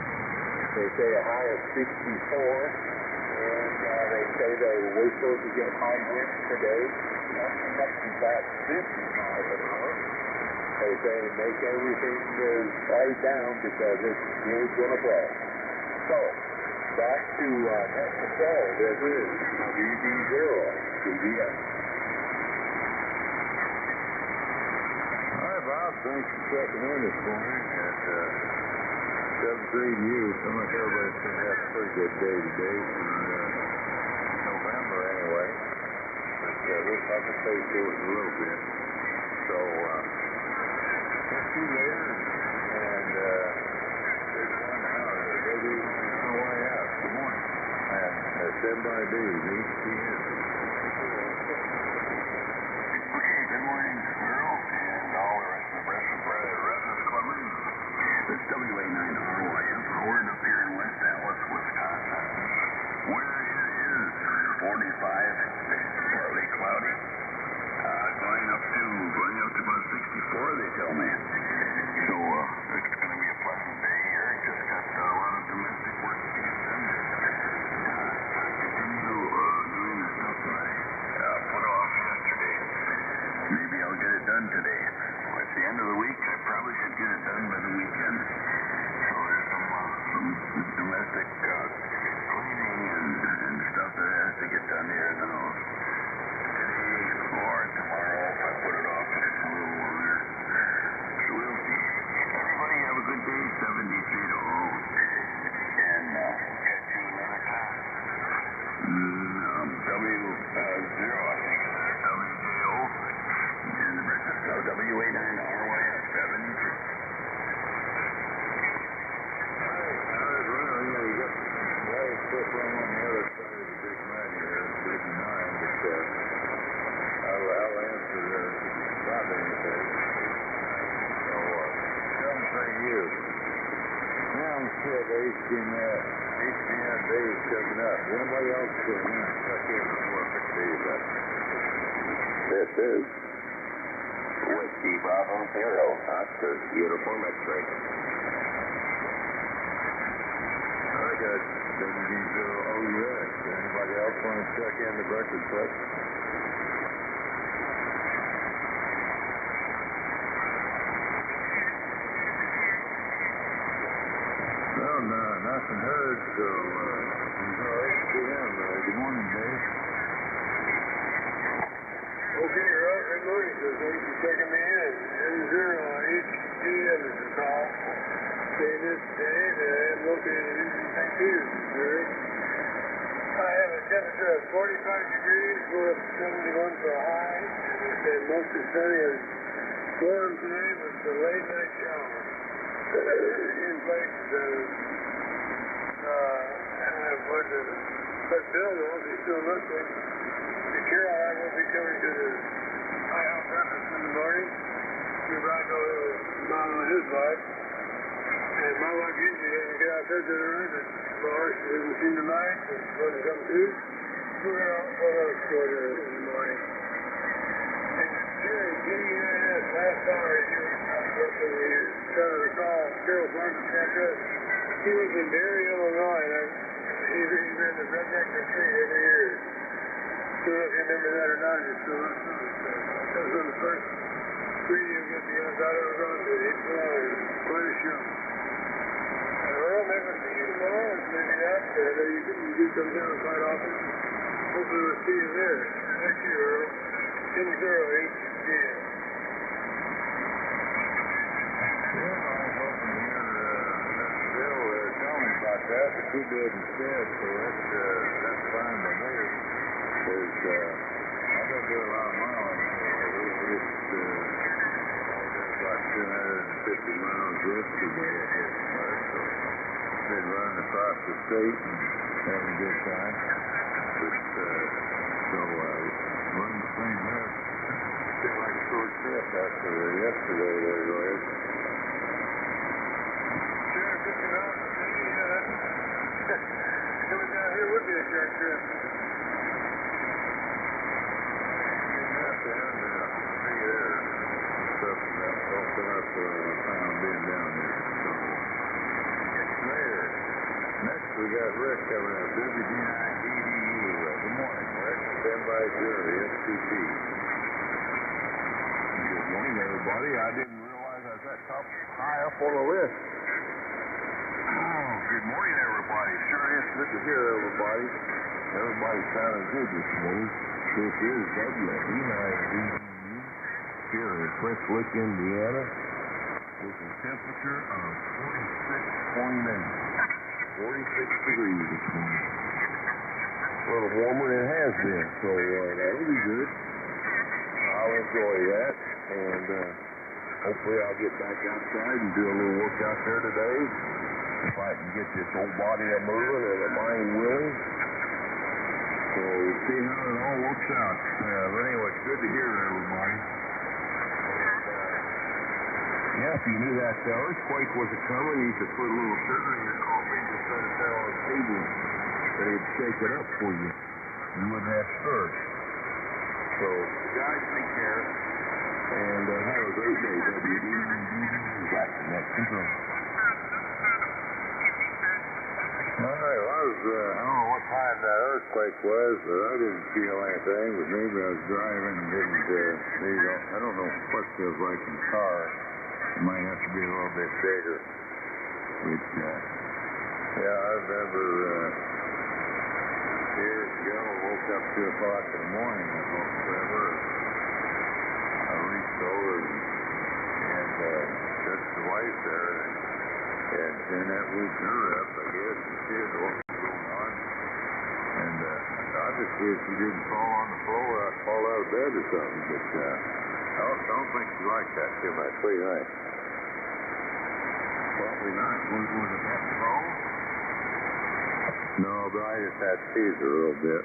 They say a high of 64, and they say we're supposed to get high winds today, up to about 50 miles an hour. They say make everything slide down because it's really going to blow. So, back to next control. This is WD0CVS. All right, Bob. Thanks for checking in this morning. And 7th grade youth. I'm like everybody's going to have a pretty good day today for November anyway. But we'll have to stay to it in a little bit. So, catch you later. And there's one hour. Maybe on the way out. Good morning. And stand by B, HTN. Okay, good morning, Earl, and all the rest of the residents clubbers. This is WA9RYF reporting up here in West Dallas, Wisconsin, where it is 45, partly cloudy, going up to about 64, they tell me. So it's going to be a pleasant day here. Just got a lot of domestic work to get done. Continue doing the stuff that I put off yesterday. Maybe I'll get it done today. At the end of the week, I probably should get it done by the weekend. So there's some domestic cleaning and stuff that has to get done here in the house. Today or tomorrow, if I put it off a little longer. So we'll see. Everybody have a good day. 73 to all. And catch you another time. W0. have HDN days coming up. Anybody else check in before I pick days up? This is Whiskey Bravo Zero, Oscar, Uniform X-ray. I got WD0OUX. Anybody else want to check in the Breakfast Club? Well, nothing heard, so it's all right to him. Good morning, Dave. Okay, Earl, good morning. So thanks for checking me in. M0HGM is the call. Saying this today that I am located in St. Petersburg, Missouri. I have a temperature of 45 degrees, going up to 71 for a high. And it's been mostly sunny and warm today with the late night shower. In places, but Bill knows he's still listening. Carol and I will be coming to the IHOP breakfast in the morning. We ride a little mile on his wife. And my wife usually doesn't get out there to the road, but she doesn't seem to mind, so she's going to come too. We're going to go there in the morning. And Jerry, GEIS, last hour, you started the call. Carol Barnes catch us. He was in Barry, Illinois, and he ran the redneck retreat every year. I don't know if you remember that or not. It's still on that was one of the first radio get-togethers I'd ever gone to. He put on quite a show. Earl, maybe we'll see you tomorrow, maybe not. I know you do come down quite often. Hopefully we'll see you there. Thank you, Earl. M0HGM. About that, but he did instead, so that's fine by me. Because I've been doing a lot of miles. We did about 250 miles yesterday at this part, so I've been running across the state and having a good time. But, so running the same route, feel like a short trip after yesterday there, Roy. Coming down here would be a short trip. Next we got Rick coming up. WDIEDU. Good morning, Rick. Stand by jury, STP. Good morning, everybody. I didn't realize I was that high up on the list. Oh, good morning, everybody. Sure is good to hear everybody. Everybody sounding good this morning. This is WDIEDU here in French Lick, Indiana, with a temperature of 46.8. 46 degrees this morning. A little warmer than it has been, so that'll be good. I'll enjoy that, and hopefully I'll get back outside and do a little work out there today. If I can get this old body moving and the mind willing. So we'll see how it all works out. But anyway, it's good to hear everybody. Yeah, if you knew that earthquake was coming, you could put a little sugar in your coffee and just set it down on the table, and it'd shake it up for you. You wouldn't have stirred. So, guys, take care, and have a great day, WD. Back to next control. All right, well, I don't know what time that earthquake was, but I didn't feel anything, but maybe I was driving and I don't know what it feels like in the car. It might have to be a little bit bigger. But, yeah, I remember years ago, I woke up 2 o'clock in the morning, I thought forever. I reached over and touched the wife there, and then that woke her up, I guess, and she had what was going on. And I just wish she didn't fall on the floor, I'd fall out of bed or something, but I don't think she liked that too much. What do you think? Probably not. Was it that strong? No, but I just had to tease her a little bit.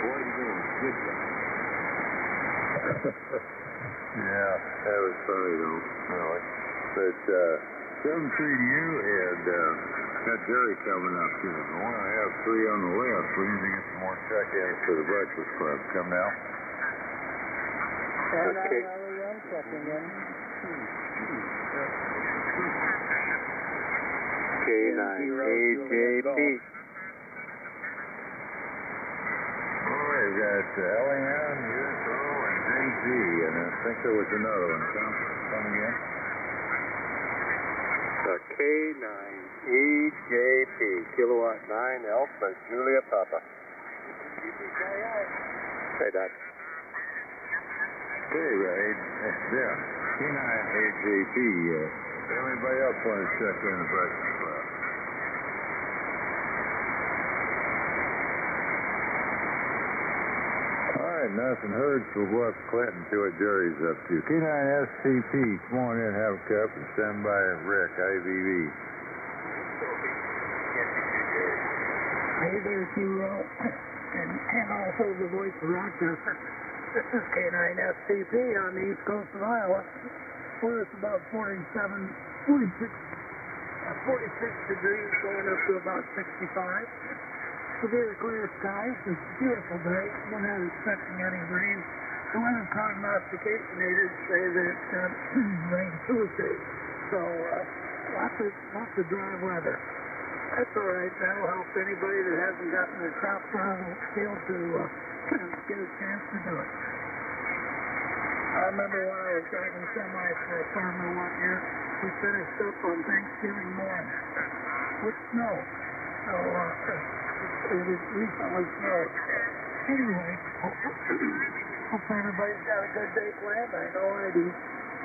What are you doing? Good job. Yeah, that was funny though. Really. But 7-3 to you, and got Jerry coming up here. I want to have 3 on the list. We need to get some more check-ins for the Breakfast Club. Come now. Okay. Checking in. K9AJP. We've got LAN, USO, and JG, and I think there was another one. Come again? K9EJP, kilowatt 9 Alpha Julia Papa. Hey, Doc. Okay, yeah, K9AJP. Anybody else want to check in the Breakfast Club? All right, nothing heard, so we'll go up to Clinton, see what Jerry's up to. K9SCP, come on in, have a cup, and stand by Rick, IVV. Hey there, Earl, and also the voice of Rochester. This is K9SCP on the east coast of Iowa, where it's about 46 degrees, going up to about 65. Severe clear skies. It's a beautiful day. We're not expecting any breeze. The weather prognosticators say that rain Tuesday. So lots of dry weather. That's all right. That'll help anybody that hasn't gotten their crops on the field to get a chance to do it. I remember when I was driving semis for a farmer one year, we finished up on Thanksgiving morning with snow. So it was recently snowed. Anyway, hope everybody's got a good day planned. I know I do.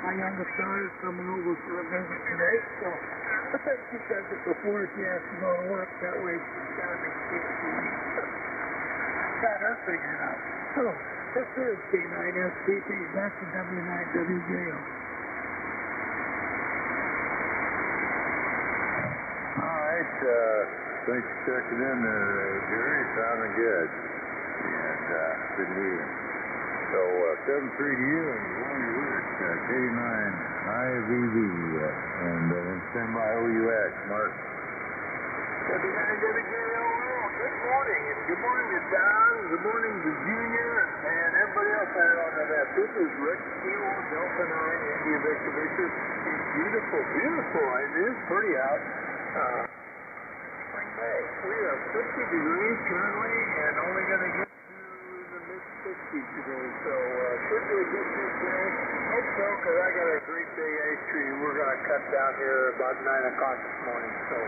My youngest daughter's coming over for a visit today, so I think she says it before she has to go to work. That way she's got an excuse to leave. Got her figured out. So, this is K9SCP, back to W9WJO. All right, thanks for checking in there, Jerry. Sounding good. And good to hear you. So, 7-3 to you, and one Rick, K9IVV, and then stand by OUX, Mark. W9WJO, good morning, and good morning to Don, good morning to Junior, and everybody else out on the left. This is Rick Kilo, Delta 9, India Victor Victor. It's beautiful, beautiful. It is pretty out. Spring day. We are 50 degrees currently, and only going to get to the mid-60s today, so should be a good day. Hope so, because I got a great big ice tree we're going to cut down here about 9 o'clock this morning, so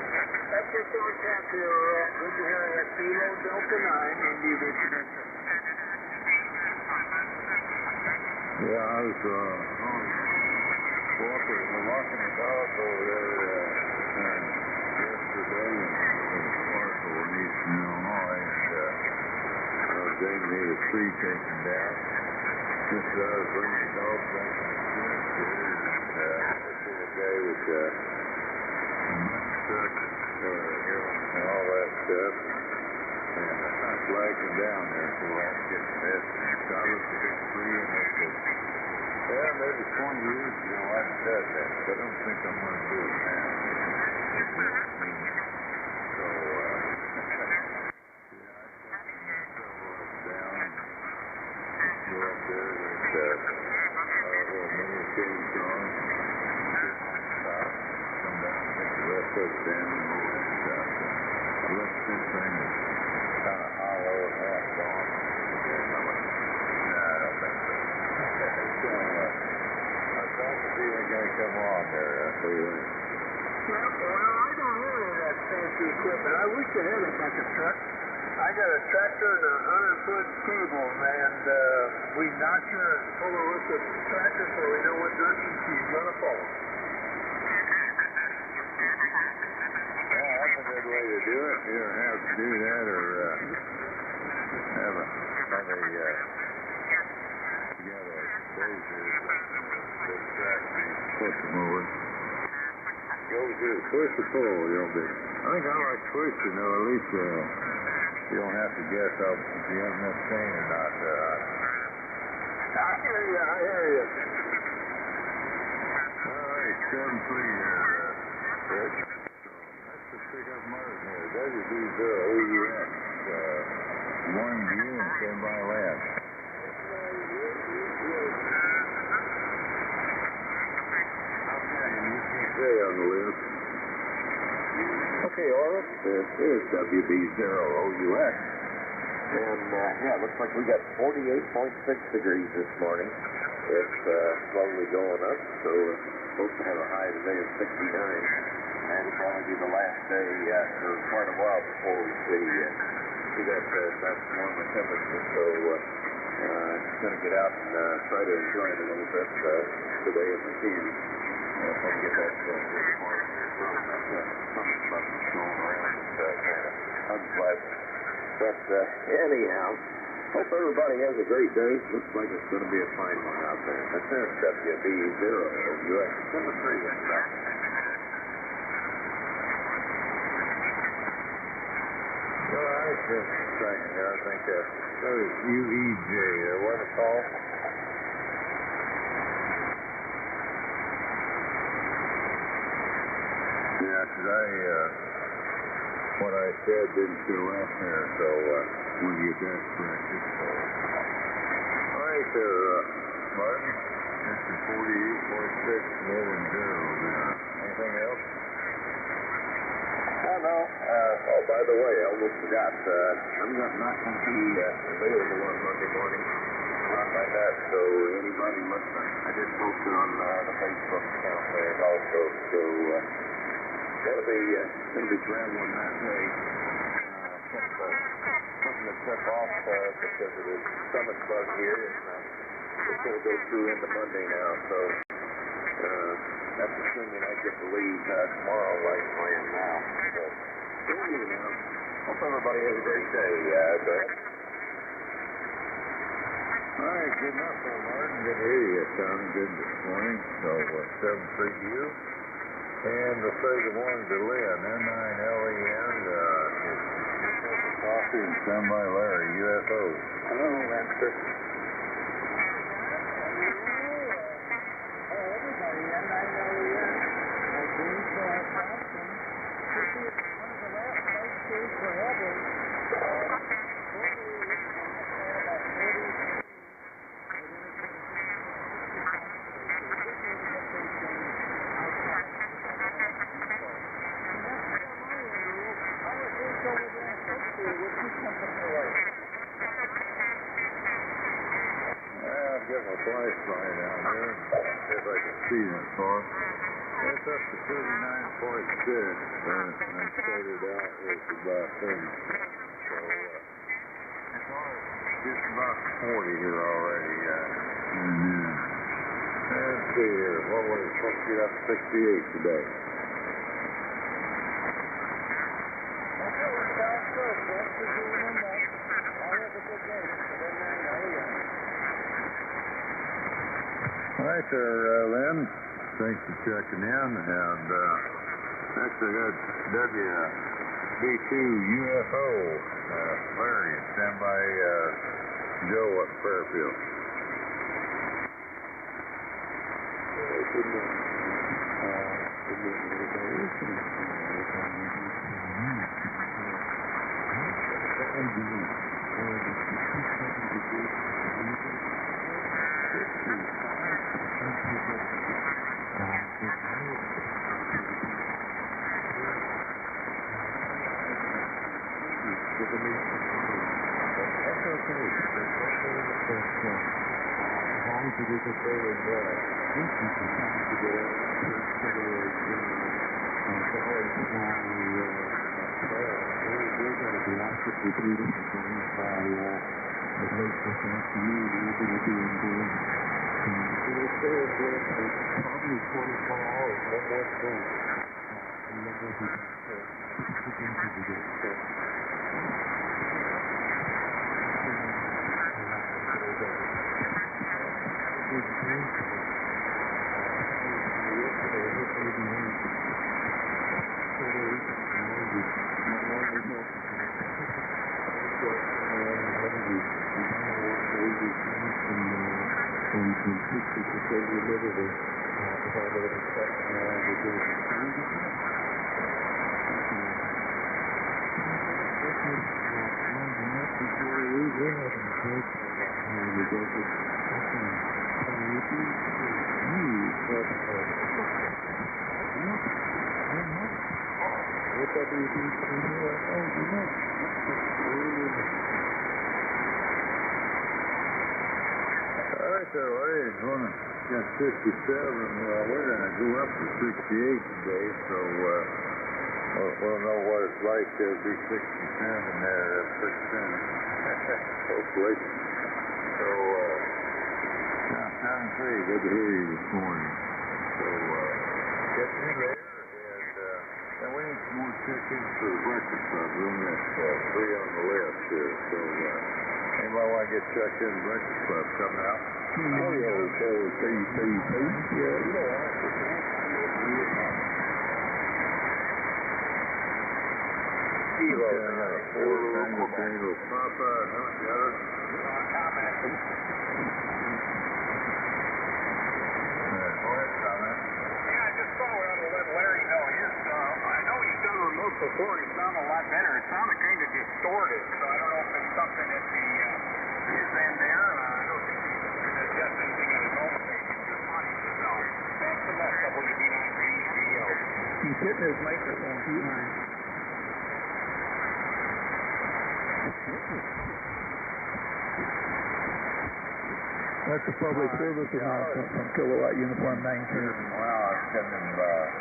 that's your forecast here, Earl. Good to hear you. Kilo Delta 9, India Victor Victor. Yeah, I was walking the dog over there yesterday in Sparkle in eastern Illinois, and they made a tree taken down. Just as I was bringing the dog back to the fence here, and I seen a guy with a much truck and all that stuff, and I flagged him down there so I could get the estimate. So I looked at this tree and I said, well, maybe 20 years ago I'd have done that, but I don't think I'm going to do it now. So, go up there with a little mini cage on, come down, take the rest of it down, and all that stuff. I left this thing kind of hollow and half gone. Nah, I don't think so. I thought the feeling going to come on there. What do you think? Yeah, well, I don't have any of that fancy equipment. I wish I had a bucket truck. I got a tractor and a 100-foot cable, and we notch her and pull her with the tractor so we know what direction she's going to fall. Yeah, that's a good way to do it. You don't have to do that or have a dozer or something to tractor and push them over. Go to push or pull, you'll be. I think I like push, you know, at least you don't have to guess up if you have enough pain or not. I hear you. All right, 7-3 here. Let's just pick up Martin here. WB0OUX. Good morning to you and stand by last. On the list. Okay, Earl, this is WB0OUX. And, yeah, it looks like we got 48.6 degrees this morning. It's slowly going up, so it's supposed to have a high today of 69. And it'll probably be the last day for quite a while before we see that normal temperature. So, just going to get out and try to enjoy it a little bit today if we can. If I can get that something going around and kind of unpleasant. But anyhow, hope everybody has a great day. Looks like it's going to be a fine one out there. This is WB0OUX. Number 3 is up. Well, I was just saying here, I think that was UEJ. What a call. Yeah, because what I said didn't show up there, so we'll get that corrected. All right there, Martin. Mr. 48.6 Northern Zero there. Anything else? No. Oh, by the way, I almost forgot. I'm not going to be available on Monday morning. Not like that. So anybody listening, I did post it on the Facebook account there also. So gonna be traveling that day. Something to tip off because of the summit bug here, and it's gonna go through into Monday now. So that's assuming I get to leave tomorrow like I am now. So anyhow, hope everybody has a great day. All right, good enough there, Martin. Good to hear you. It sounded good this morning. So 7-3 to you. And the second one to Lynn, N9LEN, coffee and stand by Larry, UFO. Hello, Lancer. Everybody, N9LEN. I've been to Boston. This is one of the last flight stays forever. I'll get my flashlight out here and see if I can see that far. It's up to 39.6, and I started out with about 30. So, just about 40 here already. Let's see here. What was it? Supposed to get up to 68 today. All right there, Lynn. Thanks for checking in. And next I got WB2 UFO. Larry, stand by Joe at Fairfield. Good morning. Good morning, everybody. All right, there, ladies. Got 57. We're going to go up to 68 today, so we'll know what it's like to be 67 there pretty soon. Hopefully. So, Tom 3, good to hear you this morning. So, get me there, and we need some more check-ins for the breakfast club. We only got 3 on the list here, so anybody want to get checked in the breakfast club coming out? Kilo, Tango, Papa, how much the other? I just thought we ought to let Larry know. I know he's done a remote before. He sounded a lot better. It sounded kind of distorted, so I don't know if it's something at his end there. I don't think he can adjust anything at his own station. Just funny to know. Thanks so much, WB9 BGO. He's hitting his microphone too high. That's a public service announcement from Kilowatt Uniform 19. Well, I was getting about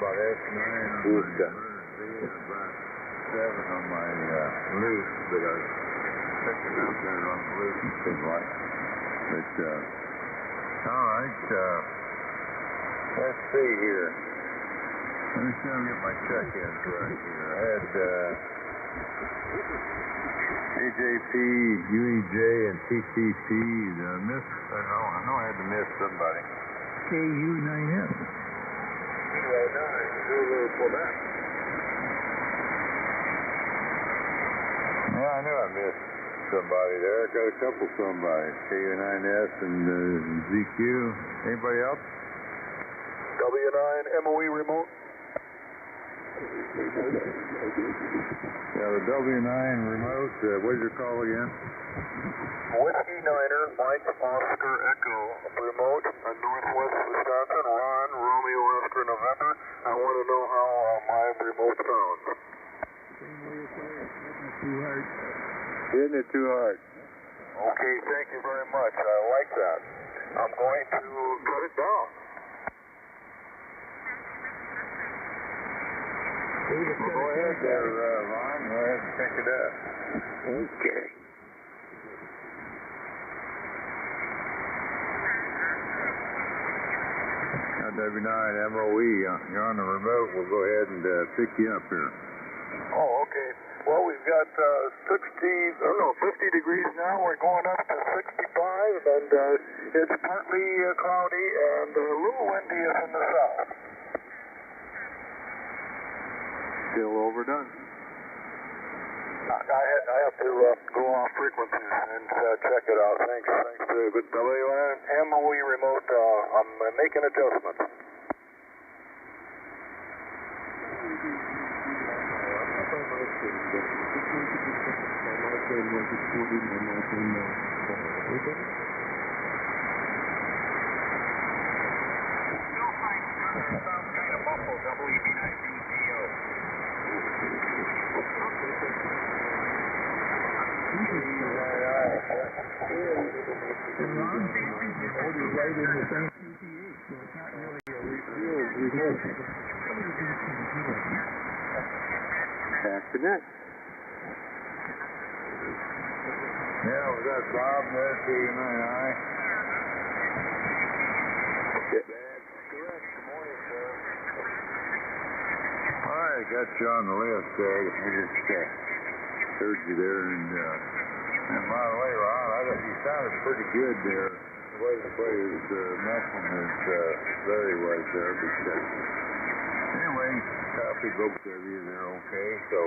S9 on my about 7 on my loose, but I was picking up there on the loose, it seemed like. But, all right, let's see here. Let me see if I can get my check-ins right here. I had AJP, UEJ, and TTP. Did I miss? I know I had to miss somebody. KU9S. Kilo 9, Zulu, Quebec. Yeah, I knew I missed somebody there. I got a couple somebody. KU9S and ZQ. Anybody else? W9 MOE remote. Yeah, the W9 remote. What's your call again? Whiskey Niner, Mike Oscar Echo, remote, Northwest Wisconsin, Ron, Romeo Oscar November. I want to know how my remote sounds. Hitting it too hard. Okay, thank you very much. I like that. I'm going to cut it down. Well, go ahead there, Ron. Go ahead and pick it up. Okay. W9 MOE, you're on the remote. We'll go ahead and pick you up here. Oh, okay. Well, we've got 50 degrees now. We're going up to 65, and it's partly cloudy and a little windy in the south. Still overdone. I have to go off frequencies and check it out. Thanks to the WMOE remote. I'm making adjustments. Sounds kind of muffled, WB9 BGO. Right in the same PPH, so it's not really a real remote. Back to net. Yeah, we got Bob there, KU9I. That's correct. Good morning, sir. All right, got you on the list there. I just heard you there, and by the way, Ron, you sounded pretty good there. The way the players muffling as Larry was there, but anyway, copy both of you, they're okay. So,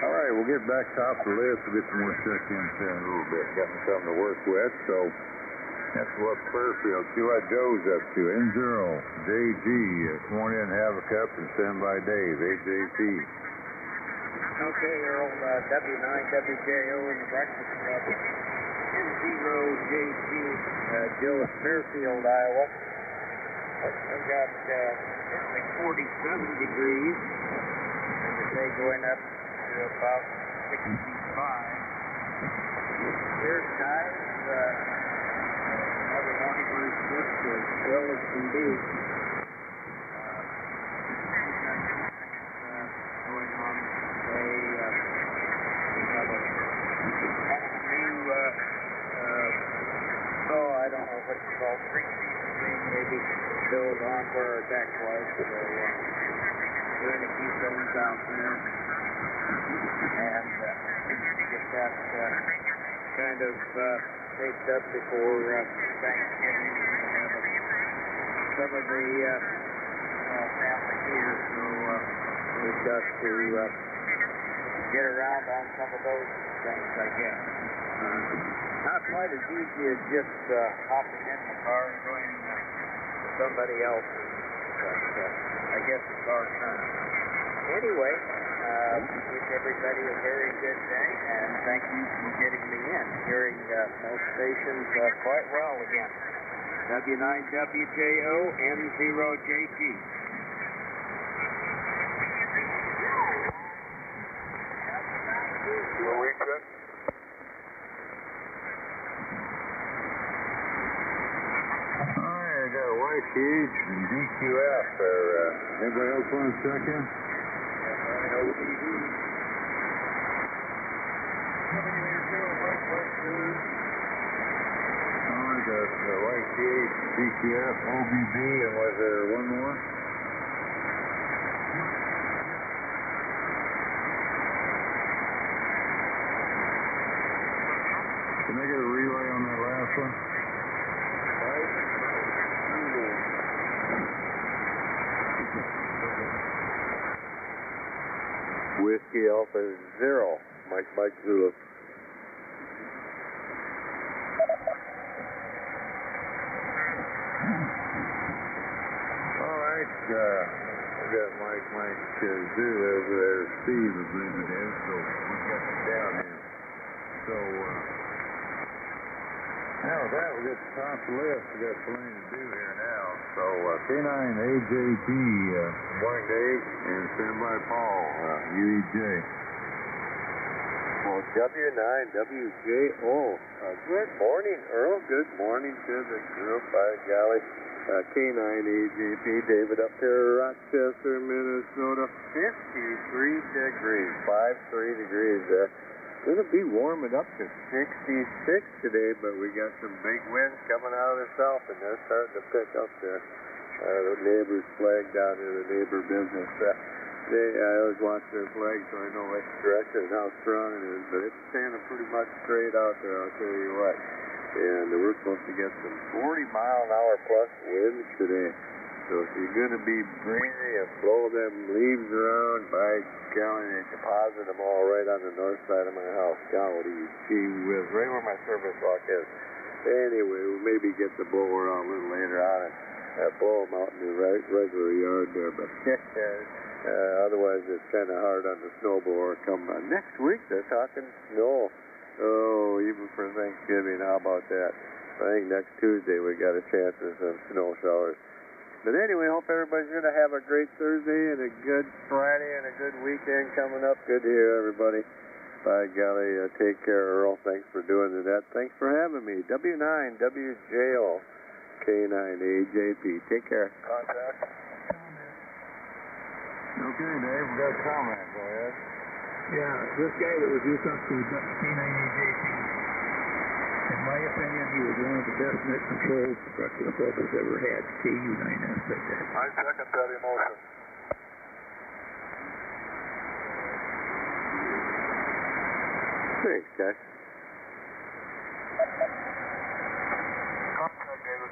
all right, we'll get back top of the list. We'll get some more check-ins here in a little bit. Got me something to work with, so that's what Clearfield. See what Joe's up to. N0, JG, sworn in, have a cup, and stand by Dave, AJP. Okay, Earl, W9, WJO in the Breakfast Club. N0JG, Joe at Fairfield, Iowa. I've got 47 degrees. going up to about 65. Clear skies, another one for just as well as can be. Going on today, we have a kind of a new, I don't know what it's called, pre-season thing maybe built on where our deck was, so we're in a few zones out there, and get that kind of taped up before Thanksgiving. We have some of the family here, so we've got to get around on some of those things, I guess. Not quite as easy as just hopping in the car and going to somebody else's, but I guess it's our turn. Anyway, wish everybody a very good day, and thank you for getting me in. Hearing most stations quite well again. W9WJO N0JT. Norwegian. I got YTH and DQF there. Anybody else want to check in? I got YTH, DQF, OBB, and was there one more? Can I get a relay on that last one? Whiskey Alpha 0, Mike Zulu. All right, we got Mike Zulu over there. Steve is leaving in, so we've got him down here. So, now with that, we got the top of the list. We got plenty to do here now. So, K9AJT, morning Dave, and standby Paul, UEJ. Well, W9WJO. Good morning, Earl. Good morning to the group. By golly. K9AJP, David up here, Rochester, Minnesota. 53 degrees. 53 degrees. Going to be warming up to 66 today, but we got some big winds coming out of the south, and they're starting to pick up there. The neighbor's flag down in the neighbor business. I always watch their flag, so I know which direction and how strong it is, but it's standing pretty much straight out there, I'll tell you what. And we're supposed to get some 40-mile-an-hour plus winds today. So if you're going to be breezy and blow them leaves around, by golly, they deposit them all right on the north side of my house. Golly, gee whiz, right where my service rock is. Anyway, we'll maybe get the blower out a little later on and blow them out in the regular yard there. But otherwise, it's kind of hard on the snowblower. Come next week, they're talking snow. Oh, even for Thanksgiving, how about that? I think next Tuesday we got a chance of some snow showers. But anyway, hope everybody's going to have a great Thursday and a good Friday and a good weekend coming up. Good to hear everybody. By golly, take care, Earl. Thanks for doing that. Thanks for having me. W9WJO K9AJP. Take care. Contact. Okay, Dave, we got a comment. Go ahead. Yeah, this guy that was used up to K9AJP, in my opinion, he was one of the best net controls the Breakfast Club has ever had. KU9S right there. I second that emotion. Thanks, guys. Contact, David.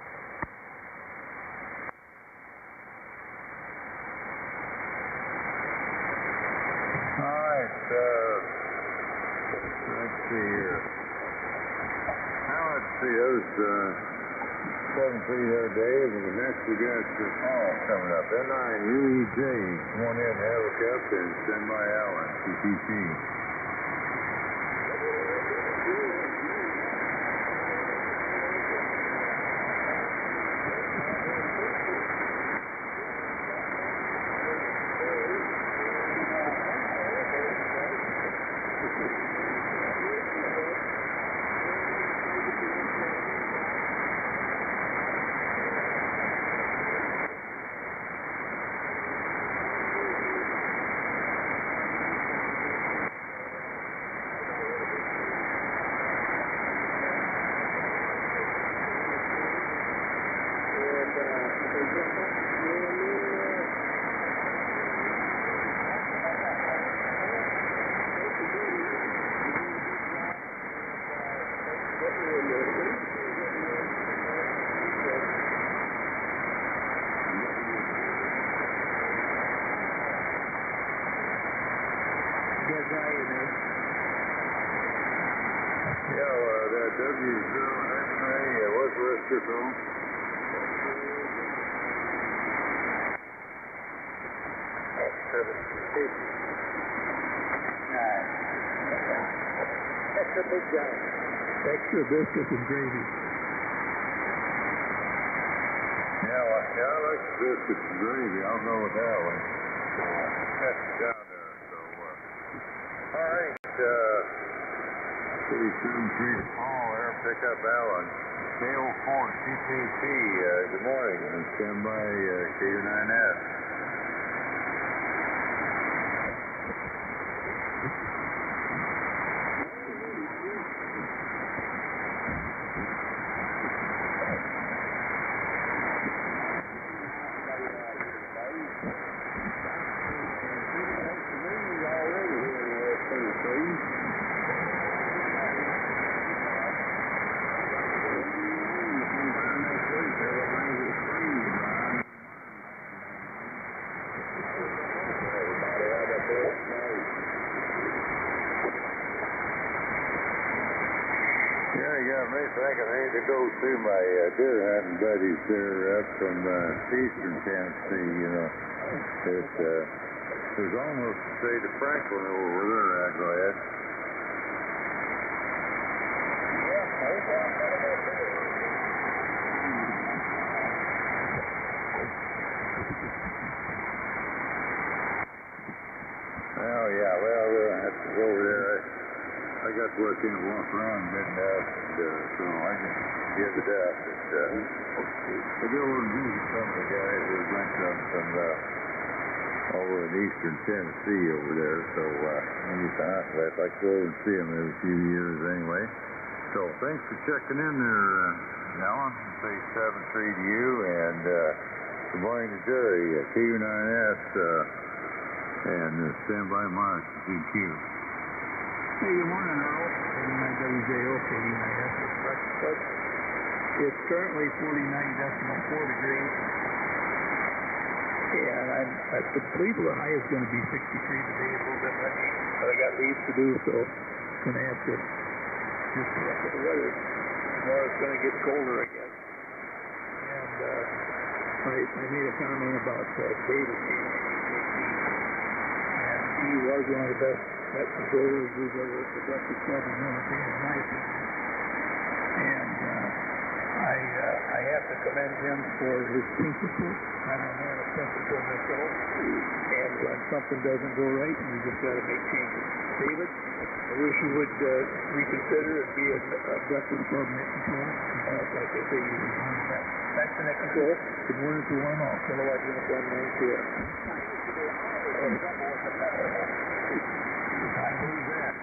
All right, let's see here. Now let's see, those 7-3 there, Dave, and next we got Paul coming up. N9UEJ, come on in, have a cup, and send by Alan, CPC. guy in there. Yeah, that W0XA, what's the rest of your phone? Extra big guy. Extra biscuits and gravy. Yeah, I like the biscuits and gravy. I'll go with that one. That's down there, so, all right, City 73 to Paul there, pick up Alan. K04 CPT, good morning, and stand by KU9S. Thinking I need to go see my deer hunting buddies there up from eastern Tennessee, you know. It was almost the state of Franklin over where they're at. Go ahead. Oh, yeah, well, we'll have to go over there. I got to work in and walk around a bit now, so I can give it up. I go over and visit some of the guys who went from over in eastern Tennessee over there, so I need to hunt with. I go over and see them every few years anyway. So thanks for checking in there, Alan. Say 7-3 to you, and good morning to Jerry, KU9S, and stand by Mark, GQ. Hey, good morning, Earl. KU9WJO, KU9S, Breakfast Club. It's currently 49.4 degrees. And I believe the high is going to be 63 today, a little bit windy. But I got leaves to do, so I'm going to have to just look at the weather. Tomorrow it's going to get colder, I guess. And I made a comment about David being on EKT. And he was one of the best pet controllers we've ever at the Breakfast Club in Military, in my opinion. And I have to commend him for his principle. I'm a man of principle myself. And when something doesn't go right, we just got to make changes. David, I wish you would reconsider and be a Breakfast Club net control. Like I say, you back to net control. Good morning to one all. Kilowatt unit 192. Who's that?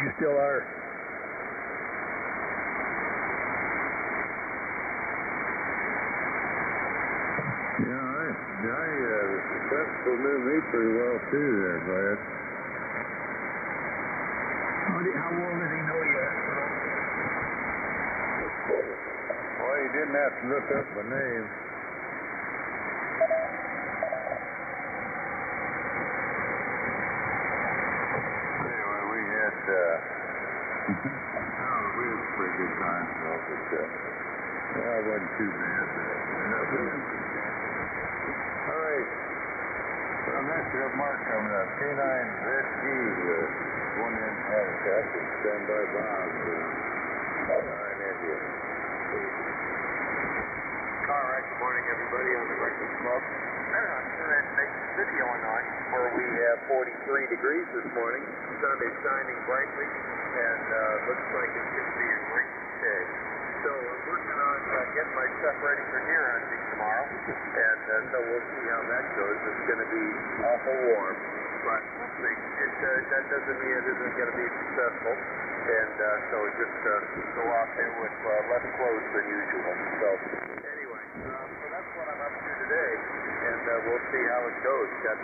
You still are. That people knew me pretty well too there, Brad. How well did he know you? Well, he didn't have to look up my name. Anyway, we had a pretty good time, so it wasn't too bad. All right. Well, next we have Mark coming up. K9ZG, one in Habitat, and stand by Bob, 9 India. All right, good morning, everybody on the Breakfast Club. I'm here in Mason City, Illinois, where we have 43 degrees this morning. The sun is shining brightly, and looks like it's going to be a great day. So we're working on getting my stuff ready for deer hunting tomorrow, and so we'll see how that goes. It's going to be awful warm, but we'll see. That doesn't mean it isn't going to be successful, and so just go out there with less clothes than usual. So anyway, so that's what I'm up to today, and we'll see how it goes. Got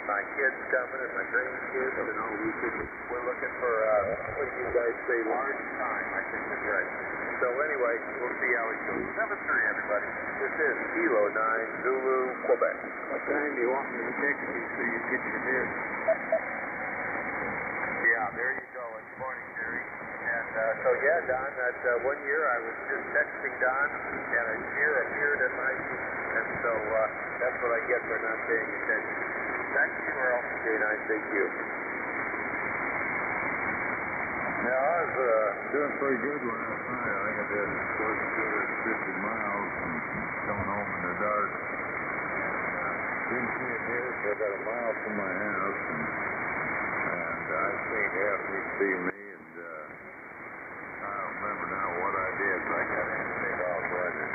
my kids coming and my grandkids, and all we're looking for what do you guys say, large time, I think is right. So So anyway, we'll see how it goes. 7-3, everybody. This is Kilo 9 Zulu, Quebec. What time do you want me to text you so you get your beer? Yeah, there you go. And good morning, Jerry. And so, yeah, Don, that 1 year I was just texting Don, and a deer appeared at my feet. And so that's what I get for not paying attention. Back to you, Earl. K9, thank you. Yeah, I was doing pretty good last night. I think I did close to 50 miles and coming home in the dark. Didn't see a deer, so I got a mile from my house, and I seen him, he see me, and I don't remember now what I did, but I got in and take off running.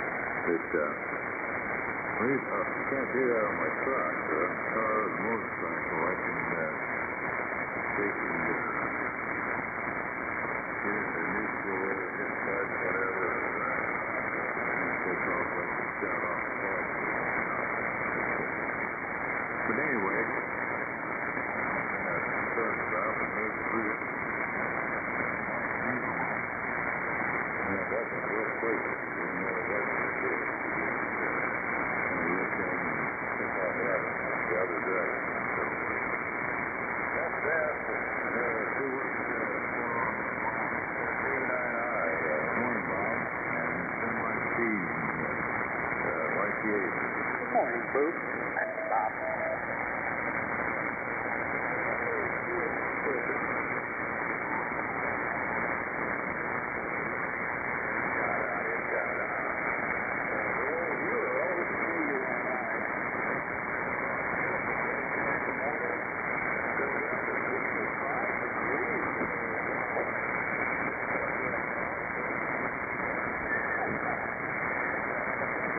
I can't do that on my truck, or a car or a motorcycle. I can take and get into neutral or hit touch, whatever, and take off like a shot off the bus. But anyway, I started off and moved through it. And it wasn't real quick. You know, it wasn't good. And I looked in and took off the other direction. So that's that. See what's going on. K9I, morning, Bob, and semi-speed, like the 8. Good morning, Boo. That's Bob.